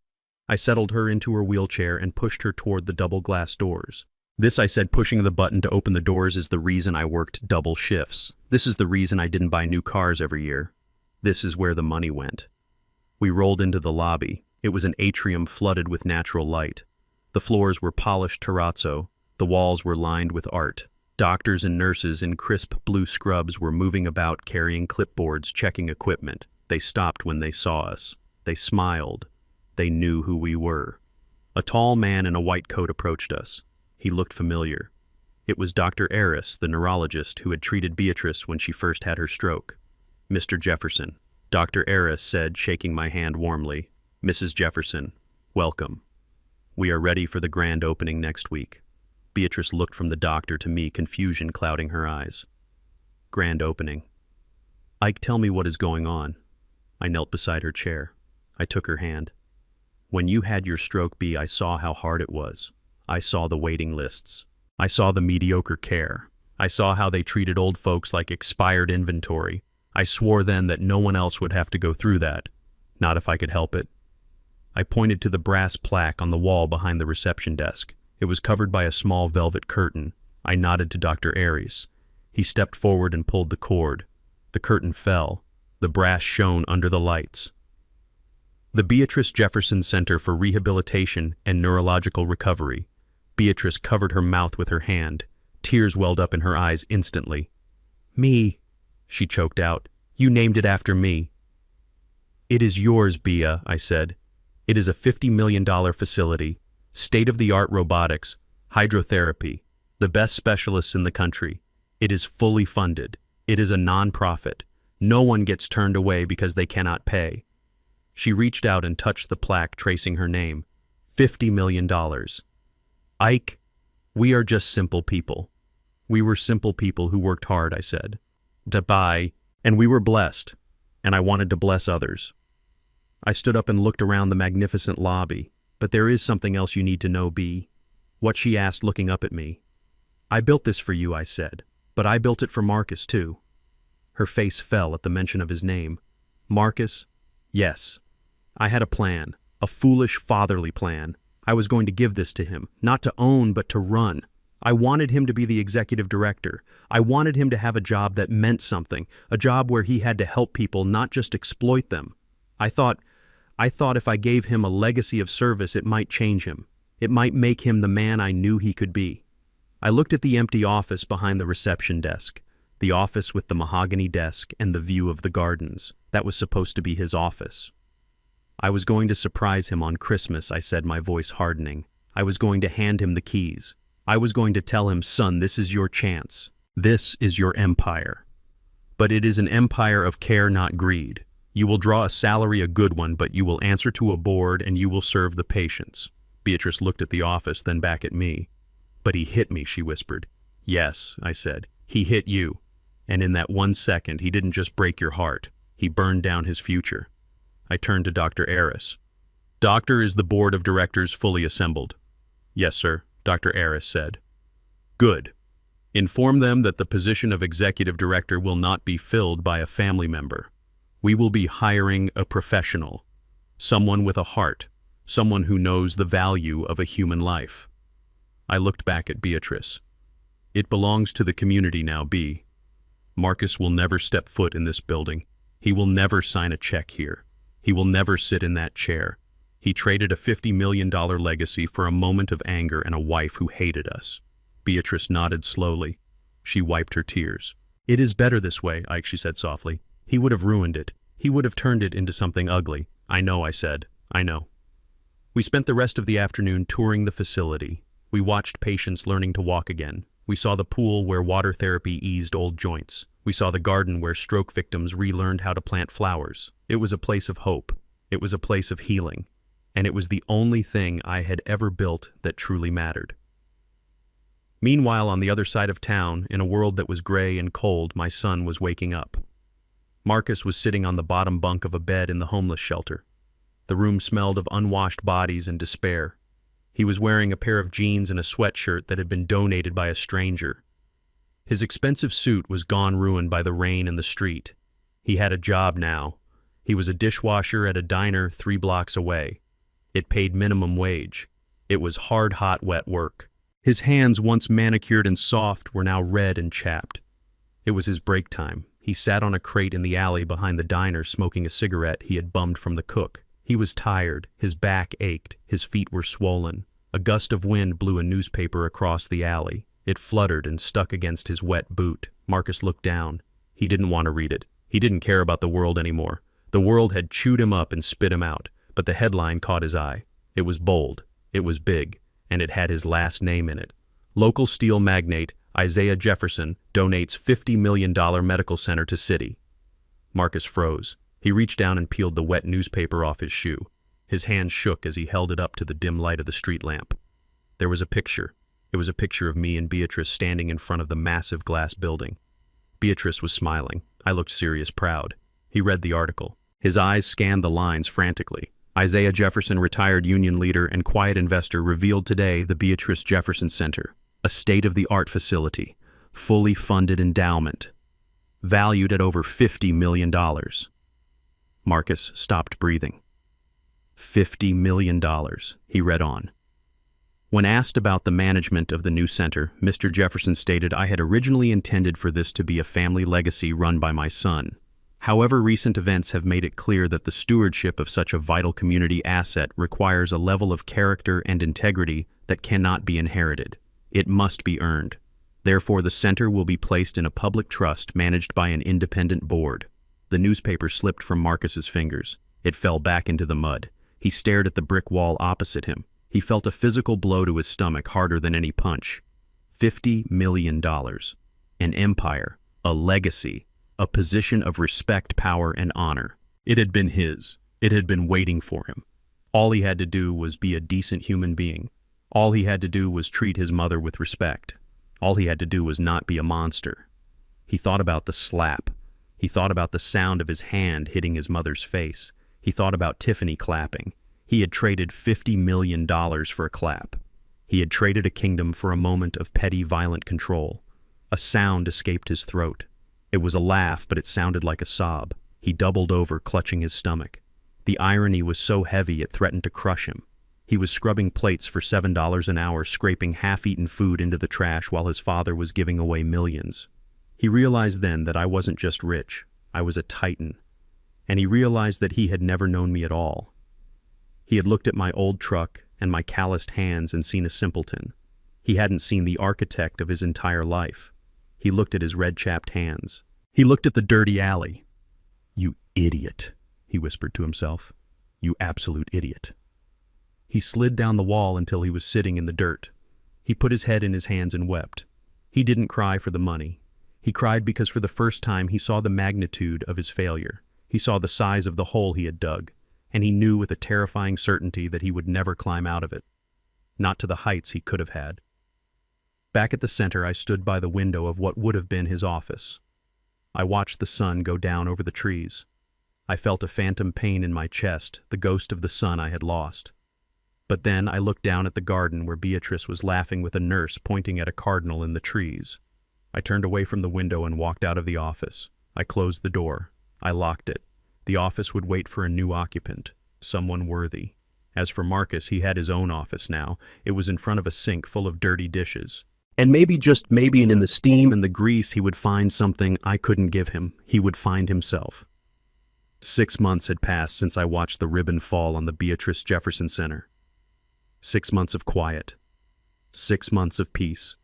[SPEAKER 1] I settled her into her wheelchair and pushed her toward the double glass doors. "This," I said, pushing the button to open the doors, "is the reason I worked double shifts. This is the reason I didn't buy new cars every year. This is where the money went." We rolled into the lobby. It was an atrium flooded with natural light. The floors were polished terrazzo. The walls were lined with art. Doctors and nurses in crisp blue scrubs were moving about, carrying clipboards, checking equipment. They stopped when they saw us. They smiled. They knew who we were. A tall man in a white coat approached us. He looked familiar. It was Dr. Aris, the neurologist who had treated Beatrice when she first had her stroke. "Mr. Jefferson," Dr. Aris said, shaking my hand warmly. "Mrs. Jefferson, welcome. We are ready for the grand opening next week." Beatrice looked from the doctor to me, confusion clouding her eyes. "Grand opening. Ike, tell me what is going on." I knelt beside her chair. I took her hand. "When you had your stroke, B, I saw how hard it was. I saw the waiting lists. I saw the mediocre care. I saw how they treated old folks like expired inventory. I swore then that no one else would have to go through that. Not if I could help it." I pointed to the brass plaque on the wall behind the reception desk. It was covered by a small velvet curtain. I nodded to Dr. Aries. He stepped forward and pulled the cord. The curtain fell. The brass shone under the lights. "The Beatrice Jefferson Center for Rehabilitation and Neurological Recovery." Beatrice covered her mouth with her hand. Tears welled up in her eyes instantly. "Me," she choked out. "You named it after me." "It is yours, Bea," I said. "It is a $50 million facility. State-of-the-art robotics, hydrotherapy, the best specialists in the country. It is fully funded. It is a non-profit. No one gets turned away because they cannot pay." She reached out and touched the plaque, tracing her name. $50 million. "Ike, we are just simple people." "We were simple people who worked hard," I said. "And we were blessed, and I wanted to bless others." I stood up and looked around the magnificent lobby. "But there is something else you need to know, B." "What?" she asked, looking up at me. "I built this for you," I said, "but I built it for Marcus, too." Her face fell at the mention of his name. "Marcus?" "Yes. I had a plan, a foolish, fatherly plan. I was going to give this to him, not to own, but to run. I wanted him to be the executive director. I wanted him to have a job that meant something, a job where he had to help people, not just exploit them. I thought if I gave him a legacy of service, it might change him. It might make him the man I knew he could be." I looked at the empty office behind the reception desk, the office with the mahogany desk and the view of the gardens. That was supposed to be his office. "I was going to surprise him on Christmas," I said, my voice hardening. "I was going to hand him the keys. I was going to tell him, son, this is your chance. This is your empire. But it is an empire of care, not greed. You will draw a salary, a good one, but you will answer to a board and you will serve the patients." Beatrice looked at the office, then back at me. "But he hit me," she whispered. "Yes," I said. "He hit you. And in that 1 second, he didn't just break your heart. He burned down his future." I turned to Dr. Aris. "Doctor, is the board of directors fully assembled?" "Yes, sir," Dr. Aris said. "Good. Inform them that the position of executive director will not be filled by a family member. We will be hiring a professional, someone with a heart, someone who knows the value of a human life." I looked back at Beatrice. "It belongs to the community now, B. Marcus will never step foot in this building. He will never sign a check here. He will never sit in that chair. He traded a $50 million legacy for a moment of anger and a wife who hated us." Beatrice nodded slowly. She wiped her tears. "It is better this way, Ike," she said softly. "He would have ruined it. He would have turned it into something ugly." "I know," I said. "I know." We spent the rest of the afternoon touring the facility. We watched patients learning to walk again. We saw the pool where water therapy eased old joints. We saw the garden where stroke victims relearned how to plant flowers. It was a place of hope. It was a place of healing, and it was the only thing I had ever built that truly mattered. Meanwhile, on the other side of town, in a world that was gray and cold, my son was waking up. Marcus was sitting on the bottom bunk of a bed in the homeless shelter. The room smelled of unwashed bodies and despair. He was wearing a pair of jeans and a sweatshirt that had been donated by a stranger. His expensive suit was gone ruined by the rain and the street. He had a job now. He was a dishwasher at a diner 3 blocks away. It paid minimum wage. It was hard, hot, wet work. His hands, once manicured and soft, were now red and chapped. It was his break time. He sat on a crate in the alley behind the diner smoking a cigarette he had bummed from the cook. He was tired, his back ached, his feet were swollen. A gust of wind blew a newspaper across the alley. It fluttered and stuck against his wet boot. Marcus looked down. He didn't want to read it. He didn't care about the world anymore. The world had chewed him up and spit him out, but the headline caught his eye. It was bold, it was big, and it had his last name in it. Local steel magnate Isaiah Jefferson donates $50 million medical center to city. Marcus froze. He reached down and peeled the wet newspaper off his shoe. His hand shook as he held it up to the dim light of the street lamp. There was a picture. It was a picture of me and Beatrice standing in front of the massive glass building. Beatrice was smiling. I looked serious, proud. He read the article. His eyes scanned the lines frantically. Isaiah Jefferson, retired union leader and quiet investor, revealed today the Beatrice Jefferson Center, a state-of-the-art facility, fully funded endowment, valued at over $50 million. Marcus stopped breathing. $50 million, he read on. When asked about the management of the new center, Mr. Jefferson stated, "I had originally intended for this to be a family legacy run by my son. However, recent events have made it clear that the stewardship of such a vital community asset requires a level of character and integrity that cannot be inherited. It must be earned. Therefore, the center will be placed in a public trust managed by an independent board." The newspaper slipped from Marcus's fingers. It fell back into the mud. He stared at the brick wall opposite him. He felt a physical blow to his stomach harder than any punch. $50 million. An empire. A legacy. A position of respect, power, and honor. It had been his. It had been waiting for him. All he had to do was be a decent human being. All he had to do was treat his mother with respect. All he had to do was not be a monster. He thought about the slap. He thought about the sound of his hand hitting his mother's face. He thought about Tiffany clapping. He had traded $50 million for a clap. He had traded a kingdom for a moment of petty, violent control. A sound escaped his throat. It was a laugh, but it sounded like a sob. He doubled over, clutching his stomach. The irony was so heavy it threatened to crush him. He was scrubbing plates for $7 an hour, scraping half-eaten food into the trash while his father was giving away millions. He realized then that I wasn't just rich, I was a titan. And he realized that he had never known me at all. He had looked at my old truck and my calloused hands and seen a simpleton. He hadn't seen the architect of his entire life. He looked at his red-chapped hands. He looked at the dirty alley. "You idiot," he whispered to himself. "You absolute idiot." He slid down the wall until he was sitting in the dirt. He put his head in his hands and wept. He didn't cry for the money. He cried because for the first time he saw the magnitude of his failure. He saw the size of the hole he had dug, and he knew with a terrifying certainty that he would never climb out of it. Not to the heights he could have had. Back at the center, I stood by the window of what would have been his office. I watched the sun go down over the trees. I felt a phantom pain in my chest, the ghost of the son I had lost. But then I looked down at the garden where Beatrice was laughing with a nurse pointing at a cardinal in the trees. I turned away from the window and walked out of the office. I closed the door. I locked it. The office would wait for a new occupant, someone worthy. As for Marcus, he had his own office now. It was in front of a sink full of dirty dishes. And maybe, just maybe, in the steam and the grease, he would find something I couldn't give him. He would find himself. 6 months had passed since I watched the ribbon fall on the Beatrice Jefferson Center. 6 months of quiet. 6 months of peace.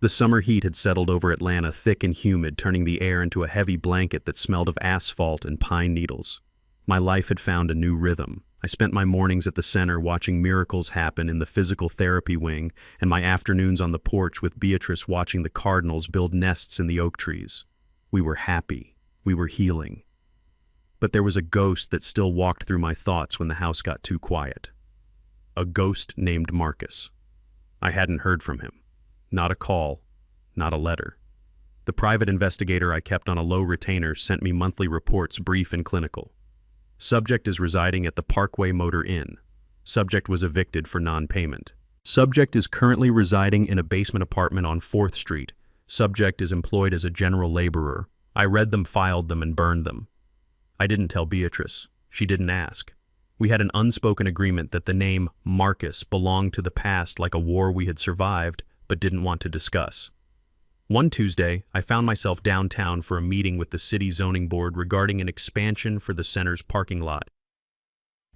[SPEAKER 1] The summer heat had settled over Atlanta, thick and humid, turning the air into a heavy blanket that smelled of asphalt and pine needles. My life had found a new rhythm. I spent my mornings at the center watching miracles happen in the physical therapy wing, and my afternoons on the porch with Beatrice watching the cardinals build nests in the oak trees. We were happy. We were healing. But there was a ghost that still walked through my thoughts when the house got too quiet. A ghost named Marcus. I hadn't heard from him. Not a call, not a letter. The private investigator I kept on a low retainer sent me monthly reports, brief and clinical. Subject is residing at the Parkway Motor Inn. Subject was evicted for non-payment. Subject is currently residing in a basement apartment on 4th Street. Subject is employed as a general laborer. I read them, filed them, and burned them. I didn't tell Beatrice. She didn't ask. We had an unspoken agreement that the name Marcus belonged to the past, like a war we had survived but didn't want to discuss. One Tuesday, I found myself downtown for a meeting with the city zoning board regarding an expansion for the center's parking lot.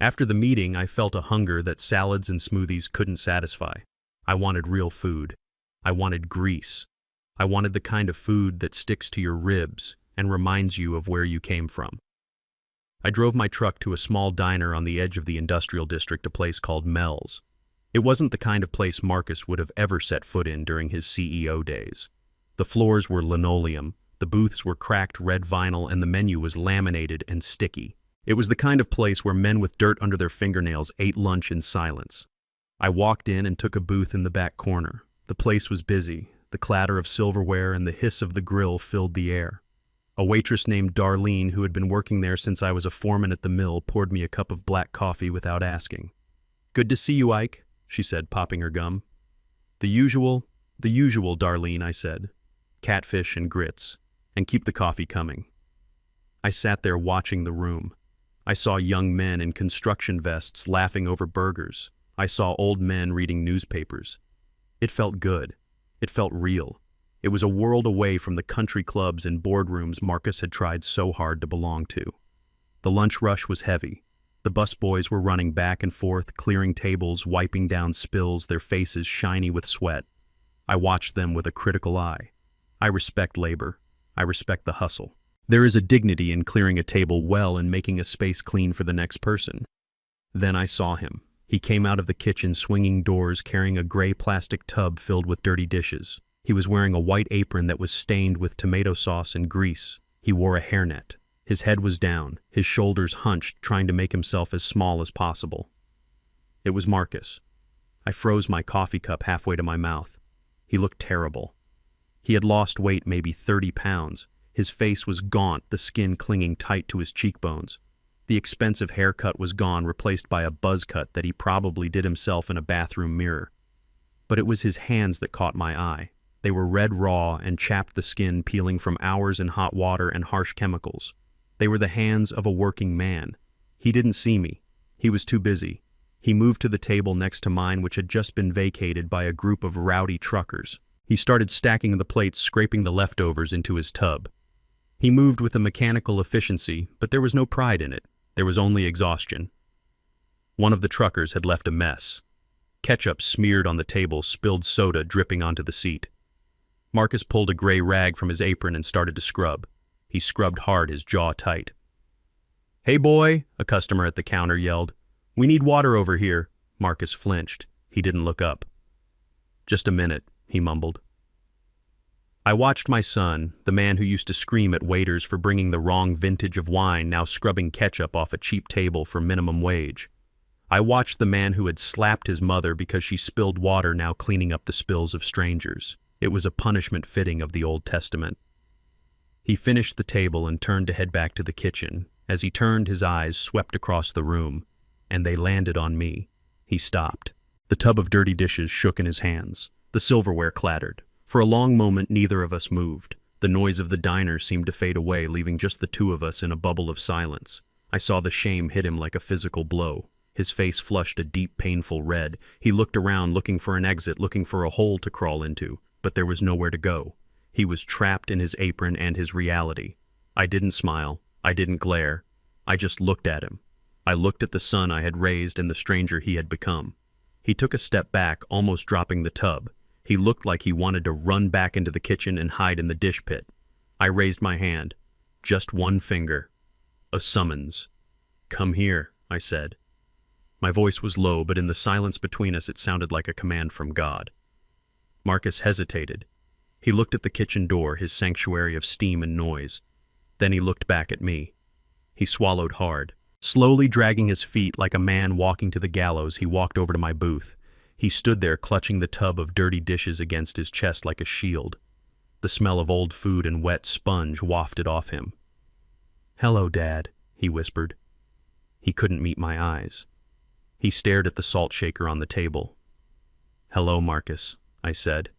[SPEAKER 1] After the meeting, I felt a hunger that salads and smoothies couldn't satisfy. I wanted real food. I wanted grease. I wanted the kind of food that sticks to your ribs and reminds you of where you came from. I drove my truck to a small diner on the edge of the industrial district, a place called Mel's. It wasn't the kind of place Marcus would have ever set foot in during his CEO days. The floors were linoleum, the booths were cracked red vinyl, and the menu was laminated and sticky. It was the kind of place where men with dirt under their fingernails ate lunch in silence. I walked in and took a booth in the back corner. The place was busy. The clatter of silverware and the hiss of the grill filled the air. A waitress named Darlene, who had been working there since I was a foreman at the mill, poured me a cup of black coffee without asking. "Good to see you, Ike," she said, popping her gum. The usual, Darlene," I said. "Catfish and grits, and keep the coffee coming." I sat there watching the room. I saw young men in construction vests laughing over burgers. I saw old men reading newspapers. It felt good. It felt real. It was a world away from the country clubs and boardrooms Marcus had tried so hard to belong to. The lunch rush was heavy. The busboys were running back and forth, clearing tables, wiping down spills, their faces shiny with sweat. I watched them with a critical eye. I respect labor. I respect the hustle. There is a dignity in clearing a table well and making a space clean for the next person. Then I saw him. He came out of the kitchen swinging doors, carrying a gray plastic tub filled with dirty dishes. He was wearing a white apron that was stained with tomato sauce and grease. He wore a hairnet. His head was down, his shoulders hunched, trying to make himself as small as possible. It was Marcus. I froze my coffee cup halfway to my mouth. He looked terrible. He had lost weight, maybe 30 pounds. His face was gaunt, the skin clinging tight to his cheekbones. The expensive haircut was gone, replaced by a buzz cut that he probably did himself in a bathroom mirror. But it was his hands that caught my eye. They were red raw and chapped, the skin peeling from hours in hot water and harsh chemicals. They were the hands of a working man. He didn't see me. He was too busy. He moved to the table next to mine, which had just been vacated by a group of rowdy truckers. He started stacking the plates, scraping the leftovers into his tub. He moved with a mechanical efficiency, but there was no pride in it. There was only exhaustion. One of the truckers had left a mess. Ketchup smeared on the table, spilled soda dripping onto the seat. Marcus pulled a gray rag from his apron and started to scrub. He scrubbed hard, his jaw tight. "Hey boy," a customer at the counter yelled. "We need water over here." Marcus flinched. He didn't look up. "Just a minute," he mumbled. I watched my son, the man who used to scream at waiters for bringing the wrong vintage of wine, now scrubbing ketchup off a cheap table for minimum wage. I watched the man who had slapped his mother because she spilled water, now cleaning up the spills of strangers. It was a punishment fitting of the Old Testament. He finished the table and turned to head back to the kitchen. As he turned, his eyes swept across the room, and they landed on me. He stopped. The tub of dirty dishes shook in his hands. The silverware clattered. For a long moment, neither of us moved. The noise of the diner seemed to fade away, leaving just the two of us in a bubble of silence. I saw the shame hit him like a physical blow. His face flushed a deep, painful red. He looked around, looking for an exit, looking for a hole to crawl into, but there was nowhere to go. He was trapped in his apron and his reality. I didn't smile. I didn't glare. I just looked at him. I looked at the son I had raised and the stranger he had become. He took a step back, almost dropping the tub. He looked like he wanted to run back into the kitchen and hide in the dish pit. I raised my hand. Just one finger. A summons. "Come here," I said. My voice was low, but in the silence between us it sounded like a command from God. Marcus hesitated. He looked at the kitchen door, his sanctuary of steam and noise. Then he looked back at me. He swallowed hard. Slowly dragging his feet like a man walking to the gallows, he walked over to my booth. He stood there clutching the tub of dirty dishes against his chest like a shield. The smell of old food and wet sponge wafted off him. "Hello, Dad," he whispered. He couldn't meet my eyes. He stared at the salt shaker on the table. "Hello, Marcus," I said.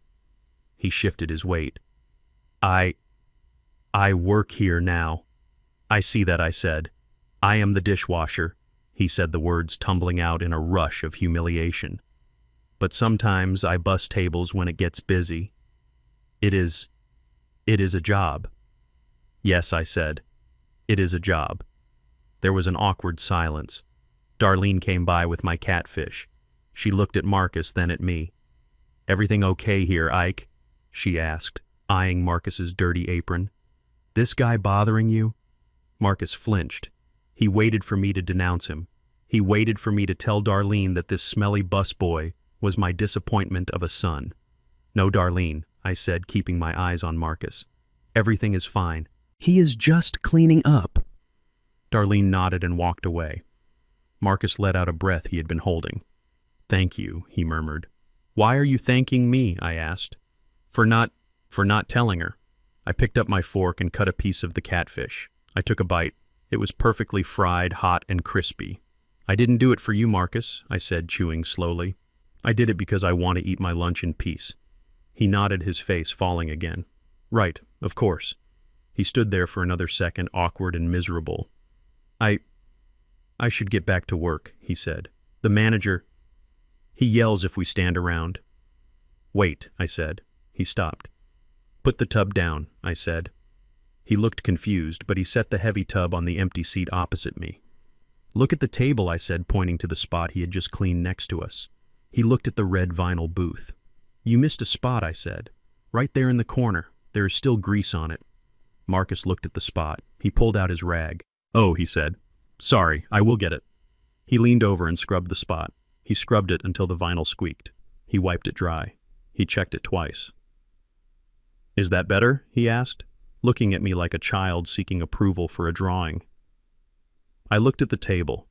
[SPEAKER 1] He shifted his weight. I work here now." "I see that," I said. "I am the dishwasher," he said, the words tumbling out in a rush of humiliation. "But sometimes I bus tables when it gets busy. It is a job." "Yes," I said. "It is a job." There was an awkward silence. Darlene came by with my catfish. She looked at Marcus, then at me. "Everything okay here, Ike?" she asked, eyeing Marcus's dirty apron. "This guy bothering you?" Marcus flinched. He waited for me to denounce him. He waited for me to tell Darlene that this smelly busboy was my disappointment of a son. "No, Darlene," I said, keeping my eyes on Marcus. "Everything is fine. He is just cleaning up." Darlene nodded and walked away. Marcus let out a breath he had been holding. "Thank you," he murmured. "Why are you thanking me?" I asked. For not telling her." I picked up my fork and cut a piece of the catfish. I took a bite. It was perfectly fried, hot, and crispy. "I didn't do it for you, Marcus," I said, chewing slowly. "I did it because I want to eat my lunch in peace." He nodded, his face falling again. "Right, of course." He stood there for another second, awkward and miserable. I should get back to work," he said. "The manager, he yells if we stand around." "Wait," I said. He stopped. "Put the tub down," I said. He looked confused, but he set the heavy tub on the empty seat opposite me. "Look at the table," I said, pointing to the spot he had just cleaned next to us. He looked at the red vinyl booth. "You missed a spot," I said. "Right there in the corner. There is still grease on it." Marcus looked at the spot. He pulled out his rag. "Oh," he said. "Sorry, I will get it." He leaned over and scrubbed the spot. He scrubbed it until the vinyl squeaked. He wiped it dry. He checked it twice. "Is that better?" he asked, looking at me like a child seeking approval for a drawing. I looked at the table.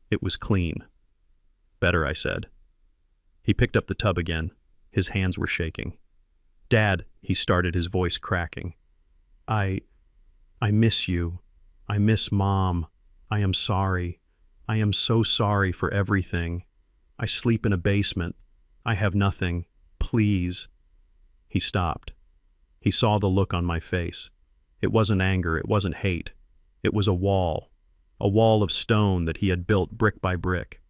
[SPEAKER 1] It was clean. "Better," I said. He picked up the tub again. His hands were shaking. "Dad," he started, his voice cracking. I miss you. I miss Mom. I am sorry. I am so sorry for everything. I sleep in a basement. I have nothing. Please." He stopped. He saw the look on my face. It wasn't anger, it wasn't hate. It was a wall of stone that he had built brick by brick.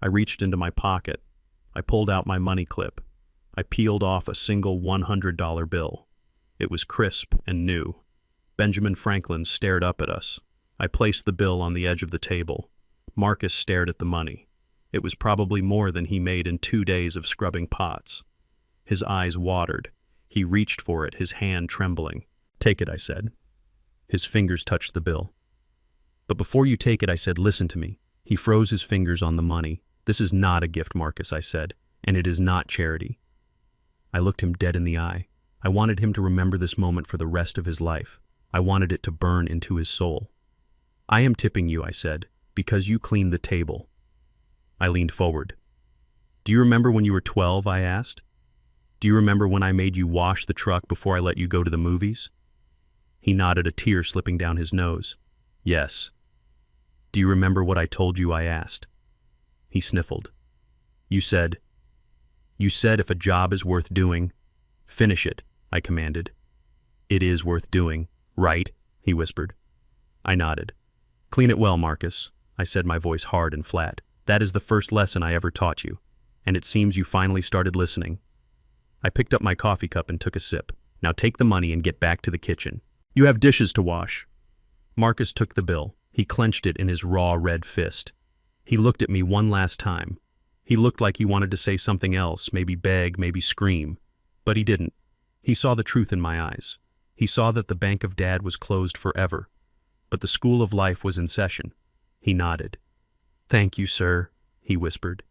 [SPEAKER 1] I reached into my pocket. I pulled out my money clip. I peeled off a single $100 bill. It was crisp and new. Benjamin Franklin stared up at us. I placed the bill on the edge of the table. Marcus stared at the money. It was probably more than he made in 2 days of scrubbing pots. His eyes watered. He reached for it, his hand trembling. "Take it," I said. His fingers touched the bill. "But before you take it," I said, "listen to me." He froze his fingers on the money. "This is not a gift, Marcus," I said, "and it is not charity." I looked him dead in the eye. I wanted him to remember this moment for the rest of his life. I wanted it to burn into his soul. "I am tipping you," I said, "because you cleaned the table." I leaned forward. "Do you remember when you were 12, I asked. "Do you remember when I made you wash the truck before I let you go to the movies?" He nodded, a tear slipping down his nose. "Yes." "Do you remember what I told you?" I asked. He sniffled. You said if a job is worth doing, finish it," I commanded. "It is worth doing, right?" he whispered. I nodded. "Clean it well, Marcus," I said, my voice hard and flat. "That is the first lesson I ever taught you, and it seems you finally started listening." I picked up my coffee cup and took a sip. "Now take the money and get back to the kitchen. You have dishes to wash." Marcus took the bill. He clenched it in his raw red fist. He looked at me one last time. He looked like he wanted to say something else, maybe beg, maybe scream. But he didn't. He saw the truth in my eyes. He saw that the bank of Dad was closed forever. But the school of life was in session. He nodded. "Thank you, sir," he whispered.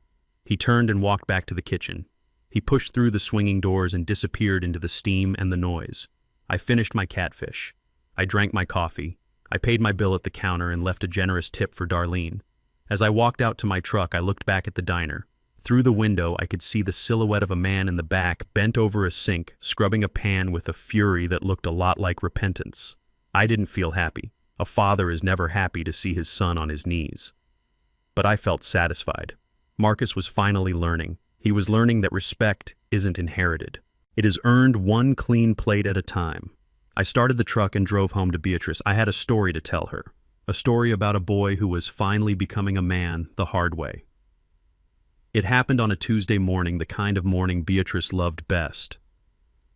[SPEAKER 1] He turned and walked back to the kitchen. He pushed through the swinging doors and disappeared into the steam and the noise. I finished my catfish. I drank my coffee. I paid my bill at the counter and left a generous tip for Darlene. As I walked out to my truck, I looked back at the diner. Through the window, I could see the silhouette of a man in the back, bent over a sink, scrubbing a pan with a fury that looked a lot like repentance. I didn't feel happy. A father is never happy to see his son on his knees. But I felt satisfied. Marcus was finally learning. He was learning that respect isn't inherited. It is earned one clean plate at a time. I started the truck and drove home to Beatrice. I had a story to tell her. A story about a boy who was finally becoming a man the hard way. It happened on a Tuesday morning, the kind of morning Beatrice loved best.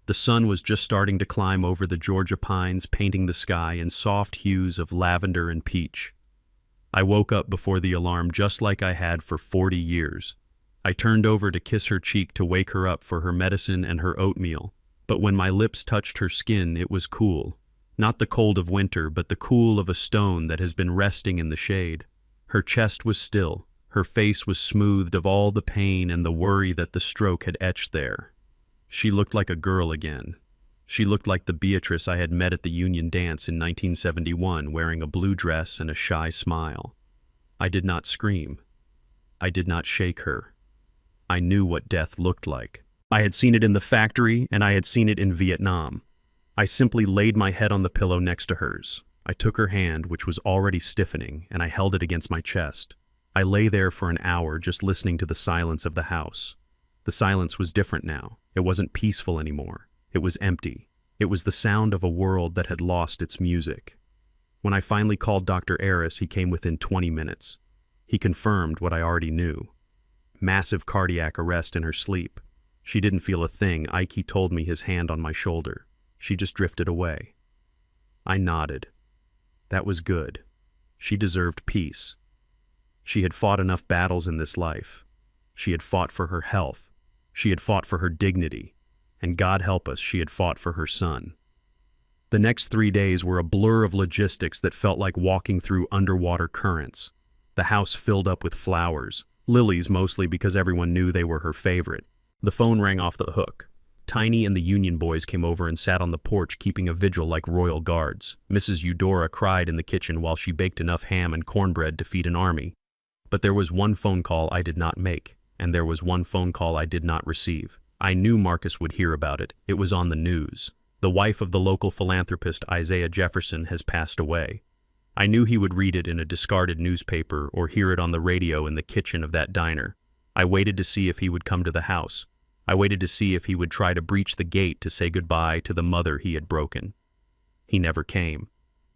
[SPEAKER 1] The sun was just starting to climb over the Georgia pines, painting the sky in soft hues of lavender and peach. I woke up before the alarm just like I had for 40 years. I turned over to kiss her cheek to wake her up for her medicine and her oatmeal. But when my lips touched her skin, it was cool. Not the cold of winter, but the cool of a stone that has been resting in the shade. Her chest was still. Her face was smoothed of all the pain and the worry that the stroke had etched there. She looked like a girl again. She looked like the Beatrice I had met at the Union Dance in 1971, wearing a blue dress and a shy smile. I did not scream. I did not shake her. I knew what death looked like. I had seen it in the factory, and I had seen it in Vietnam. I simply laid my head on the pillow next to hers. I took her hand, which was already stiffening, and I held it against my chest. I lay there for an hour just listening to the silence of the house. The silence was different now. It wasn't peaceful anymore. It was empty. It was the sound of a world that had lost its music. When I finally called Dr. Aris, he came within 20 minutes. He confirmed what I already knew. Massive cardiac arrest in her sleep. She didn't feel a thing. Ike told me, his hand on my shoulder. She just drifted away. I nodded. That was good. She deserved peace. She had fought enough battles in this life. She had fought for her health. She had fought for her dignity. And God help us, she had fought for her son. The next 3 days were a blur of logistics that felt like walking through underwater currents. The house filled up with flowers, lilies mostly because everyone knew they were her favorite. The phone rang off the hook. Tiny and the Union boys came over and sat on the porch keeping a vigil like royal guards. Mrs. Eudora cried in the kitchen while she baked enough ham and cornbread to feed an army. But there was one phone call I did not make, and there was one phone call I did not receive. I knew Marcus would hear about it. It was on the news. The wife of the local philanthropist Isaiah Jefferson has passed away. I knew he would read it in a discarded newspaper or hear it on the radio in the kitchen of that diner. I waited to see if he would come to the house. I waited to see if he would try to breach the gate to say goodbye to the mother he had broken. He never came.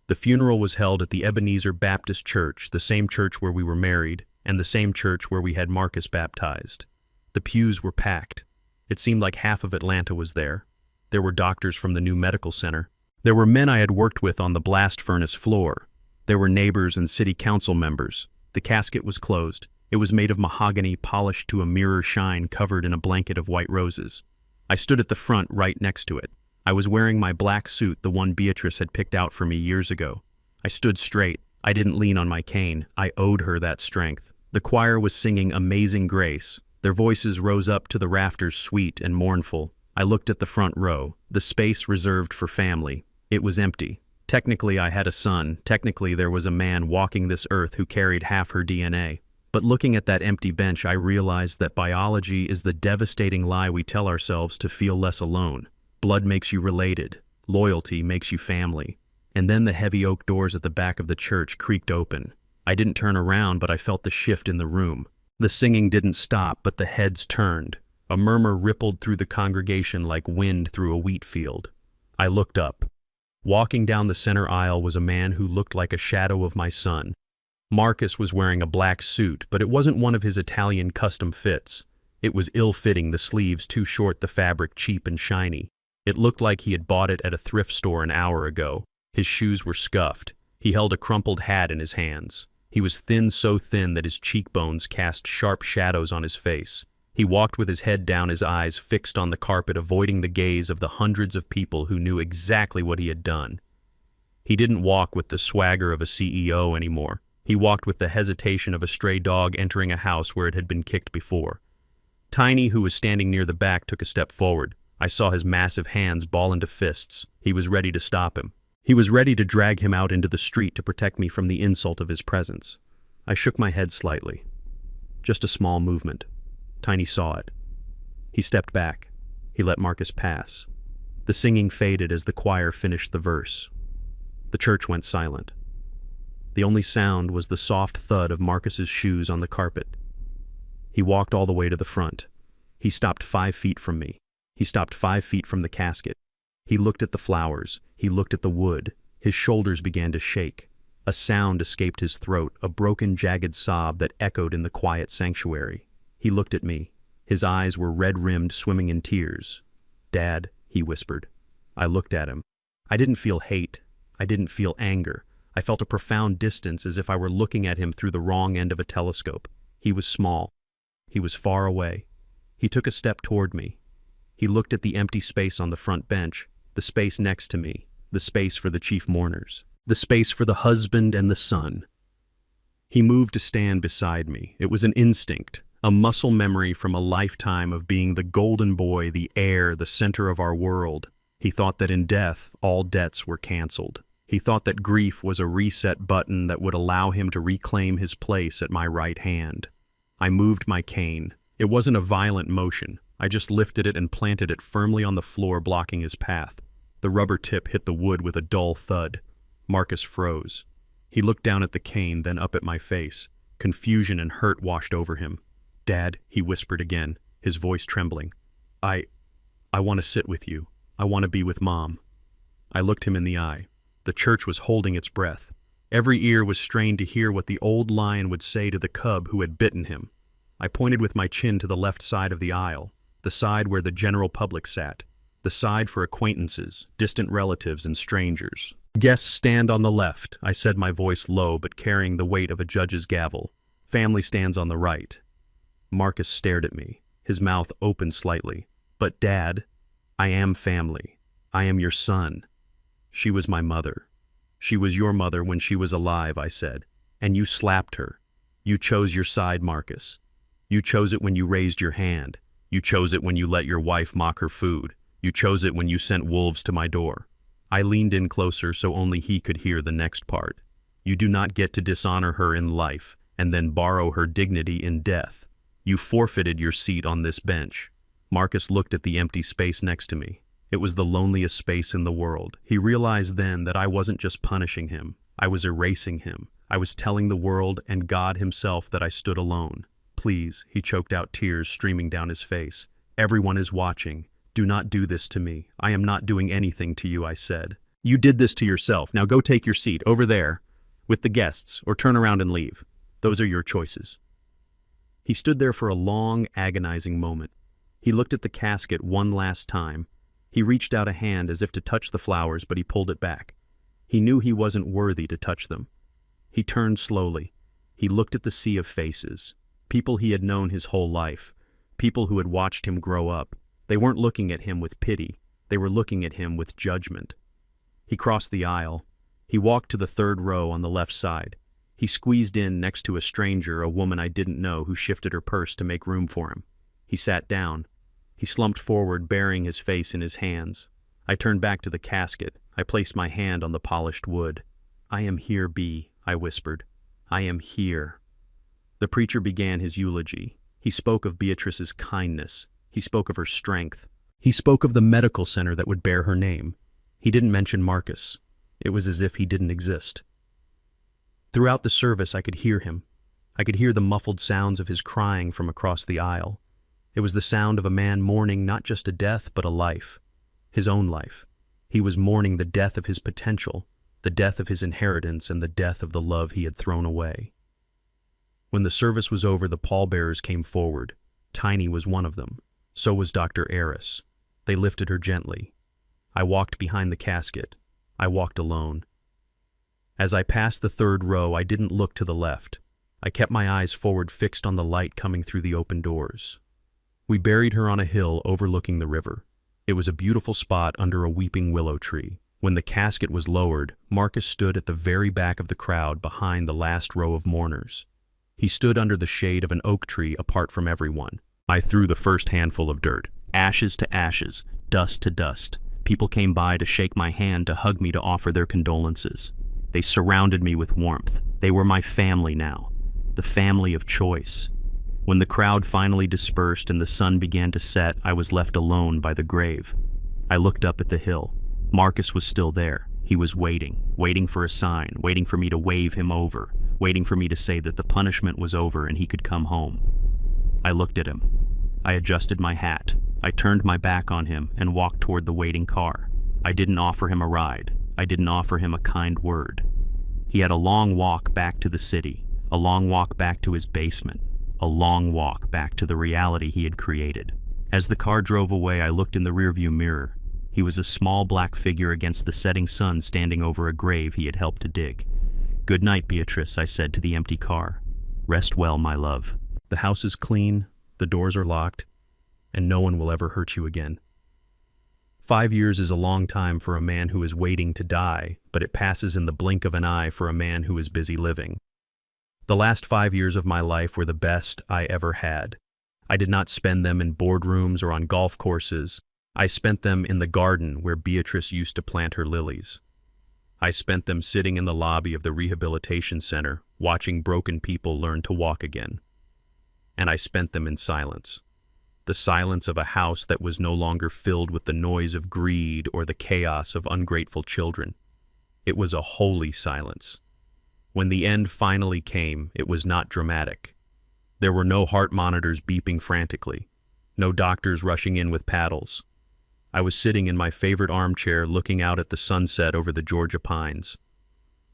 [SPEAKER 1] The funeral was held at the Ebenezer Baptist Church, the same church where we were married, and the same church where we had Marcus baptized. The pews were packed. It seemed like half of Atlanta was there. There were doctors from the new medical center. There were men I had worked with on the blast furnace floor. There were neighbors and city council members. The casket was closed. It was made of mahogany, polished to a mirror shine, covered in a blanket of white roses. I stood at the front right next to it. I was wearing my black suit, the one Beatrice had picked out for me years ago. I stood straight. I didn't lean on my cane. I owed her that strength. The choir was singing Amazing Grace. Their voices rose up to the rafters, sweet and mournful. I looked at the front row, the space reserved for family. It was empty. Technically, I had a son. Technically, there was a man walking this earth who carried half her DNA. But looking at that empty bench, I realized that biology is the devastating lie we tell ourselves to feel less alone. Blood makes you related. Loyalty makes you family. And then the heavy oak doors at the back of the church creaked open. I didn't turn around, but I felt the shift in the room. The singing didn't stop, but the heads turned. A murmur rippled through the congregation like wind through a wheat field. I looked up. Walking down the center aisle was a man who looked like a shadow of my son. Marcus was wearing a black suit, but it wasn't one of his Italian custom fits. It was ill-fitting, the sleeves too short, the fabric cheap and shiny. It looked like he had bought it at a thrift store an hour ago. His shoes were scuffed. He held a crumpled hat in his hands. He was thin, so thin that his cheekbones cast sharp shadows on his face. He walked with his head down, his eyes fixed on the carpet, avoiding the gaze of the hundreds of people who knew exactly what he had done. He didn't walk with the swagger of a CEO anymore. He walked with the hesitation of a stray dog entering a house where it had been kicked before. Tiny, who was standing near the back, took a step forward. I saw his massive hands ball into fists. He was ready to stop him. He was ready to drag him out into the street to protect me from the insult of his presence. I shook my head slightly. Just a small movement. Tiny saw it. He stepped back. He let Marcus pass. The singing faded as the choir finished the verse. The church went silent. The only sound was the soft thud of Marcus's shoes on the carpet. He walked all the way to the front. He stopped 5 feet from me. He stopped 5 feet from the casket. He looked at the flowers. He looked at the wood. His shoulders began to shake. A sound escaped his throat, a broken, jagged sob that echoed in the quiet sanctuary. He looked at me. His eyes were red-rimmed, swimming in tears. "Dad," he whispered. I looked at him. I didn't feel hate. I didn't feel anger. I felt a profound distance, as if I were looking at him through the wrong end of a telescope. He was small. He was far away. He took a step toward me. He looked at the empty space on the front bench, the space next to me, the space for the chief mourners, the space for the husband and the son. He moved to stand beside me. It was an instinct, a muscle memory from a lifetime of being the golden boy, the heir, the center of our world. He thought that in death, all debts were canceled. He thought that grief was a reset button that would allow him to reclaim his place at my right hand. I moved my cane. It wasn't a violent motion. I just lifted it and planted it firmly on the floor, blocking his path. The rubber tip hit the wood with a dull thud. Marcus froze. He looked down at the cane, then up at my face. Confusion and hurt washed over him. "Dad," he whispered again, his voice trembling. I want to sit with you. I want to be with Mom." I looked him in the eye. The church was holding its breath. Every ear was strained to hear what the old lion would say to the cub who had bitten him. I pointed with my chin to the left side of the aisle, the side where the general public sat, the side for acquaintances, distant relatives, and strangers. "Guests stand on the left," I said, my voice low but carrying the weight of a judge's gavel. "Family stands on the right." Marcus stared at me, his mouth opened slightly. "But Dad, I am family. I am your son. She was my mother. She was your mother when she was alive," I said. "And you slapped her. You chose your side, Marcus. You chose it when you raised your hand. You chose it when you let your wife mock her food. You chose it when you sent wolves to my door." I leaned in closer so only he could hear the next part. "You do not get to dishonor her in life and then borrow her dignity in death. You forfeited your seat on this bench." Marcus looked at the empty space next to me. It was the loneliest space in the world. He realized then that I wasn't just punishing him. I was erasing him. I was telling the world and God himself that I stood alone. "Please," he choked out, tears streaming down his face. "Everyone is watching. Do not do this to me. I am not doing anything to you," I said. "You did this to yourself. Now go take your seat over there with the guests, or turn around and leave. Those are your choices." He stood there for a long, agonizing moment. He looked at the casket one last time. He reached out a hand as if to touch the flowers, but he pulled it back. He knew he wasn't worthy to touch them. He turned slowly. He looked at the sea of faces. People he had known his whole life. People who had watched him grow up. They weren't looking at him with pity. They were looking at him with judgment. He crossed the aisle. He walked to the third row on the left side. He squeezed in next to a stranger, a woman I didn't know, who shifted her purse to make room for him. He sat down. He slumped forward, burying his face in his hands. I turned back to the casket. I placed my hand on the polished wood. "I am here, B," I whispered. "I am here." The preacher began his eulogy. He spoke of Beatrice's kindness. He spoke of her strength. He spoke of the medical center that would bear her name. He didn't mention Marcus. It was as if he didn't exist. Throughout the service, I could hear him. I could hear the muffled sounds of his crying from across the aisle. It was the sound of a man mourning not just a death, but a life. His own life. He was mourning the death of his potential, the death of his inheritance, and the death of the love he had thrown away. When the service was over, the pallbearers came forward. Tiny was one of them. So was Dr. Eris. They lifted her gently. I walked behind the casket. I walked alone. As I passed the third row, I didn't look to the left. I kept my eyes forward, fixed on the light coming through the open doors. We buried her on a hill overlooking the river. It was a beautiful spot under a weeping willow tree. When the casket was lowered, Marcus stood at the very back of the crowd behind the last row of mourners. He stood under the shade of an oak tree apart from everyone. I threw the first handful of dirt. Ashes to ashes, dust to dust. People came by to shake my hand, to hug me, to offer their condolences. They surrounded me with warmth. They were my family now, the family of choice. When the crowd finally dispersed and the sun began to set, I was left alone by the grave. I looked up at the hill. Marcus was still there. He was waiting for a sign, waiting for me to wave him over, waiting for me to say that the punishment was over and he could come home. I looked at him. I adjusted my hat. I turned my back on him and walked toward the waiting car. I didn't offer him a ride. I didn't offer him a kind word. He had a long walk back to the city, a long walk back to his basement, a long walk back to the reality he had created. As the car drove away, I looked in the rearview mirror. He was a small black figure against the setting sun, standing over a grave he had helped to dig. "Good night, Beatrice," I said to the empty car. "Rest well, my love. The house is clean, the doors are locked, and no one will ever hurt you again." 5 years is a long time for a man who is waiting to die, but it passes in the blink of an eye for a man who is busy living. The last 5 years of my life were the best I ever had. I did not spend them in boardrooms or on golf courses. I spent them in the garden where Beatrice used to plant her lilies. I spent them sitting in the lobby of the rehabilitation center, watching broken people learn to walk again. And I spent them in silence. The silence of a house that was no longer filled with the noise of greed or the chaos of ungrateful children. It was a holy silence. When the end finally came, it was not dramatic. There were no heart monitors beeping frantically, no doctors rushing in with paddles. I was sitting in my favorite armchair looking out at the sunset over the Georgia pines.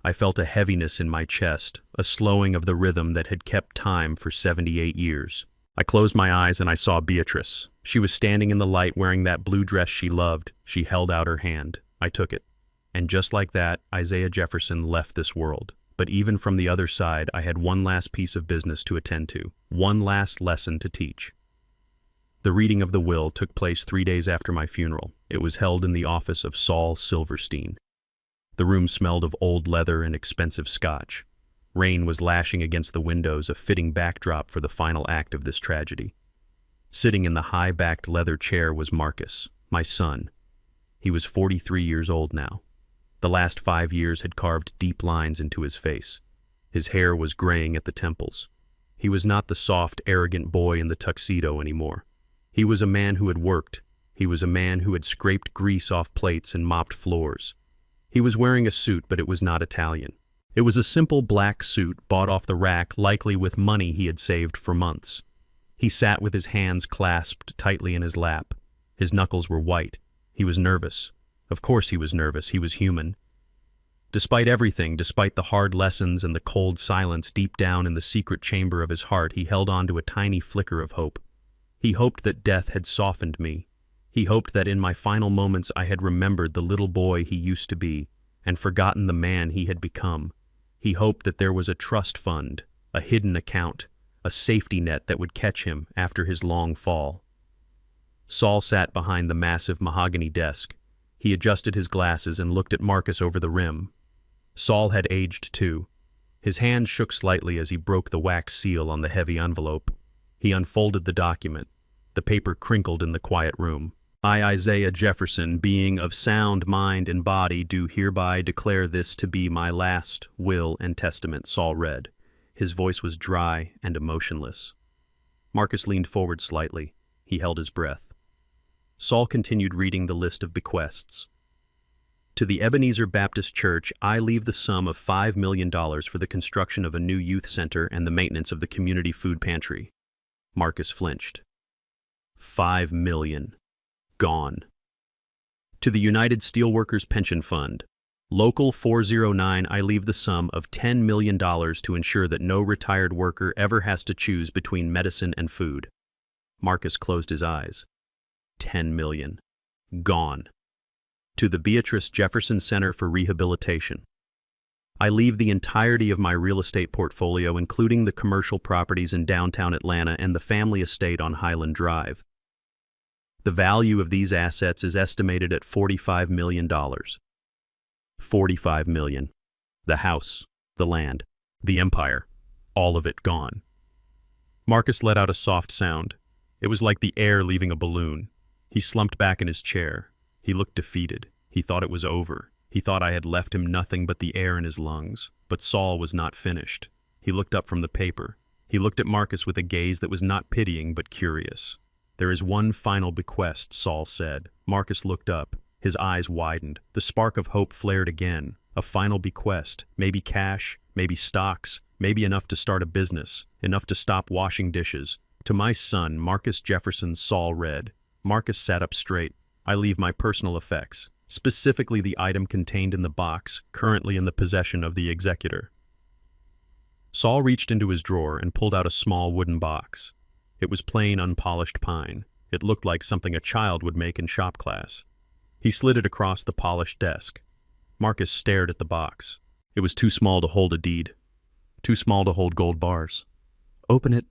[SPEAKER 1] I felt a heaviness in my chest, a slowing of the rhythm that had kept time for 78 years. I closed my eyes and I saw Beatrice. She was standing in the light wearing that blue dress she loved. She held out her hand. I took it. And just like that, Isaiah Jefferson left this world. But even from the other side, I had one last piece of business to attend to, one last lesson to teach. The reading of the will took place 3 days after my funeral. It was held in the office of Saul Silverstein. The room smelled of old leather and expensive scotch. Rain was lashing against the windows, a fitting backdrop for the final act of this tragedy. Sitting in the high-backed leather chair was Marcus, my son. He was 43 years old now. The last 5 years had carved deep lines into his face. His hair was graying at the temples. He was not the soft, arrogant boy in the tuxedo anymore. He was a man who had worked. He was a man who had scraped grease off plates and mopped floors. He was wearing a suit, but it was not Italian. It was a simple black suit bought off the rack, likely with money he had saved for months. He sat with his hands clasped tightly in his lap. His knuckles were white. He was nervous. Of course he was nervous. He was human. Despite everything, despite the hard lessons and the cold silence deep down in the secret chamber of his heart, he held on to a tiny flicker of hope. He hoped that death had softened me. He hoped that in my final moments I had remembered the little boy he used to be and forgotten the man he had become. He hoped that there was a trust fund, a hidden account, a safety net that would catch him after his long fall. Saul sat behind the massive mahogany desk. He adjusted his glasses and looked at Marcus over the rim. Saul had aged too. His hand shook slightly as he broke the wax seal on the heavy envelope. He unfolded the document. The paper crinkled in the quiet room. "I, Isaiah Jefferson, being of sound mind and body, do hereby declare this to be my last will and testament," Saul read. His voice was dry and emotionless. Marcus leaned forward slightly. He held his breath. Saul continued reading the list of bequests. "To the Ebenezer Baptist Church, I leave the sum of $5 million for the construction of a new youth center and the maintenance of the community food pantry." Marcus flinched. $5 million. Gone. "To the United Steelworkers Pension Fund, Local 409, I leave the sum of $10 million to ensure that no retired worker ever has to choose between medicine and food." Marcus closed his eyes. $10 million. Gone. "To the Beatrice Jefferson Center for Rehabilitation, I leave the entirety of my real estate portfolio, including the commercial properties in downtown Atlanta and the family estate on Highland Drive. The value of these assets is estimated at $45 million. $45 million. The house, the land, the empire, all of it gone." Marcus let out a soft sound. It was like the air leaving a balloon. He slumped back in his chair. He looked defeated. He thought it was over. He thought I had left him nothing but the air in his lungs. But Saul was not finished. He looked up from the paper. He looked at Marcus with a gaze that was not pitying but curious. "There is one final bequest," Saul said. Marcus looked up. His eyes widened. The spark of hope flared again. A final bequest. Maybe cash, maybe stocks, maybe enough to start a business, enough to stop washing dishes. "To my son, Marcus Jefferson," Saul read. Marcus sat up straight. "I leave my personal effects, specifically the item contained in the box, currently in the possession of the executor." Saul reached into his drawer and pulled out a small wooden box. It was plain, unpolished pine. It looked like something a child would make in shop class. He slid it across the polished desk. Marcus stared at the box. It was too small to hold a deed. Too small to hold gold bars. "Open it,"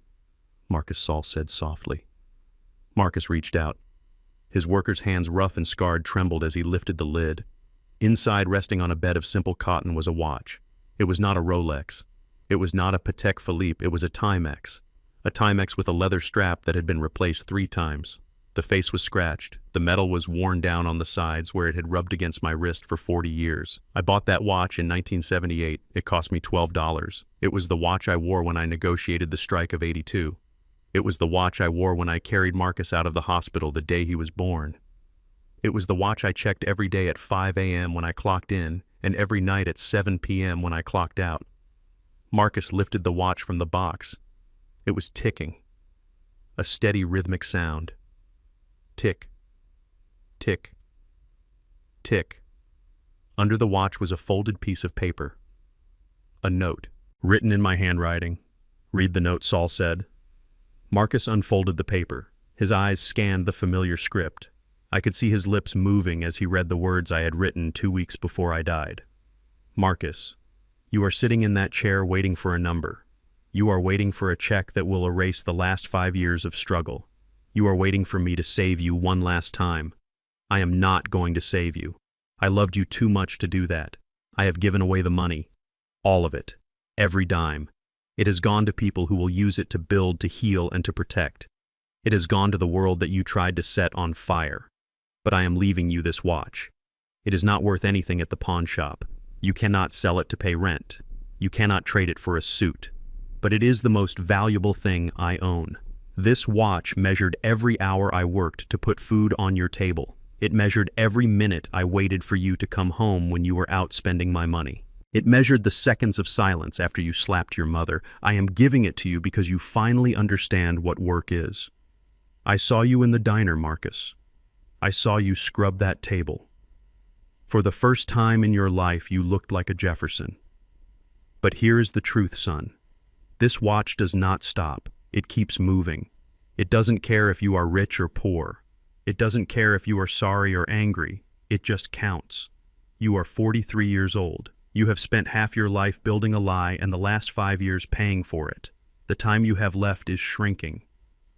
[SPEAKER 1] Marcus, Saul said softly. Marcus reached out. His worker's hands, rough and scarred, trembled as he lifted the lid. Inside, resting on a bed of simple cotton, was a watch. It was not a Rolex. It was not a Patek Philippe. It was a Timex. A Timex with a leather strap that had been replaced 3 times. The face was scratched. The metal was worn down on the sides where it had rubbed against my wrist for 40 years. I bought that watch in 1978. It cost me $12. It was the watch I wore when I negotiated the strike of '82. It was the watch I wore when I carried Marcus out of the hospital the day he was born. It was the watch I checked every day at 5 a.m. when I clocked in, and every night at 7 p.m. when I clocked out. Marcus lifted the watch from the box. It was ticking. A steady rhythmic sound. Tick, tick, tick. Under the watch was a folded piece of paper. A note. "Written in my handwriting." "Read the note," Saul said. Marcus unfolded the paper. His eyes scanned the familiar script. I could see his lips moving as he read the words I had written 2 weeks before I died. "Marcus, you are sitting in that chair waiting for a number. You are waiting for a check that will erase the last 5 years of struggle. You are waiting for me to save you one last time. I am not going to save you. I loved you too much to do that. I have given away the money. All of it. Every dime. It has gone to people who will use it to build, to heal, and to protect. It has gone to the world that you tried to set on fire. But I am leaving you this watch. It is not worth anything at the pawn shop. You cannot sell it to pay rent. You cannot trade it for a suit. But it is the most valuable thing I own. This watch measured every hour I worked to put food on your table. It measured every minute I waited for you to come home when you were out spending my money. It measured the seconds of silence after you slapped your mother. I am giving it to you because you finally understand what work is. I saw you in the diner, Marcus. I saw you scrub that table. For the first time in your life, you looked like a Jefferson. But here is the truth, son. This watch does not stop. It keeps moving. It doesn't care if you are rich or poor. It doesn't care if you are sorry or angry. It just counts. You are 43 years old. You have spent half your life building a lie and the last 5 years paying for it. The time you have left is shrinking.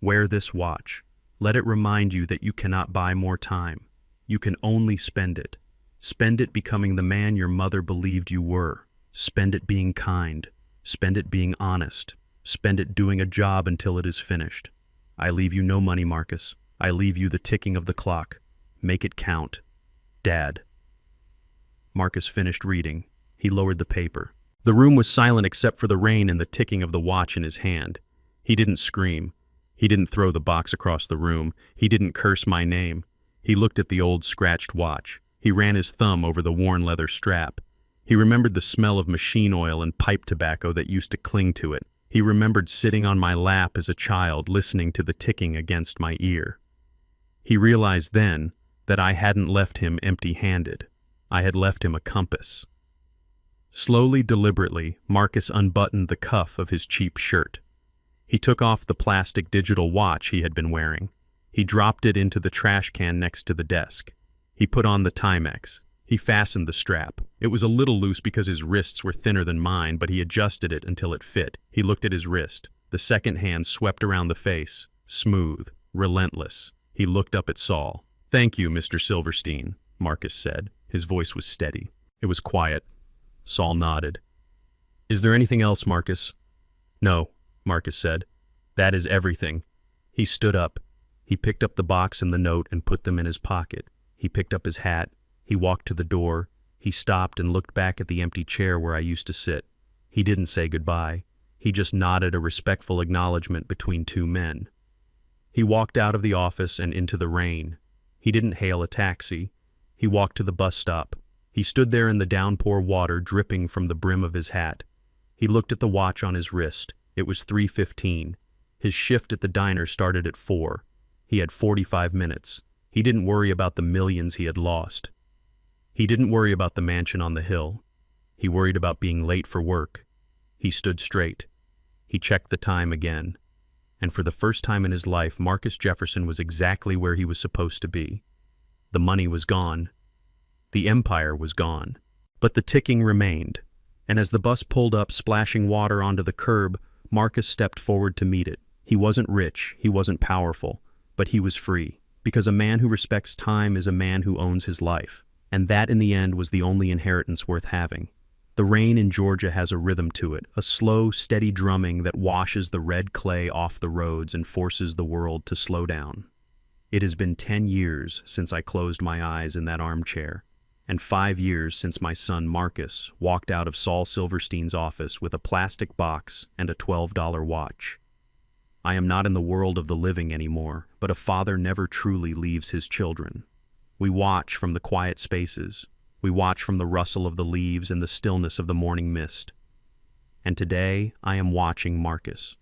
[SPEAKER 1] Wear this watch. Let it remind you that you cannot buy more time. You can only spend it. Spend it becoming the man your mother believed you were. Spend it being kind. Spend it being honest. Spend it doing a job until it is finished. I leave you no money, Marcus. I leave you the ticking of the clock. Make it count. Dad. Marcus finished reading. He lowered the paper. The room was silent except for the rain and the ticking of the watch in his hand. He didn't scream. He didn't throw the box across the room. He didn't curse my name. He looked at the old scratched watch. He ran his thumb over the worn leather strap. He remembered the smell of machine oil and pipe tobacco that used to cling to it. He remembered sitting on my lap as a child listening to the ticking against my ear. He realized then that I hadn't left him empty-handed. I had left him a compass. Slowly, deliberately, Marcus unbuttoned the cuff of his cheap shirt. He took off the plastic digital watch he had been wearing. He dropped it into the trash can next to the desk. He put on the Timex. He fastened the strap. It was a little loose because his wrists were thinner than mine, but he adjusted it until it fit. He looked at his wrist. The second hand swept around the face. Smooth. Relentless. He looked up at Saul. "Thank you, Mr. Silverstein," Marcus said. His voice was steady. It was quiet. Saul nodded. "Is there anything else, Marcus?" "No," Marcus said. "That is everything." He stood up. He picked up the box and the note and put them in his pocket. He picked up his hat. He walked to the door. He stopped and looked back at the empty chair where I used to sit. He didn't say goodbye. He just nodded a respectful acknowledgement between two men. He walked out of the office and into the rain. He didn't hail a taxi. He walked to the bus stop. He stood there in the downpour water dripping from the brim of his hat. He looked at the watch on his wrist. It was 3:15. His shift at the diner started at 4. He had 45 minutes. He didn't worry about the millions he had lost. He didn't worry about the mansion on the hill. He worried about being late for work. He stood straight. He checked the time again. And for the first time in his life, Marcus Jefferson was exactly where he was supposed to be. The money was gone. The empire was gone. But the ticking remained. And as the bus pulled up, splashing water onto the curb, Marcus stepped forward to meet it. He wasn't rich, he wasn't powerful, but he was free. Because a man who respects time is a man who owns his life. And that, in the end, was the only inheritance worth having. The rain in Georgia has a rhythm to it, a slow, steady drumming that washes the red clay off the roads and forces the world to slow down. It has been 10 years since I closed my eyes in that armchair, and 5 years since my son Marcus walked out of Saul Silverstein's office with a plastic box and a $12 watch. I am not in the world of the living anymore, but a father never truly leaves his children. We watch from the quiet spaces. We watch from the rustle of the leaves and the stillness of the morning mist. And today, I am watching Marcus.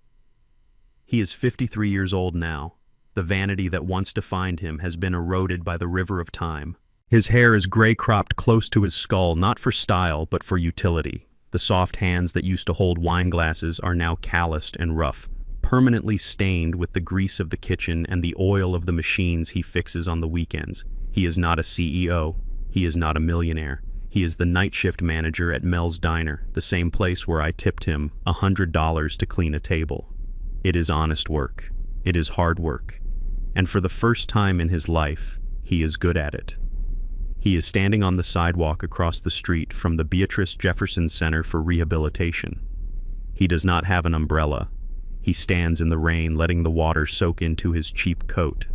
[SPEAKER 1] He is 53 years old now. The vanity that once defined him has been eroded by the river of time. His hair is gray-cropped close to his skull, not for style, but for utility. The soft hands that used to hold wine glasses are now calloused and rough, permanently stained with the grease of the kitchen and the oil of the machines he fixes on the weekends. He is not a CEO. He is not a millionaire. He is the night shift manager at Mel's Diner, the same place where I tipped him $100 to clean a table. It is honest work. It is hard work. And for the first time in his life, he is good at it. He is standing on the sidewalk across the street from the Beatrice Jefferson Center for Rehabilitation. He does not have an umbrella. He stands in the rain, letting the water soak into his cheap coat.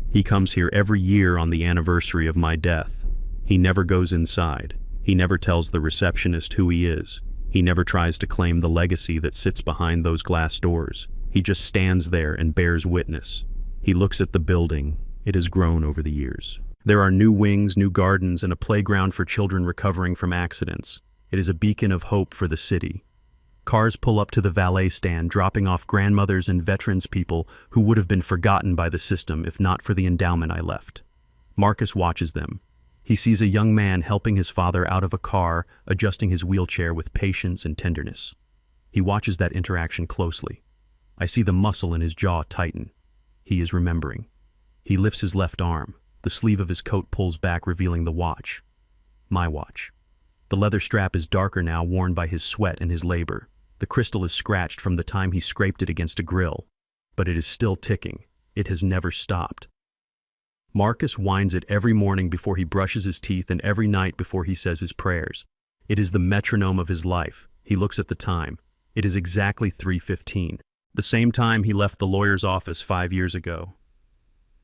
[SPEAKER 1] He comes here every year on the anniversary of my death. He never goes inside. He never tells the receptionist who he is. He never tries to claim the legacy that sits behind those glass doors. He just stands there and bears witness. He looks at the building. It has grown over the years. There are new wings, new gardens, and a playground for children recovering from accidents. It is a beacon of hope for the city. Cars pull up to the valet stand, dropping off grandmothers and veterans people who would have been forgotten by the system if not for the endowment I left. Marcus watches them. He sees a young man helping his father out of a car, adjusting his wheelchair with patience and tenderness. He watches that interaction closely. I see the muscle in his jaw tighten. He is remembering. He lifts his left arm. The sleeve of his coat pulls back, revealing the watch. My watch. The leather strap is darker now, worn by his sweat and his labor. The crystal is scratched from the time he scraped it against a grill. But it is still ticking. It has never stopped. Marcus winds it every morning before he brushes his teeth and every night before he says his prayers. It is the metronome of his life. He looks at the time. It is exactly 3:15, the same time he left the lawyer's office 5 years ago.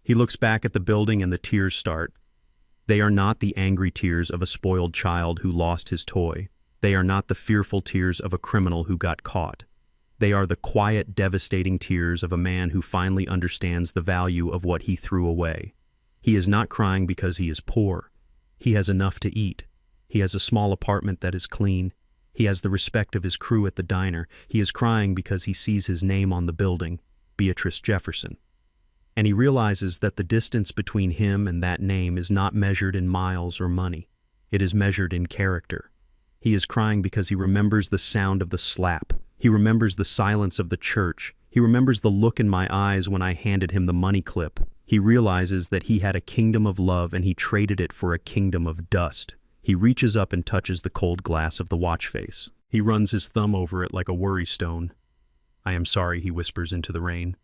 [SPEAKER 1] He looks back at the building and the tears start. They are not the angry tears of a spoiled child who lost his toy. They are not the fearful tears of a criminal who got caught. They are the quiet, devastating tears of a man who finally understands the value of what he threw away. He is not crying because he is poor. He has enough to eat. He has a small apartment that is clean. He has the respect of his crew at the diner. He is crying because he sees his name on the building, Beatrice Jefferson. And he realizes that the distance between him and that name is not measured in miles or money. It is measured in character. He is crying because he remembers the sound of the slap. He remembers the silence of the church. He remembers the look in my eyes when I handed him the money clip. He realizes that he had a kingdom of love and he traded it for a kingdom of dust. He reaches up and touches the cold glass of the watch face. He runs his thumb over it like a worry stone. I am sorry, he whispers into the rain.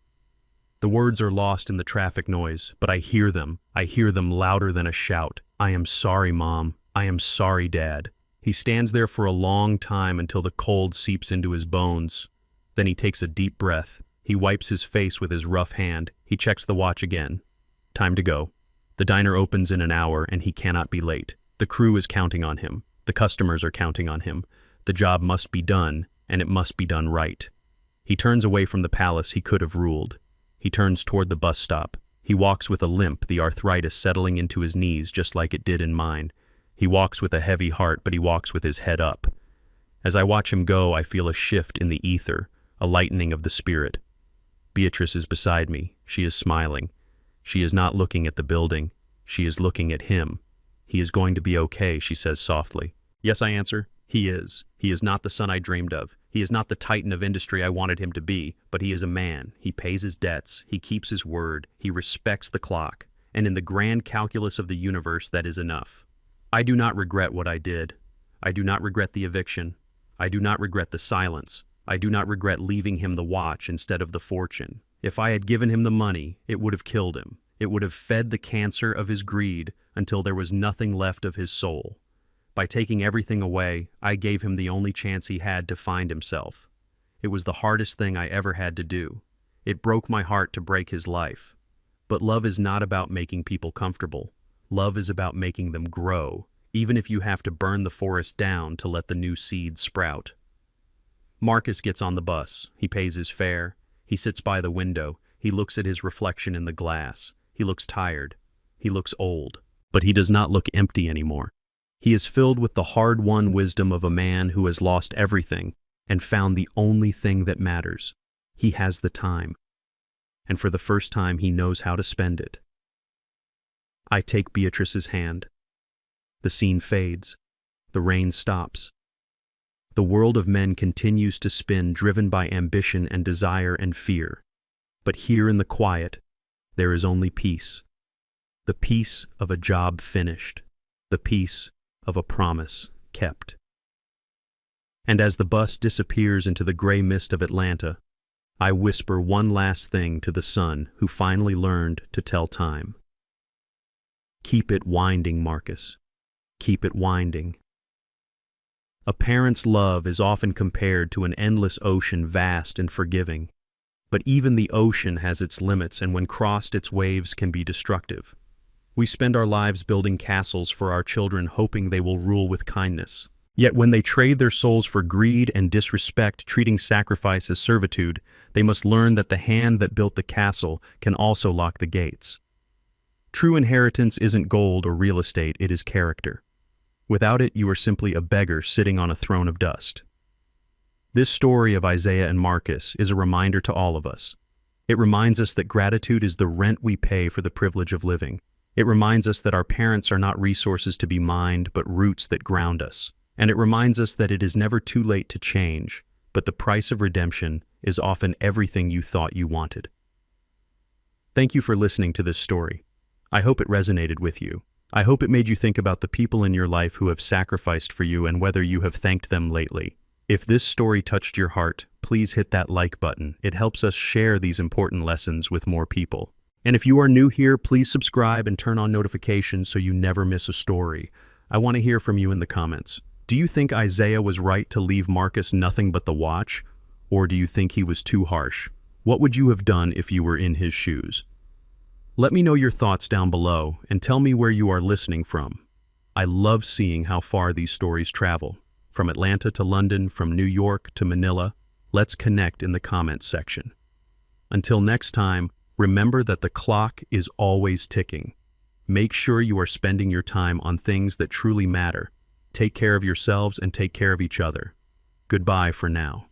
[SPEAKER 1] The words are lost in the traffic noise, but I hear them. I hear them louder than a shout. I am sorry, Mom. I am sorry, Dad. He stands there for a long time until the cold seeps into his bones. Then he takes a deep breath. He wipes his face with his rough hand. He checks the watch again. Time to go. The diner opens in an hour and he cannot be late. The crew is counting on him. The customers are counting on him. The job must be done, and it must be done right. He turns away from the palace he could have ruled. He turns toward the bus stop. He walks with a limp, the arthritis settling into his knees just like it did in mine. He walks with a heavy heart, but he walks with his head up. As I watch him go, I feel a shift in the ether, a lightening of the spirit. Beatrice is beside me. She is smiling. She is not looking at the building. She is looking at him. He is going to be okay, she says softly. Yes, I answer. He is. He is not the son I dreamed of. He is not the titan of industry I wanted him to be, but he is a man. He pays his debts. He keeps his word. He respects the clock. And in the grand calculus of the universe, that is enough. I do not regret what I did. I do not regret the eviction. I do not regret the silence. I do not regret leaving him the watch instead of the fortune. If I had given him the money, it would have killed him. It would have fed the cancer of his greed until there was nothing left of his soul. By taking everything away, I gave him the only chance he had to find himself. It was the hardest thing I ever had to do. It broke my heart to break his life. But love is not about making people comfortable. Love is about making them grow, even if you have to burn the forest down to let the new seeds sprout. Marcus gets on the bus. He pays his fare. He sits by the window. He looks at his reflection in the glass. He looks tired. He looks old. But he does not look empty anymore. He is filled with the hard-won wisdom of a man who has lost everything and found the only thing that matters. He has the time. And for the first time, he knows how to spend it. I take Beatrice's hand. The scene fades. The rain stops. The world of men continues to spin, driven by ambition and desire and fear. But here in the quiet, there is only peace. The peace of a job finished. The peace of a promise kept. And as the bus disappears into the gray mist of Atlanta, I whisper one last thing to the son who finally learned to tell time. Keep it winding, Marcus. Keep it winding. A parent's love is often compared to an endless ocean, vast and forgiving. But even the ocean has its limits, and when crossed, its waves can be destructive. We spend our lives building castles for our children, hoping they will rule with kindness. Yet when they trade their souls for greed and disrespect, treating sacrifice as servitude, they must learn that the hand that built the castle can also lock the gates. True inheritance isn't gold or real estate, it is character. Without it, you are simply a beggar sitting on a throne of dust. This story of Isaiah and Marcus is a reminder to all of us. It reminds us that gratitude is the rent we pay for the privilege of living. It reminds us that our parents are not resources to be mined, but roots that ground us. And it reminds us that it is never too late to change, but the price of redemption is often everything you thought you wanted. Thank you for listening to this story. I hope it resonated with you. I hope it made you think about the people in your life who have sacrificed for you and whether you have thanked them lately. If this story touched your heart, please hit that like button. It helps us share these important lessons with more people. And if you are new here, please subscribe and turn on notifications so you never miss a story. I want to hear from you in the comments. Do you think Isaiah was right to leave Marcus nothing but the watch? Or do you think he was too harsh? What would you have done if you were in his shoes? Let me know your thoughts down below and tell me where you are listening from. I love seeing how far these stories travel. From Atlanta to London, from New York to Manila. Let's connect in the comments section. Until next time, remember that the clock is always ticking. Make sure you are spending your time on things that truly matter. Take care of yourselves and take care of each other. Goodbye for now.